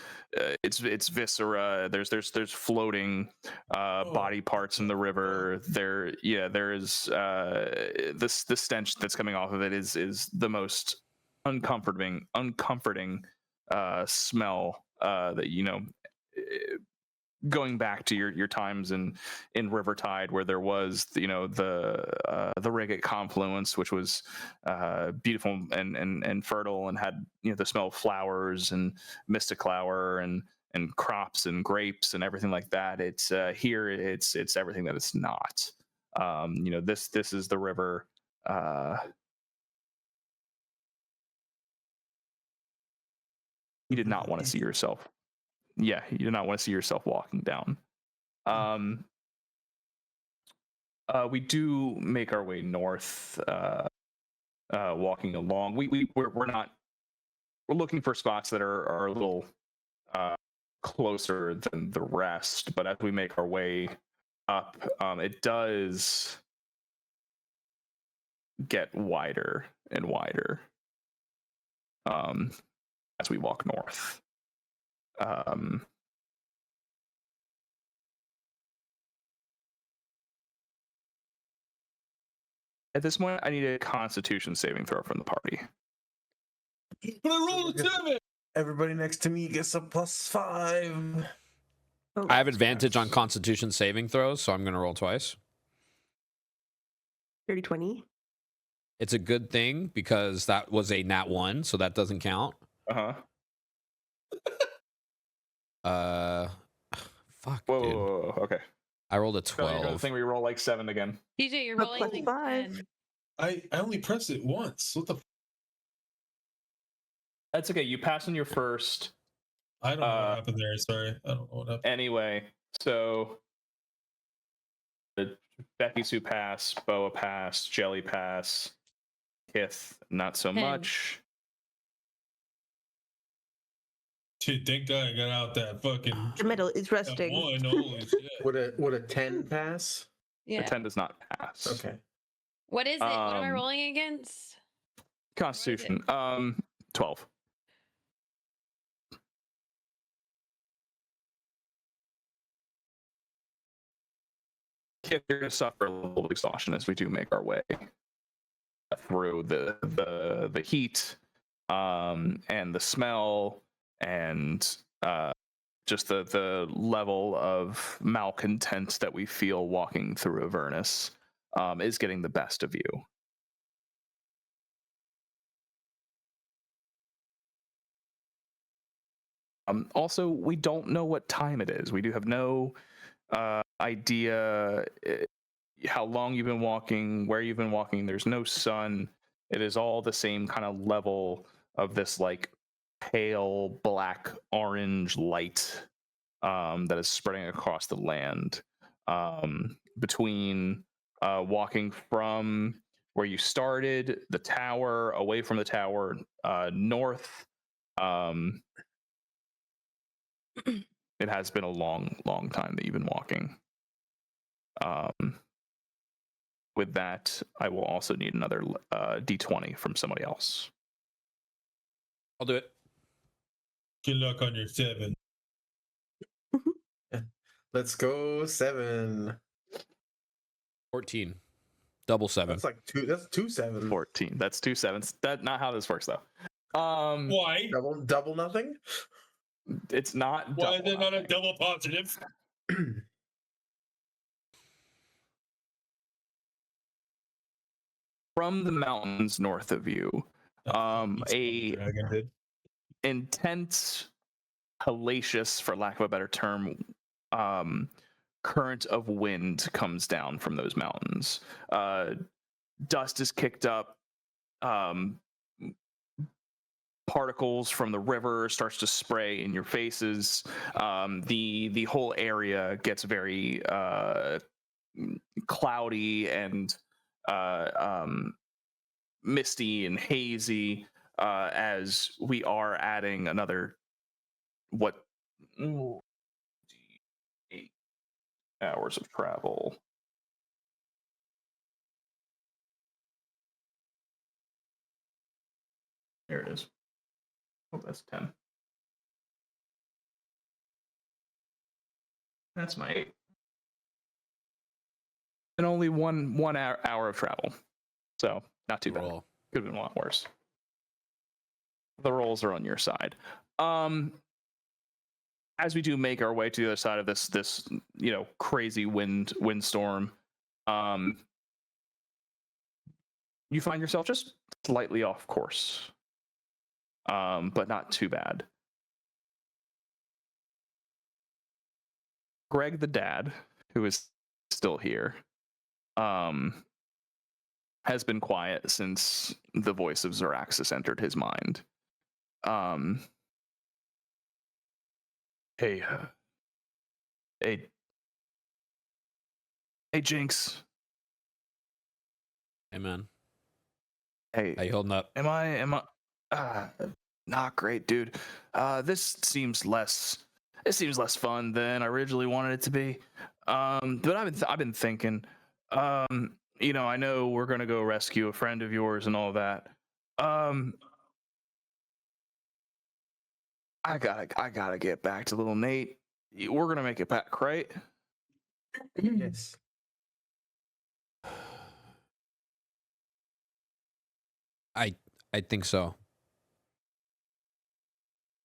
it's viscera. There's floating body parts in the river. There is this the stench that's coming off of it is the most uncomforting smell that, you know, going back to your times in Rivertide, where there was, you know, the Rigate confluence, which was beautiful and fertile and had, you know, the smell of flowers and mystic flower and crops and grapes and everything like that. It's here it's everything that it's not. You know, this is the river. You did not want to see yourself. Yeah, you do not want to see yourself walking down. We do make our way north, walking along. We're looking for spots that are a little closer than the rest, but as we make our way up, it does get wider and wider as we walk north. At this point, I need a Constitution saving throw from the party. But I rolled a 7. Everybody next to me gets a +5. Oh, I have advantage on Constitution saving throws, so I'm going to roll twice. 30-20. It's a good thing because that was a nat 1, so that doesn't count. Fuck, Whoa, dude. whoa, okay. I rolled a So you're doing the 12. thing where you roll like 7 again. DJ, you're But rolling plus like 5. 10. I only pressed it once. What the? That's okay. You pass on your first. I don't know what happened there. Sorry, I don't know what happened. Anyway, so Becky-sue pass, Boa pass, Jelly pass, Kith not so 10. much. Dude, thank God I got out that fucking The middle is that resting. one. Holy shit! Would a 10 pass? A Yeah. 10 does not pass. Okay. What is it? What am I Um, rolling against? Constitution. 12. Kith, you're gonna suffer a little exhaustion as we do make our way through the heat, and the smell, and just the level of malcontent that we feel walking through Avernus is getting the best of you. Also, we don't know what time it is. We do have no idea how long you've been walking, where you've been walking. There's no sun. It is all the same kind of level of this like pale black orange light that is spreading across the land, between walking from where you started, the tower, away from the tower, north. It has been a long time that you've been walking. With that, I will also need another D20 from somebody else. I'll do it. Good luck on your 7. Let's go 7. 14. Double 7. That's like two. That's 2 7. 14. That's 2 sevens. That's not how this works, though. Why? Double nothing. It's not. Why is double it not a nothing. double positive? From the mountains north of you, a Dragon did. intense, hellacious, for lack of a better term, current of wind comes down from those mountains. Dust is kicked up. Particles from the river starts to spray in your faces. The whole area gets very cloudy and misty and hazy, as we are adding another 8 hours of travel. There it is. Oh, that's 10. That's my 8. And only one hour of travel. So not too bad. Roll. Could have been a lot worse. The rolls are on your side. As we do make our way to the other side of this crazy windstorm, you find yourself just slightly off course, but not too bad. Greg the dad, who is still here, has been quiet since the voice of Zaraxis entered his mind. Hey, Jinx. Hey, man. Hey, How you holding up? am I not great, dude. This seems less It seems less fun than I originally wanted it to be. But I've been thinking, you know, I know we're gonna go rescue a friend of yours and all that. I gotta get back to little Nate. We're gonna make it back, right? Yes. I think so.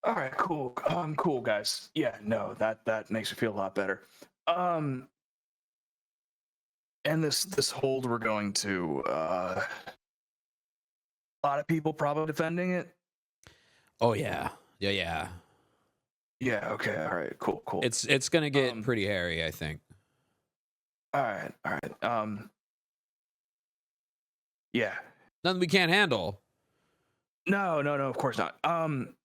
All right, cool. Cool, guys. Yeah, no, that makes me feel a lot better. And this hold we're going to a lot of people probably defending it. Oh yeah. Yeah. Yeah, okay, all right, cool. It's gonna get pretty hairy, I think. All right. Yeah. Nothing we can't handle. No, of course not. I'm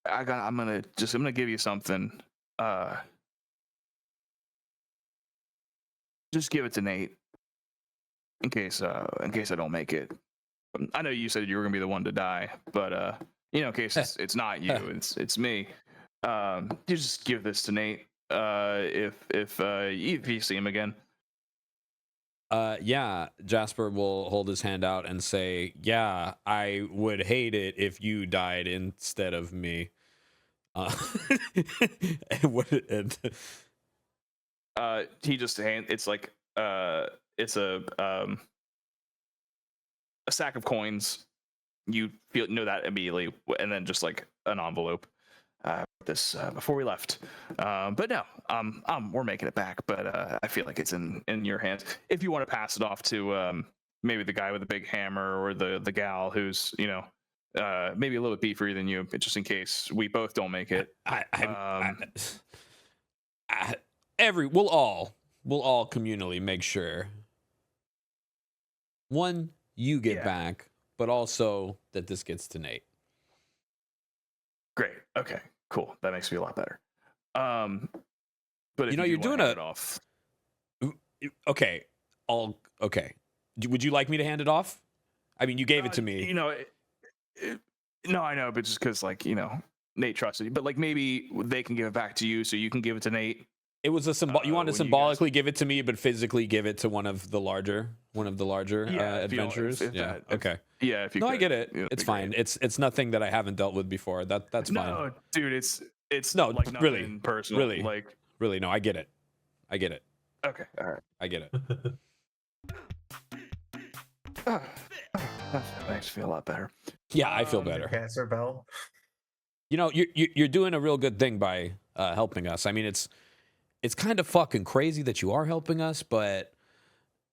gonna give you something. Just give it to Nate in case I don't make it. I know you said you were gonna be the one to die, but you know, in case it's not you, it's me. You just give this to Nate. If you see him again. Yeah, Jasper will hold his hand out and say, "Yeah, I would hate it if you died instead of me." He just it's like it's a sack of coins. You know that immediately, and then just like an envelope. This before we left, but no, we're making it back. But I feel like it's in your hands. If you want to pass it off to maybe the guy with the big hammer or the gal who's, you know, maybe a little bit beefier than you, just in case we both don't make it. We'll all communally make sure, one, you get back, but also that this gets to Nate. Great. Okay. Cool. That makes me a lot better. But you know, you're doing it off. Okay. Okay. Would you like me to hand it off? I mean, you gave it to me. You know, no, I know, but just because, like, you know, Nate trusted you. But like, maybe they can give it back to you, so you can give it to Nate. It was a symbol. You want to symbolically give it to me, but physically give it to one of the larger adventurers. Okay. Yeah, if you. No, could, I get it. you know, It's fine. Great. It's nothing that I haven't dealt with before. That's fine. No, dude, it's no, like really personal. Really. No, I get it. Okay, all right. I get it. That makes me feel a lot better. Yeah, I feel better. Caster Bell. You know, you're doing a real good thing by helping us. I mean, it's kind of fucking crazy that you are helping us, but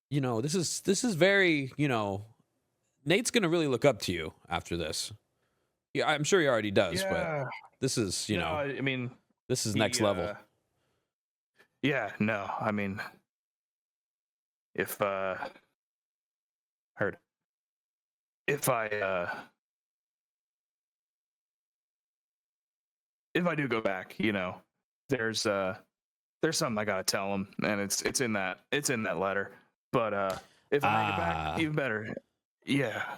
you know, this is very, you know, Nate's gonna really look up to you after this. Yeah, I'm sure he already does, but this is, you know, I mean, this is next level. Yeah, no, I mean, if I do go back, you know, there's something I gotta tell him, and it's in that letter. But if I make it back, even better. Yeah.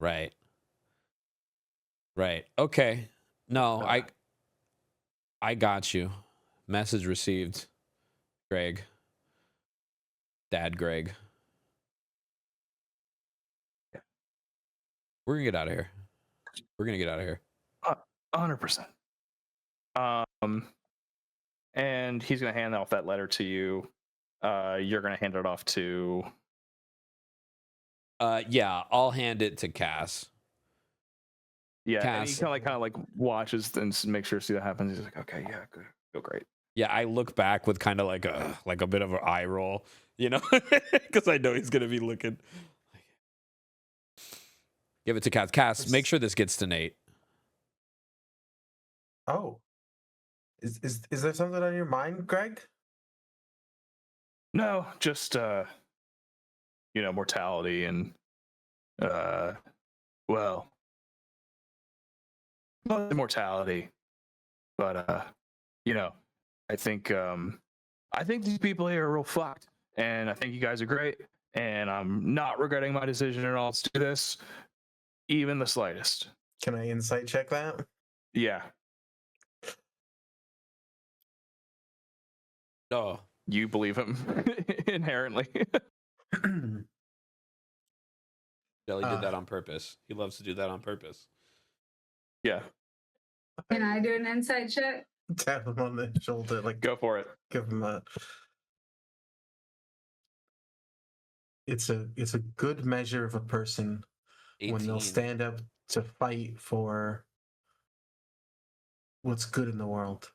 Right. Okay. No, I got you. Message received. Greg. Dad Greg. Yeah. We're gonna get out of here. 100%. And he's gonna hand off that letter to you. You're gonna hand it off to. Yeah, I'll hand it to Cass. Yeah, Cass. and he kind of like watches and make sure see what happens. He's like, okay, yeah, good, feel great. Yeah, I look back with kind of like a bit of an eye roll, you know, because I know he's gonna be looking. Give it to Cass. Cass, make sure this gets to Nate. Oh, is there something on your mind, Greg? No, just you know, mortality and well, immortality. But you know, I think these people here are real fucked, and I think you guys are great, and I'm not regretting my decision at all to do this, even the slightest. Can I insight check that? Yeah, Oh, you believe him inherently. Jelly did that on purpose. He loves to do that on purpose. Yeah, Can I do an insight check? Tap him on the shoulder, like go for it. give him a. It's a good measure of a person 18. when they'll stand up to fight for what's good in the world.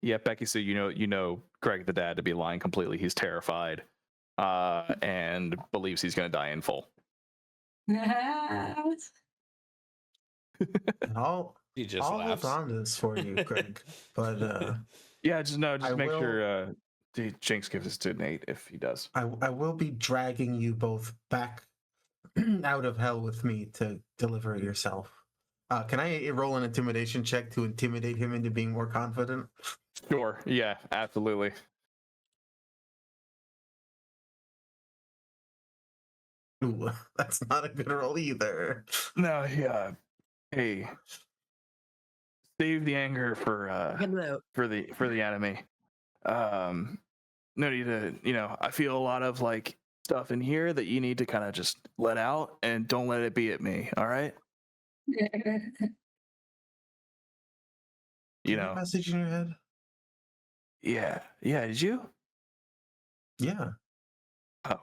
Yeah, Becky-sue, you know Greg the dad to be lying completely. He's terrified, and believes he's going to die in full. And He just I'll laughs. hold on to this for you, Greg. But Yeah, just I make will- sure Jinx gives this to Nate if he does. I will be dragging you both back out of hell with me to deliver it yourself. Can I roll an intimidation check to intimidate him into being more confident? Sure. Yeah, absolutely. Ooh, that's not a good roll either. No, yeah. Hey, save the anger for Get him out. the enemy. No need to, I feel a lot of like stuff in here that you need to kind of just let out and don't let it be at me. All right. You know. Message in your head? Yeah. Yeah. Did you? Yeah. Oh.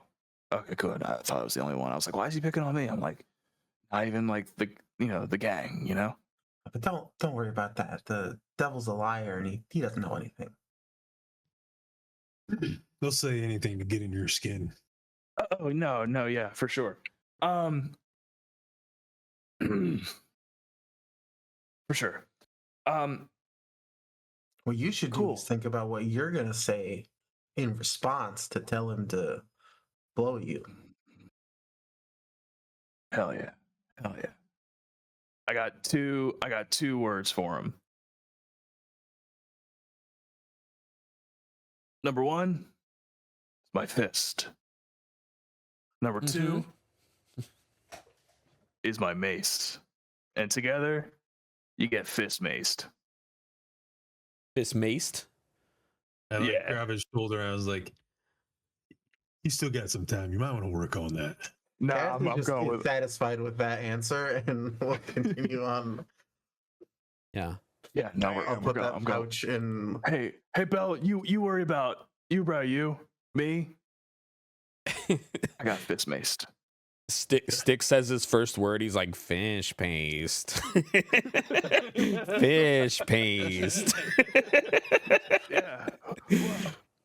Okay. Good. I thought I was the only one. I was like, why is he picking on me? I'm like, not even like the gang. But don't worry about that. The devil's a liar and he doesn't know anything. They'll say anything to get into your skin. Oh no, yeah, for sure. For sure. What you should do Cool. is think about what you're gonna say in response to tell him to blow you. Hell yeah. I got two words for him. Number one, my fist. Number two is my mace. And together, you get fist maced. Fist maced? I like Yeah. grab his shoulder. I was like, "You still got some time. You might want to work on that." No, Kathy I'm just going is with satisfied with that answer, and we'll continue on. Yeah. yeah. No, I'll put that I'm going. pouch in. Hey, Belle, you worry about you, me. I got fist maced. Stick says his first word. He's like, fish paste. Fish paste. Yeah.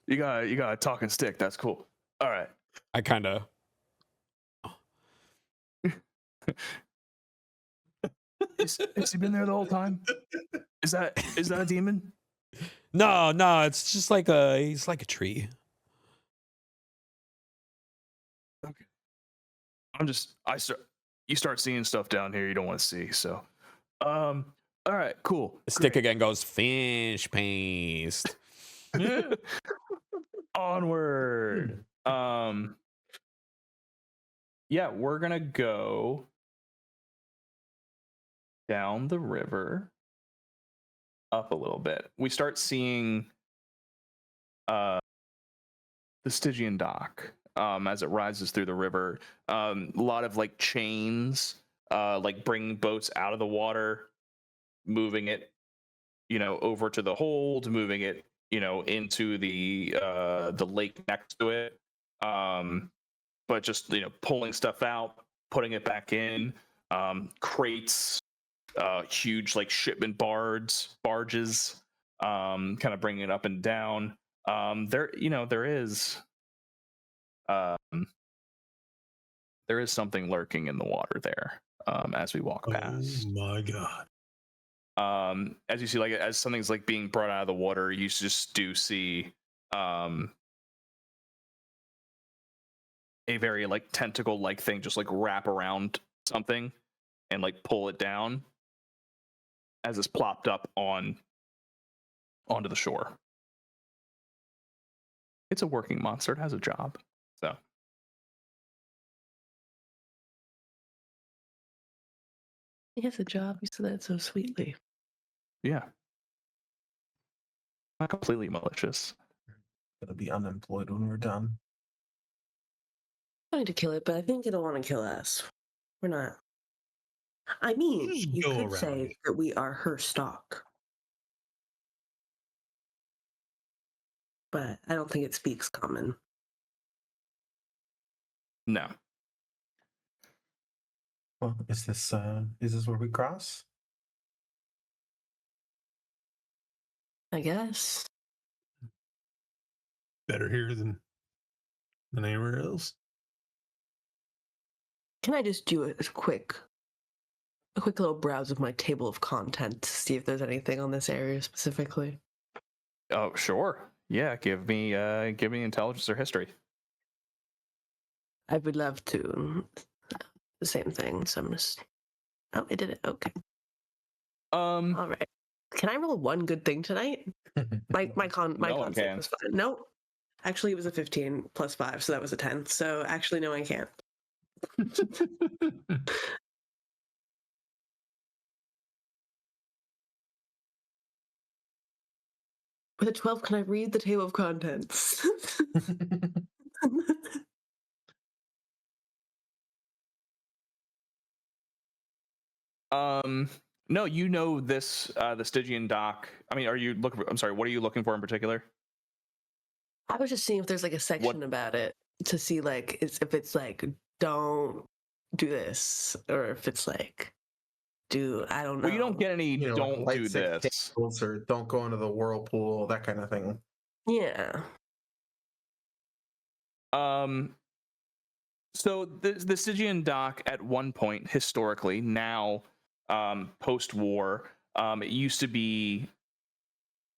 You got a talking stick. That's cool. All right. I kind of. Has he been there the whole time? Is that a demon? No, it's just like he's like a tree. You start seeing stuff down here you don't want to see. So, all right, cool. Stick again goes, fish paste. Onward. Yeah, we're gonna go down the river, up a little bit. We start seeing the Stygian dock as it rises through the river. A lot of like chains, like bringing boats out of the water, moving it, over to the hold, moving it, into the lake next to it. But just pulling stuff out, putting it back in. Crates, huge like shipment barges, kind of bringing it up and down. There is something lurking in the water there as we walk past. Oh my god. As you see, like as something's like being brought out of the water, you just do see a very like tentacle like thing just like wrap around something and like pull it down as it's plopped up onto the shore. It's a working monster. It has a job. So He has a job. You said that so sweetly. Yeah. Not completely malicious. Gonna be unemployed when we're done. Trying to kill it, but I think it'll want to kill us. We're not. I mean, Just you go could around say it. that we are her stock, but I don't think it speaks common. No. Well, is this where we cross? I guess. Better here than anywhere else. Can I just do a quick little browse of my table of content to see if there's anything on this area specifically? Oh, sure. Yeah, give me intelligence or history. I would love to. The same thing. So I'm just. Oh, I did it. Okay. All right. Can I roll one good thing tonight? My con No one save can. was fine. No, actually, it was a 15 plus 5, so that was a 10. So actually, no, I can't. With a 12, can I read the table of contents? No, you know this the Stygian dock. I mean, are you looking for, I'm sorry, what are you looking for in particular? I was just seeing if there's like a section about it to see like if it's like don't do this, or if it's like I don't know. Well, you don't get any You know, don't light do stick this. tables or don't go into the whirlpool, that kind of thing. Yeah. So the Stygian dock at one point historically, now post-war, it used to be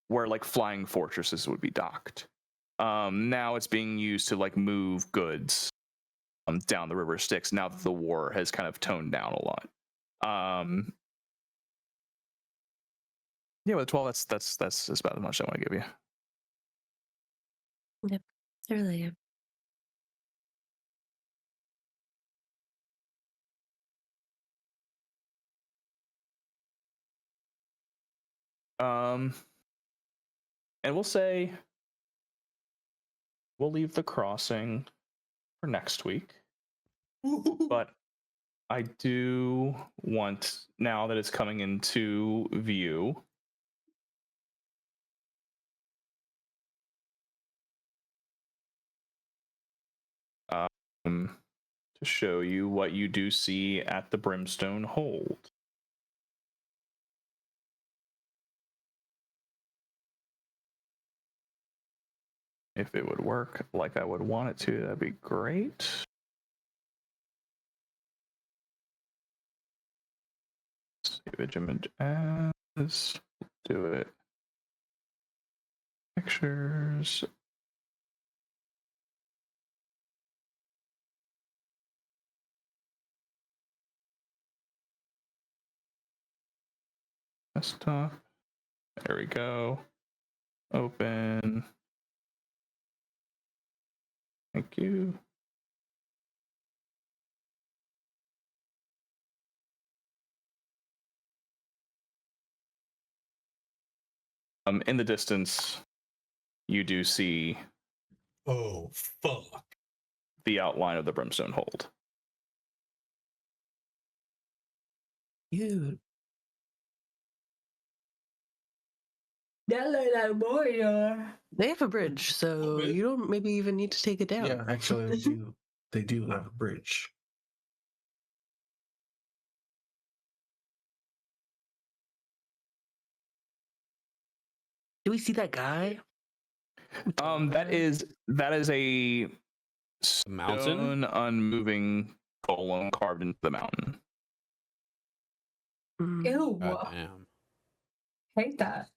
where like flying fortresses would be docked. Now it's being used to like move goods down the river Styx now that the war has kind of toned down a lot. Yeah, with 12, that's about as much I want to give you. Yep. I really am. And we'll say we'll leave the crossing for next week. But I do want, now that it's coming into view, to show you what you do see at the Brimstone Hold. If it would work like I would want it to, that'd be great. Save image as, do it. Pictures. Desktop. There we go. Open. Thank you. In the distance, you do see Oh, fuck. the outline of the Brimstone Hold. Dude. They have a bridge, so you don't maybe even need to take it down. Yeah, actually, they do. They do have a bridge. Do we see that guy? That is a Mountain? stone unmoving golem carved into the mountain. Ew. God damn. Hate that.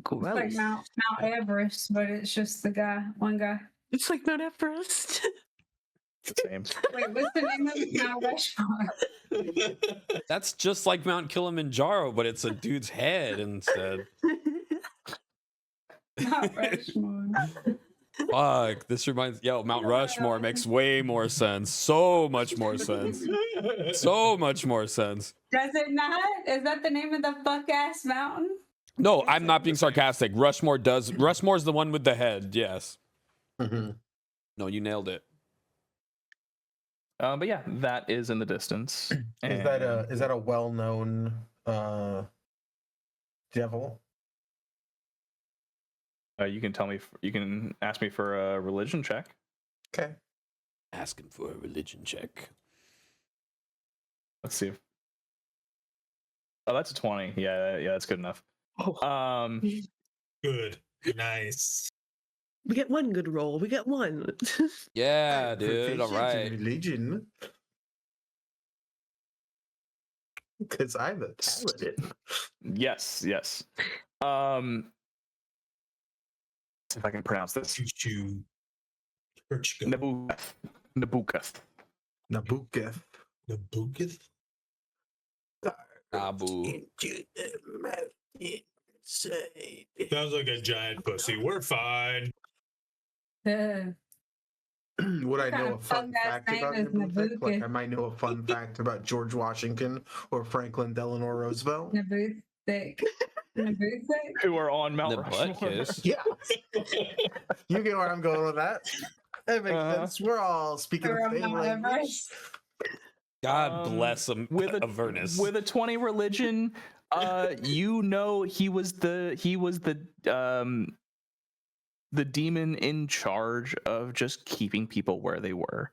Gross. It's like Mount Everest, but it's just the guy, one guy. It's like Mount Everest. Same. Wait, what's the name of it? Mount Rushmore. That's just like Mount Kilimanjaro, but it's a dude's head instead. Mount Rushmore. Fuck, this reminds, Mount Rushmore makes way more sense. So much more sense. So much more sense. Does it not? Is that the name of the fuck ass mountain? No, I'm not being sarcastic. Rushmore's the one with the head. Yes. Mhm. No, you nailed it. But yeah, that is in the distance. Is that a well-known devil? You can tell me. You can ask me for a religion check. Okay. Asking for a religion check. Let's see. Oh, that's a 20. Yeah, that's good enough. Oh, Good. Nice. we get one good roll. We get one. Yeah, dude. All Proficient in right. Religion. Because I'm a paladin. Yes. See if I can pronounce this. Choo-choo. Church-go. Nabukath. Nabuketh. Nabuketh? Abu. Sounds like a giant pussy. We're fine. Would I What kind know a of fun fun-ass fact name about is Nabuketh? Like Nabuketh? I might know a fun fact about George Washington or Franklin Delano Roosevelt. Naboothstick. Naboothstick? Who are on Mount The Rushmore. butt kiss. Yeah. You get where I'm going with that. That makes sense. We're all speaking Or the same Mount language. Everest? God bless him. With a Avernus. With a 20 religion, you know he was the demon in charge of just keeping people where they were.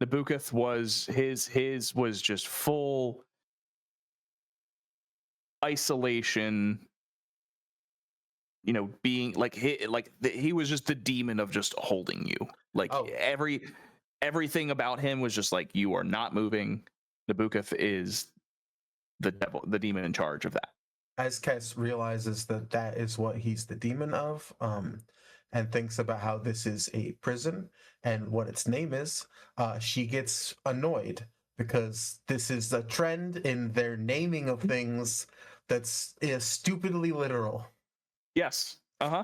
Nabukath was his was just full isolation. You know, being like he was just the demon of just holding you. Like everything about him was just like, you are not moving. Nabukath is the devil, the demon in charge of that. As Kes realizes that that is what he's the demon of, and thinks about how this is a prison and what its name is, she gets annoyed because this is a trend in their naming of things that's stupidly literal. Yes. Uh-huh.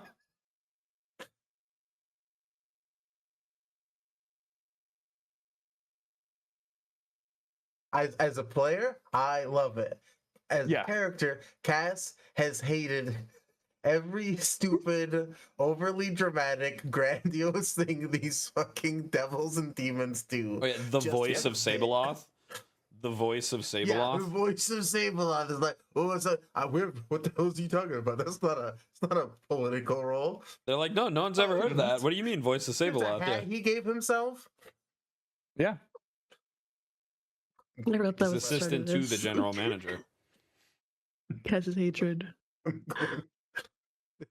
As a player, I love it. As a character, Cass has hated every stupid, overly dramatic, grandiose thing these fucking devils and demons do. Oh, yeah, the voice of Sabeloth. The voice of Sabeloth. Yeah, the voice of Sabeloth is like, oh, what's that? What the hell is he talking about? It's not a political role. They're like, no one's ever heard of that. What do you mean, voice of Sabeloth? Yeah. He gave himself. Yeah. He's assistant to the general manager. Kess's hatred.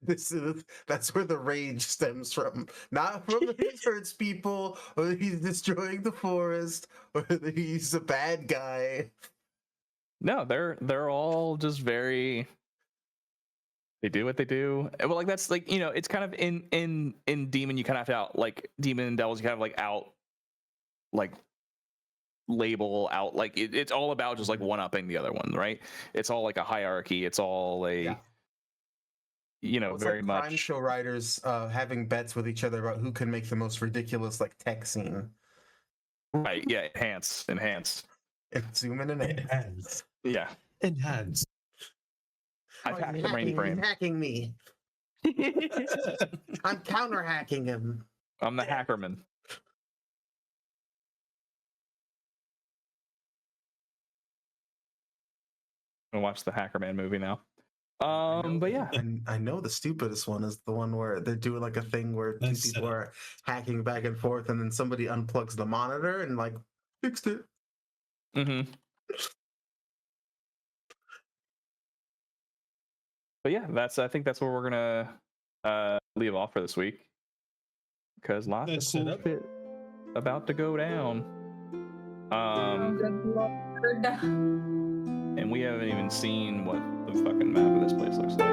That's where the rage stems from. Not from that he hurts people, or that he's destroying the forest, or that he's a bad guy. No, they're all just very. They do what they do. Well, like that's like, you know, it's kind of in demon, you kind of have to like demon and devils, you kind of like label out like it's all about just like one-upping the other one, right? It's all like a hierarchy. It's all you know, it's very like much crime show writers having bets with each other about who can make the most ridiculous like tech scene. Right. Yeah. Enhance. Zoom in and enhance. Yeah. Enhance. I've hacked the mainframe. He's hacking me. I'm counter hacking him. I'm the hackerman. I'm gonna watch the Hackerman movie now. But yeah, and I know the stupidest one is the one where they're doing like a thing where two people are hacking back and forth, and then somebody unplugs the monitor and like fixed it. Mm-hmm. But yeah, I think that's where we're gonna leave off for this week, because lots of cool shit about to go down. And we haven't even seen what the fucking map of this place looks like.